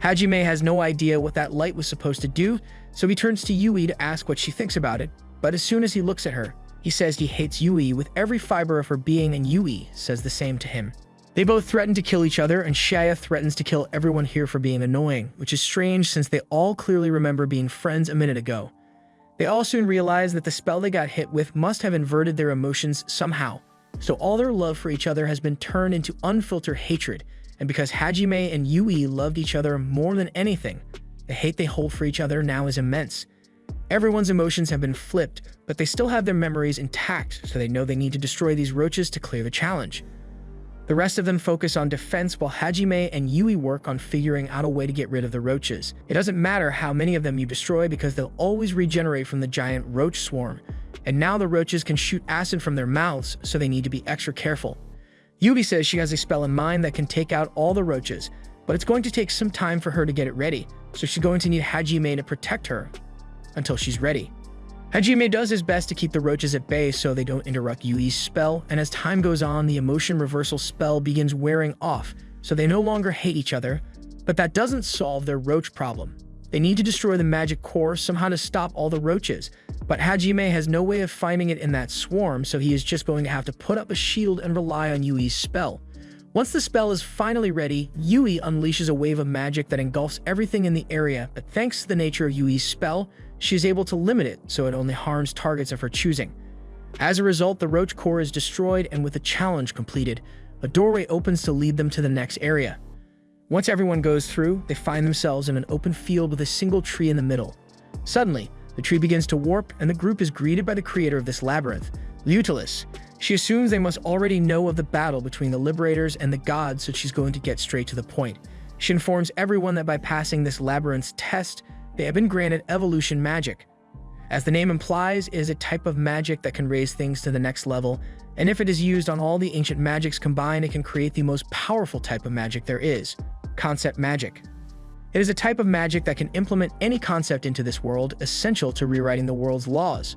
Hajime has no idea what that light was supposed to do, so he turns to Yui to ask what she thinks about it, but as soon as he looks at her, he says he hates Yui with every fiber of her being, and Yui says the same to him. They both threaten to kill each other, and Shia threatens to kill everyone here for being annoying, which is strange since they all clearly remember being friends a minute ago. They all soon realize that the spell they got hit with must have inverted their emotions somehow, so all their love for each other has been turned into unfiltered hatred, and because Hajime and Yui loved each other more than anything, the hate they hold for each other now is immense. Everyone's emotions have been flipped, but they still have their memories intact, so they know they need to destroy these roaches to clear the challenge. The rest of them focus on defense while Hajime and Yui work on figuring out a way to get rid of the roaches. It doesn't matter how many of them you destroy because they'll always regenerate from the giant roach swarm, and now the roaches can shoot acid from their mouths, so they need to be extra careful. Yubi says she has a spell in mind that can take out all the roaches, but it's going to take some time for her to get it ready, so she's going to need Hajime to protect her until she's ready. Hajime does his best to keep the roaches at bay so they don't interrupt Yui's spell, and as time goes on, the emotion reversal spell begins wearing off, so they no longer hate each other, but that doesn't solve their roach problem. They need to destroy the magic core somehow to stop all the roaches, but Hajime has no way of finding it in that swarm, so he is just going to have to put up a shield and rely on Yui's spell. Once the spell is finally ready, Yui unleashes a wave of magic that engulfs everything in the area, but thanks to the nature of Yui's spell, she is able to limit it so it only harms targets of her choosing. As a result, the roach core is destroyed, and with the challenge completed, a doorway opens to lead them to the next area. Once everyone goes through, they find themselves in an open field with a single tree in the middle. Suddenly, the tree begins to warp, and the group is greeted by the creator of this labyrinth, Lutulus. She assumes they must already know of the battle between the liberators and the gods, so she's going to get straight to the point. She informs everyone that by passing this labyrinth's test, they have been granted evolution magic. As the name implies, it is a type of magic that can raise things to the next level, and if it is used on all the ancient magics combined, it can create the most powerful type of magic there is, concept magic. It is a type of magic that can implement any concept into this world, essential to rewriting the world's laws.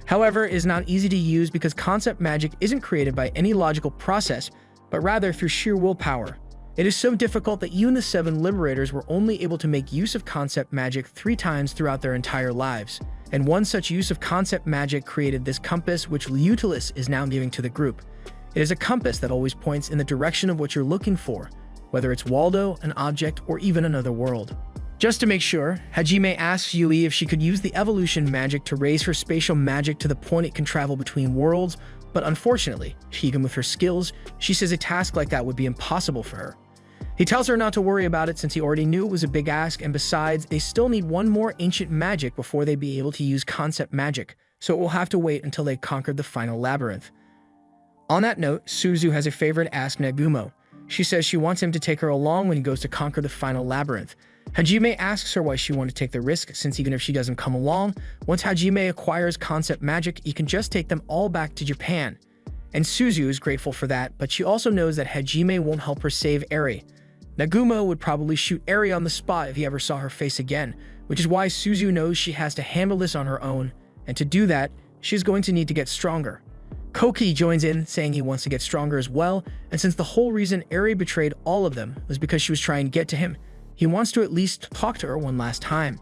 However, it is not easy to use because concept magic isn't created by any logical process, but rather through sheer willpower. It is so difficult that even the 7 liberators were only able to make use of concept magic 3 times throughout their entire lives, and one such use of concept magic created this compass which Lutulus is now giving to the group. It is a compass that always points in the direction of what you're looking for, whether it's Waldo, an object, or even another world. Just to make sure, Hajime asks Yui if she could use the evolution magic to raise her spatial magic to the point it can travel between worlds, but unfortunately, even with her skills, she says a task like that would be impossible for her. He tells her not to worry about it since he already knew it was a big ask, and besides, they still need one more ancient magic before they'd be able to use concept magic, so it will have to wait until they conquered the final labyrinth. On that note, Suzu has a favorite ask Nagumo. She says she wants him to take her along when he goes to conquer the final labyrinth. Hajime asks her why she wanted to take the risk, since even if she doesn't come along, once Hajime acquires concept magic, he can just take them all back to Japan. And Suzu is grateful for that, but she also knows that Hajime won't help her save Eri. Nagumo would probably shoot Eri on the spot if he ever saw her face again, which is why Suzu knows she has to handle this on her own, and to do that, she's going to need to get stronger. Koki joins in, saying he wants to get stronger as well, and since the whole reason Eri betrayed all of them was because she was trying to get to him, he wants to at least talk to her one last time.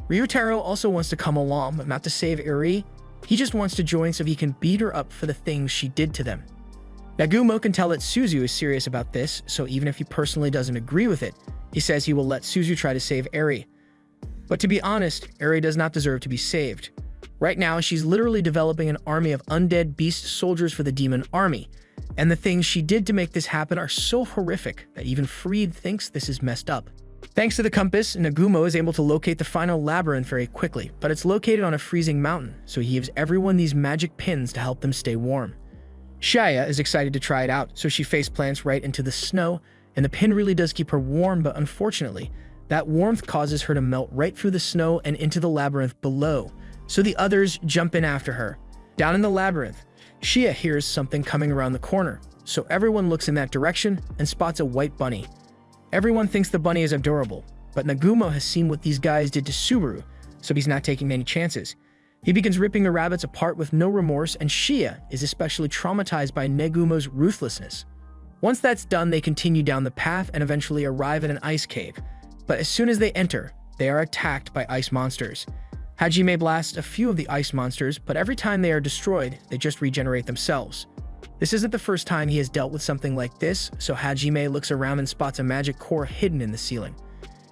Ryutaro also wants to come along, but not to save Eri. He just wants to join so he can beat her up for the things she did to them. Nagumo can tell that Suzu is serious about this, so even if he personally doesn't agree with it, he says he will let Suzu try to save Eri. But to be honest, Eri does not deserve to be saved. Right now, she's literally developing an army of undead beast soldiers for the demon army, and the things she did to make this happen are so horrific that even Fried thinks this is messed up. Thanks to the compass, Nagumo is able to locate the final labyrinth very quickly, but it's located on a freezing mountain, so he gives everyone these magic pins to help them stay warm. Shaya is excited to try it out, so she faceplants right into the snow, and the pin really does keep her warm, but unfortunately, that warmth causes her to melt right through the snow and into the labyrinth below, so the others jump in after her. Down in the labyrinth, Shia hears something coming around the corner, so everyone looks in that direction and spots a white bunny. Everyone thinks the bunny is adorable, but Nagumo has seen what these guys did to Subaru, so he's not taking any chances. He begins ripping the rabbits apart with no remorse, and Shia is especially traumatized by Nagumo's ruthlessness. Once that's done, they continue down the path and eventually arrive at an ice cave, but as soon as they enter, they are attacked by ice monsters. Hajime blasts a few of the ice monsters, but every time they are destroyed, they just regenerate themselves. This isn't the first time he has dealt with something like this, so Hajime looks around and spots a magic core hidden in the ceiling.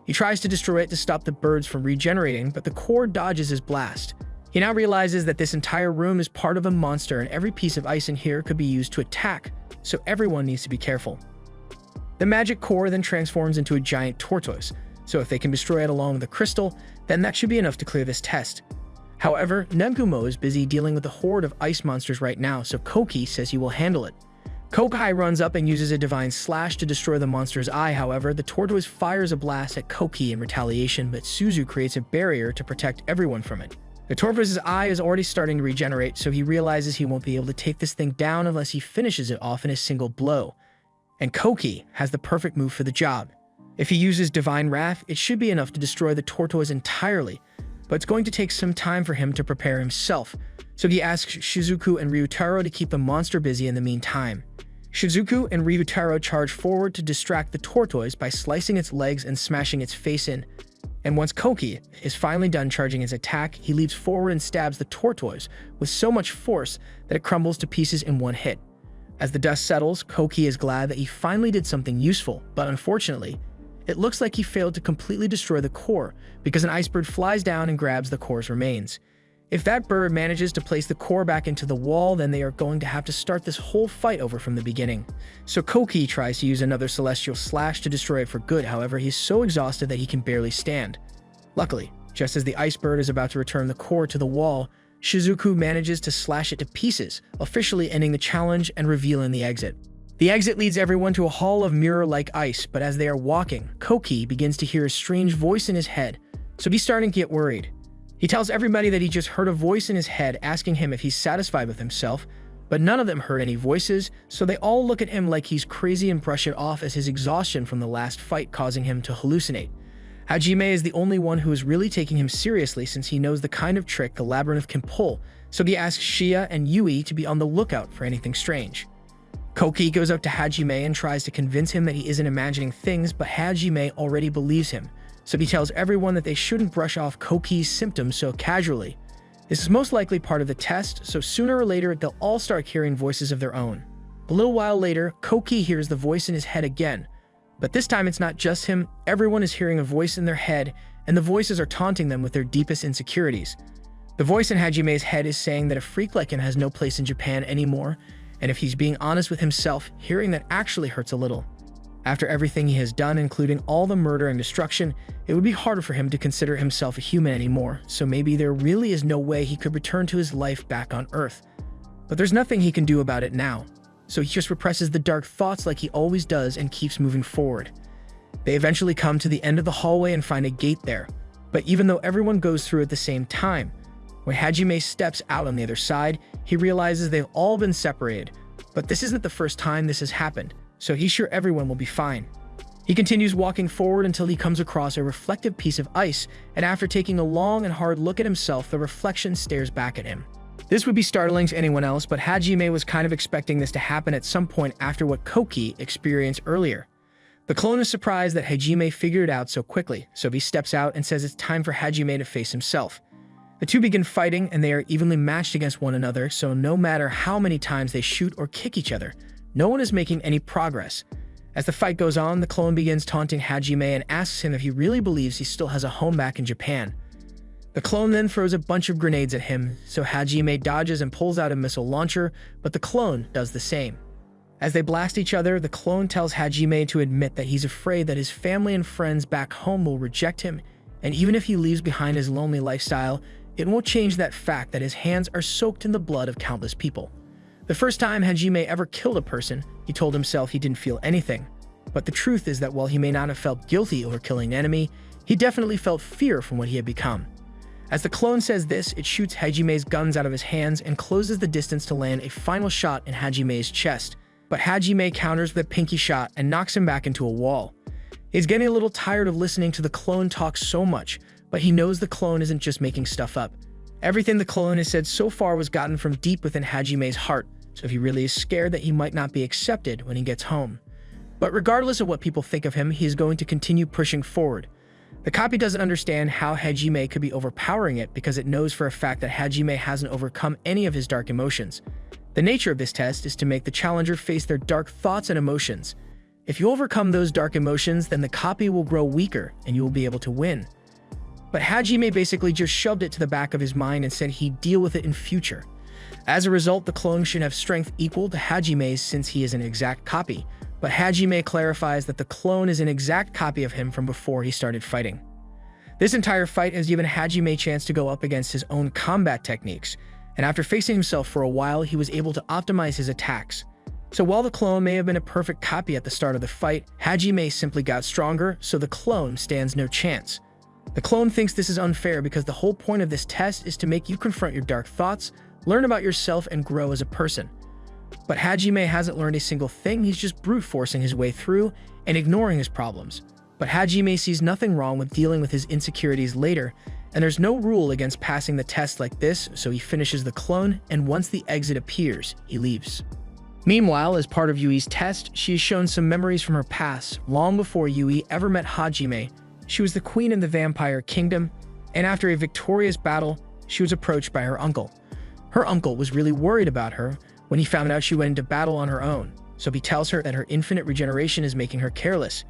He tries to destroy it to stop the birds from regenerating, but the core dodges his blast. He now realizes that this entire room is part of a monster and every piece of ice in here could be used to attack, so everyone needs to be careful. The magic core then transforms into a giant tortoise, so if they can destroy it along with the crystal, then that should be enough to clear this test. However, Nagumo is busy dealing with a horde of ice monsters right now, so Koki says he will handle it. Kokai runs up and uses a divine slash to destroy the monster's eye. However, the tortoise fires a blast at Koki in retaliation, but Suzu creates a barrier to protect everyone from it. The tortoise's eye is already starting to regenerate, so he realizes he won't be able to take this thing down unless he finishes it off in a single blow. and Koki has the perfect move for the job. If he uses Divine Wrath, it should be enough to destroy the tortoise entirely, but it's going to take some time for him to prepare himself, so he asks Shizuku and Ryutaro to keep the monster busy in the meantime. Shizuku and Ryutaro charge forward to distract the tortoise by slicing its legs and smashing its face in. And once Koki is finally done charging his attack, he leaps forward and stabs the tortoise with so much force that it crumbles to pieces in one hit. As the dust settles, Koki is glad that he finally did something useful, but unfortunately, it looks like he failed to completely destroy the core because an ice bird flies down and grabs the core's remains. If that bird manages to place the core back into the wall, then they are going to have to start this whole fight over from the beginning. So Koki tries to use another celestial slash to destroy it for good, however, he's so exhausted that he can barely stand. Luckily, just as the ice bird is about to return the core to the wall, Shizuku manages to slash it to pieces, officially ending the challenge and revealing the exit. The exit leads everyone to a hall of mirror-like ice, but as they are walking, Koki begins to hear a strange voice in his head, so he's starting to get worried. He tells everybody that he just heard a voice in his head asking him if he's satisfied with himself, but none of them heard any voices, so they all look at him like he's crazy and brush it off as his exhaustion from the last fight causing him to hallucinate. Hajime is the only one who is really taking him seriously since he knows the kind of trick the labyrinth can pull, so he asks Shia and Yui to be on the lookout for anything strange. Koki goes up to Hajime and tries to convince him that he isn't imagining things, but Hajime already believes him, so he tells everyone that they shouldn't brush off Koki's symptoms so casually. This is most likely part of the test, so sooner or later they'll all start hearing voices of their own. A little while later, Koki hears the voice in his head again, but this time it's not just him, everyone is hearing a voice in their head, and the voices are taunting them with their deepest insecurities. The voice in Hajime's head is saying that a freak like him has no place in Japan anymore, and if he's being honest with himself, hearing that actually hurts a little. After everything he has done, including all the murder and destruction, it would be harder for him to consider himself a human anymore, so maybe there really is no way he could return to his life back on Earth. But there's nothing he can do about it now, so he just represses the dark thoughts like he always does and keeps moving forward. They eventually come to the end of the hallway and find a gate there, but even though everyone goes through at the same time, when Hajime steps out on the other side, he realizes they've all been separated, but this isn't the first time this has happened, so he's sure everyone will be fine. He continues walking forward until he comes across a reflective piece of ice, and after taking a long and hard look at himself, the reflection stares back at him. This would be startling to anyone else, but Hajime was kind of expecting this to happen at some point after what Koki experienced earlier. The clone is surprised that Hajime figured it out so quickly, so he steps out and says it's time for Hajime to face himself. The two begin fighting, and they are evenly matched against one another, so no matter how many times they shoot or kick each other, no one is making any progress. As the fight goes on, the clone begins taunting Hajime and asks him if he really believes he still has a home back in Japan. The clone then throws a bunch of grenades at him, so Hajime dodges and pulls out a missile launcher, but the clone does the same. As they blast each other, the clone tells Hajime to admit that he's afraid that his family and friends back home will reject him, and even if he leaves behind his lonely lifestyle, it won't change that fact that his hands are soaked in the blood of countless people. The first time Hajime ever killed a person, he told himself he didn't feel anything. But the truth is that while he may not have felt guilty over killing an enemy, he definitely felt fear from what he had become. As the clone says this, it shoots Hajime's guns out of his hands and closes the distance to land a final shot in Hajime's chest. But Hajime counters with a pinky shot and knocks him back into a wall. He's getting a little tired of listening to the clone talk so much, but he knows the clone isn't just making stuff up. Everything the clone has said so far was gotten from deep within Hajime's heart, so he really is scared that he might not be accepted when he gets home. But regardless of what people think of him, he is going to continue pushing forward. The copy doesn't understand how Hajime could be overpowering it because it knows for a fact that Hajime hasn't overcome any of his dark emotions. The nature of this test is to make the challenger face their dark thoughts and emotions. If you overcome those dark emotions, then the copy will grow weaker and you will be able to win. But Hajime basically just shoved it to the back of his mind and said he'd deal with it in future. As a result, the clone should have strength equal to Hajime's since he is an exact copy, but Hajime clarifies that the clone is an exact copy of him from before he started fighting. This entire fight has given Hajime a chance to go up against his own combat techniques, and after facing himself for a while, he was able to optimize his attacks. So while the clone may have been a perfect copy at the start of the fight, Hajime simply got stronger, so the clone stands no chance. The clone thinks this is unfair because the whole point of this test is to make you confront your dark thoughts, learn about yourself, and grow as a person. But Hajime hasn't learned a single thing, he's just brute forcing his way through and ignoring his problems. But Hajime sees nothing wrong with dealing with his insecurities later, and there's no rule against passing the test like this, so he finishes the clone, and once the exit appears, he leaves. Meanwhile, as part of Yui's test, she is shown some memories from her past, long before Yui ever met Hajime. She was the queen in the vampire kingdom, and after a victorious battle, she was approached by her uncle. Her uncle was really worried about her when he found out she went into battle on her own, so he tells her that her infinite regeneration is making her careless.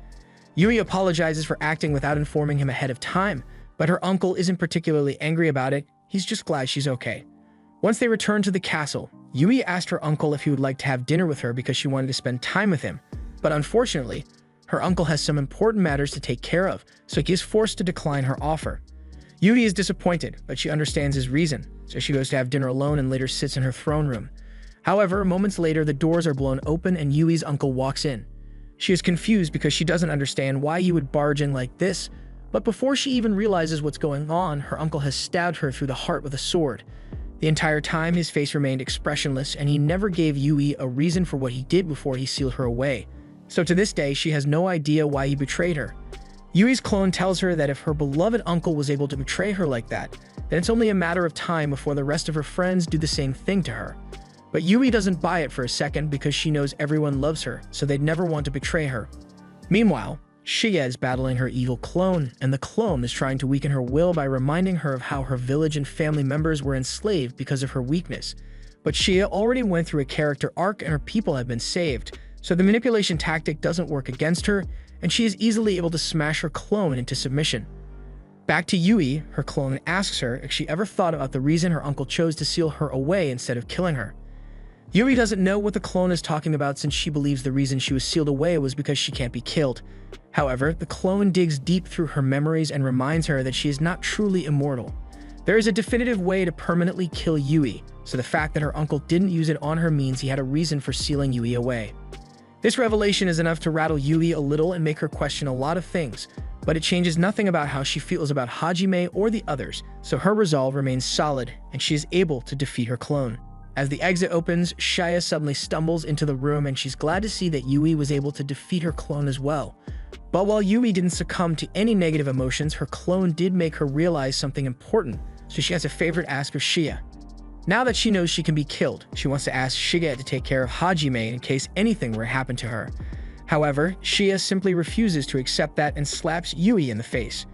Yui apologizes for acting without informing him ahead of time, but her uncle isn't particularly angry about it, he's just glad she's okay. Once they return to the castle, Yui asked her uncle if he would like to have dinner with her because she wanted to spend time with him, but unfortunately, her uncle has some important matters to take care of, so he is forced to decline her offer. Yui is disappointed, but she understands his reason, so she goes to have dinner alone and later sits in her throne room. However, moments later, the doors are blown open and Yui's uncle walks in. She is confused because she doesn't understand why he would barge in like this, but before she even realizes what's going on, her uncle has stabbed her through the heart with a sword. The entire time, his face remained expressionless, and he never gave Yui a reason for what he did before he sealed her away. So to this day, she has no idea why he betrayed her. Yui's clone tells her that if her beloved uncle was able to betray her like that, then it's only a matter of time before the rest of her friends do the same thing to her. But Yui doesn't buy it for a second because she knows everyone loves her, so they'd never want to betray her. Meanwhile, Shia is battling her evil clone, and the clone is trying to weaken her will by reminding her of how her village and family members were enslaved because of her weakness. But Shia already went through a character arc and her people have been saved, so the manipulation tactic doesn't work against her, and she is easily able to smash her clone into submission. Back to Yui, her clone asks her if she ever thought about the reason her uncle chose to seal her away instead of killing her. Yui doesn't know what the clone is talking about since she believes the reason she was sealed away was because she can't be killed. However, the clone digs deep through her memories and reminds her that she is not truly immortal. There is a definitive way to permanently kill Yui, so the fact that her uncle didn't use it on her means he had a reason for sealing Yui away. This revelation is enough to rattle Yui a little and make her question a lot of things, but it changes nothing about how she feels about Hajime or the others, so her resolve remains solid and she is able to defeat her clone. As the exit opens, Shia suddenly stumbles into the room and she's glad to see that Yui was able to defeat her clone as well. But while Yui didn't succumb to any negative emotions, her clone did make her realize something important, so she has a favorite ask of Shia. Now that she knows she can be killed, she wants to ask Shia to take care of Hajime in case anything were to happen to her. However, Shia simply refuses to accept that and slaps Yui in the face.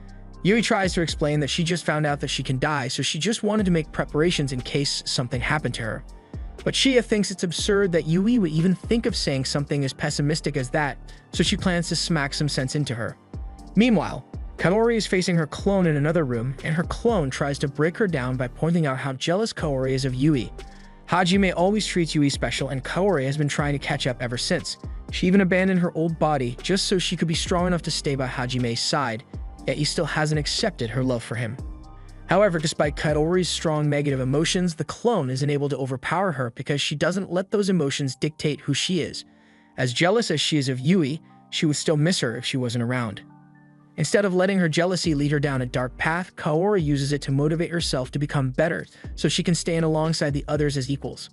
Yui tries to explain that she just found out that she can die, so she just wanted to make preparations in case something happened to her. But Shia thinks it's absurd that Yui would even think of saying something as pessimistic as that, so she plans to smack some sense into her. Meanwhile, Kaori is facing her clone in another room, and her clone tries to break her down by pointing out how jealous Kaori is of Yui. Hajime always treats Yui special, and Kaori has been trying to catch up ever since. She even abandoned her old body just so she could be strong enough to stay by Hajime's side, yet he still hasn't accepted her love for him. However, despite Kaori's strong negative emotions, the clone isn't able to overpower her because she doesn't let those emotions dictate who she is. As jealous as she is of Yui, she would still miss her if she wasn't around. Instead of letting her jealousy lead her down a dark path, Kaori uses it to motivate herself to become better so she can stand alongside the others as equals.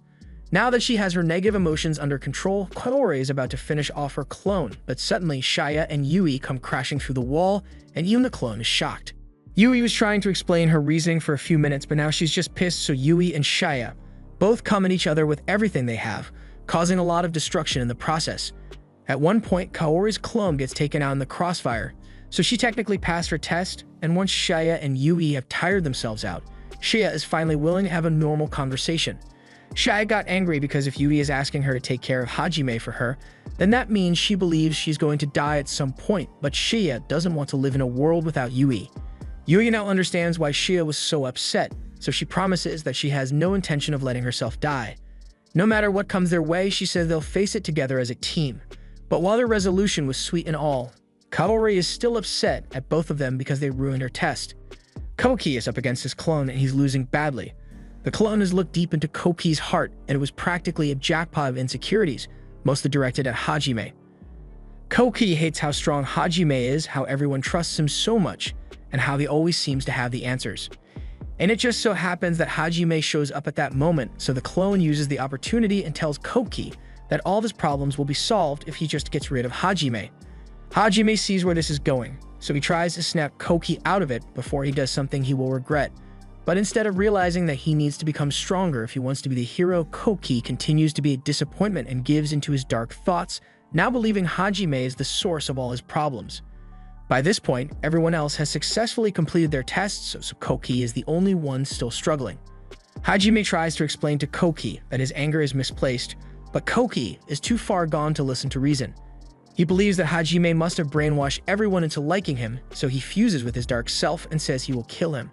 Now that she has her negative emotions under control, Kaori is about to finish off her clone, but suddenly Shia and Yui come crashing through the wall, and even the clone is shocked. Yui was trying to explain her reasoning for a few minutes, but now she's just pissed, so Yui and Shia both come at each other with everything they have, causing a lot of destruction in the process. At one point, Kaori's clone gets taken out in the crossfire, so she technically passed her test, and once Shia and Yui have tired themselves out, Shia is finally willing to have a normal conversation. Shia got angry because if Yui is asking her to take care of Hajime for her, then that means she believes she's going to die at some point, but Shia doesn't want to live in a world without Yui. Yui now understands why Shia was so upset, so she promises that she has no intention of letting herself die. No matter what comes their way, she says they'll face it together as a team. But while their resolution was sweet and all, Kaori is still upset at both of them because they ruined her test. Koki is up against his clone and he's losing badly. The clone has looked deep into Koki's heart and it was practically a jackpot of insecurities, mostly directed at Hajime. Koki hates how strong Hajime is, how everyone trusts him so much, and how he always seems to have the answers. And it just so happens that Hajime shows up at that moment, so the clone uses the opportunity and tells Koki that all of his problems will be solved if he just gets rid of Hajime. Hajime sees where this is going, so he tries to snap Koki out of it before he does something he will regret. But instead of realizing that he needs to become stronger if he wants to be the hero, Koki continues to be a disappointment and gives into his dark thoughts, now believing Hajime is the source of all his problems. By this point, everyone else has successfully completed their tests, so Koki is the only one still struggling. Hajime tries to explain to Koki that his anger is misplaced, but Koki is too far gone to listen to reason. He believes that Hajime must have brainwashed everyone into liking him, so he fuses with his dark self and says he will kill him.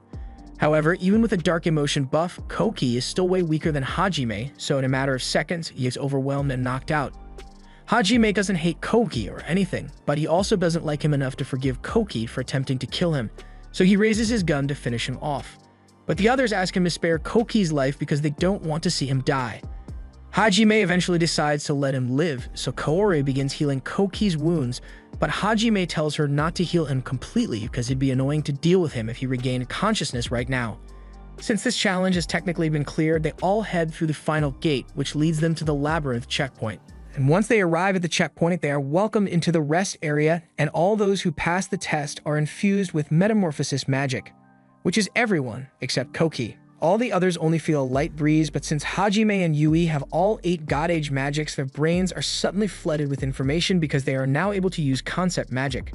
However, even with a dark emotion buff, Koki is still way weaker than Hajime, so in a matter of seconds, he is overwhelmed and knocked out. Hajime doesn't hate Koki or anything, but he also doesn't like him enough to forgive Koki for attempting to kill him, so he raises his gun to finish him off. But the others ask him to spare Koki's life because they don't want to see him die. Hajime eventually decides to let him live, so Kaori begins healing Koki's wounds, but Hajime tells her not to heal him completely because it'd be annoying to deal with him if he regained consciousness right now. Since this challenge has technically been cleared, they all head through the final gate, which leads them to the labyrinth checkpoint. And once they arrive at the checkpoint, they are welcomed into the rest area, and all those who pass the test are infused with metamorphosis magic, which is everyone except Koki. All the others only feel a light breeze, but since Hajime and Yui have all 8 God Age magics, their brains are suddenly flooded with information because they are now able to use concept magic.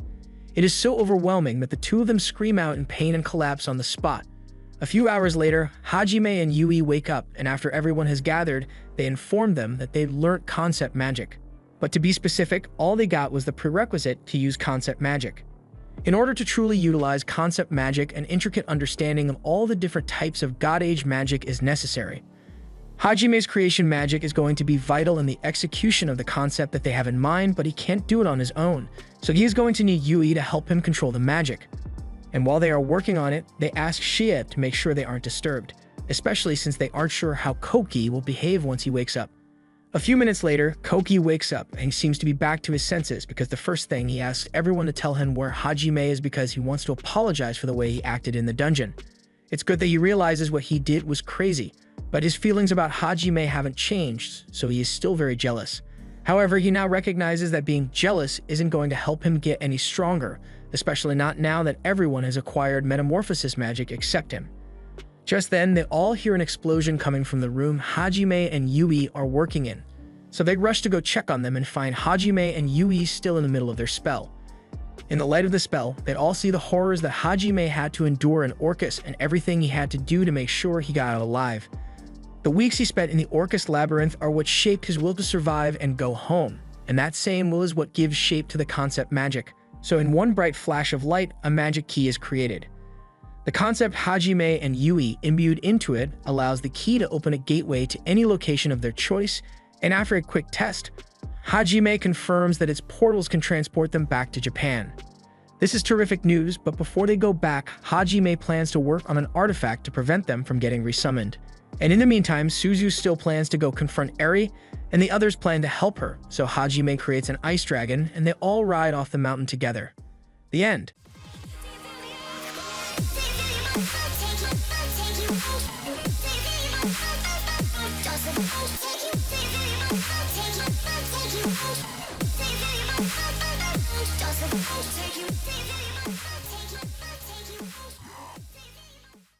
It is so overwhelming that the two of them scream out in pain and collapse on the spot. A few hours later, Hajime and Yui wake up, and after everyone has gathered, they inform them that they've learnt concept magic. But to be specific, all they got was the prerequisite to use concept magic. In order to truly utilize concept magic, an intricate understanding of all the different types of God Age magic is necessary. Hajime's creation magic is going to be vital in the execution of the concept that they have in mind, but he can't do it on his own, so he is going to need Yui to help him control the magic. And while they are working on it, they ask Shie to make sure they aren't disturbed, especially since they aren't sure how Koki will behave once he wakes up. A few minutes later, Koki wakes up and he seems to be back to his senses because the first thing he asks everyone to tell him where Hajime is because he wants to apologize for the way he acted in the dungeon. It's good that he realizes what he did was crazy, but his feelings about Hajime haven't changed, so he is still very jealous. However, he now recognizes that being jealous isn't going to help him get any stronger, especially not now that everyone has acquired metamorphosis magic except him. Just then, they all hear an explosion coming from the room Hajime and Yui are working in, so they rush to go check on them and find Hajime and Yui still in the middle of their spell. In the light of the spell, they all see the horrors that Hajime had to endure in Orcus and everything he had to do to make sure he got out alive. The weeks he spent in the Orcus Labyrinth are what shaped his will to survive and go home, and that same will is what gives shape to the concept magic. So in one bright flash of light, a magic key is created. The concept Hajime and Yui imbued into it allows the key to open a gateway to any location of their choice, and after a quick test, Hajime confirms that its portals can transport them back to Japan. This is terrific news, but before they go back, Hajime plans to work on an artifact to prevent them from getting resummoned. And in the meantime, Suzu still plans to go confront Eri, and the others plan to help her, so Hajime creates an ice dragon, and they all ride off the mountain together. The end. Take you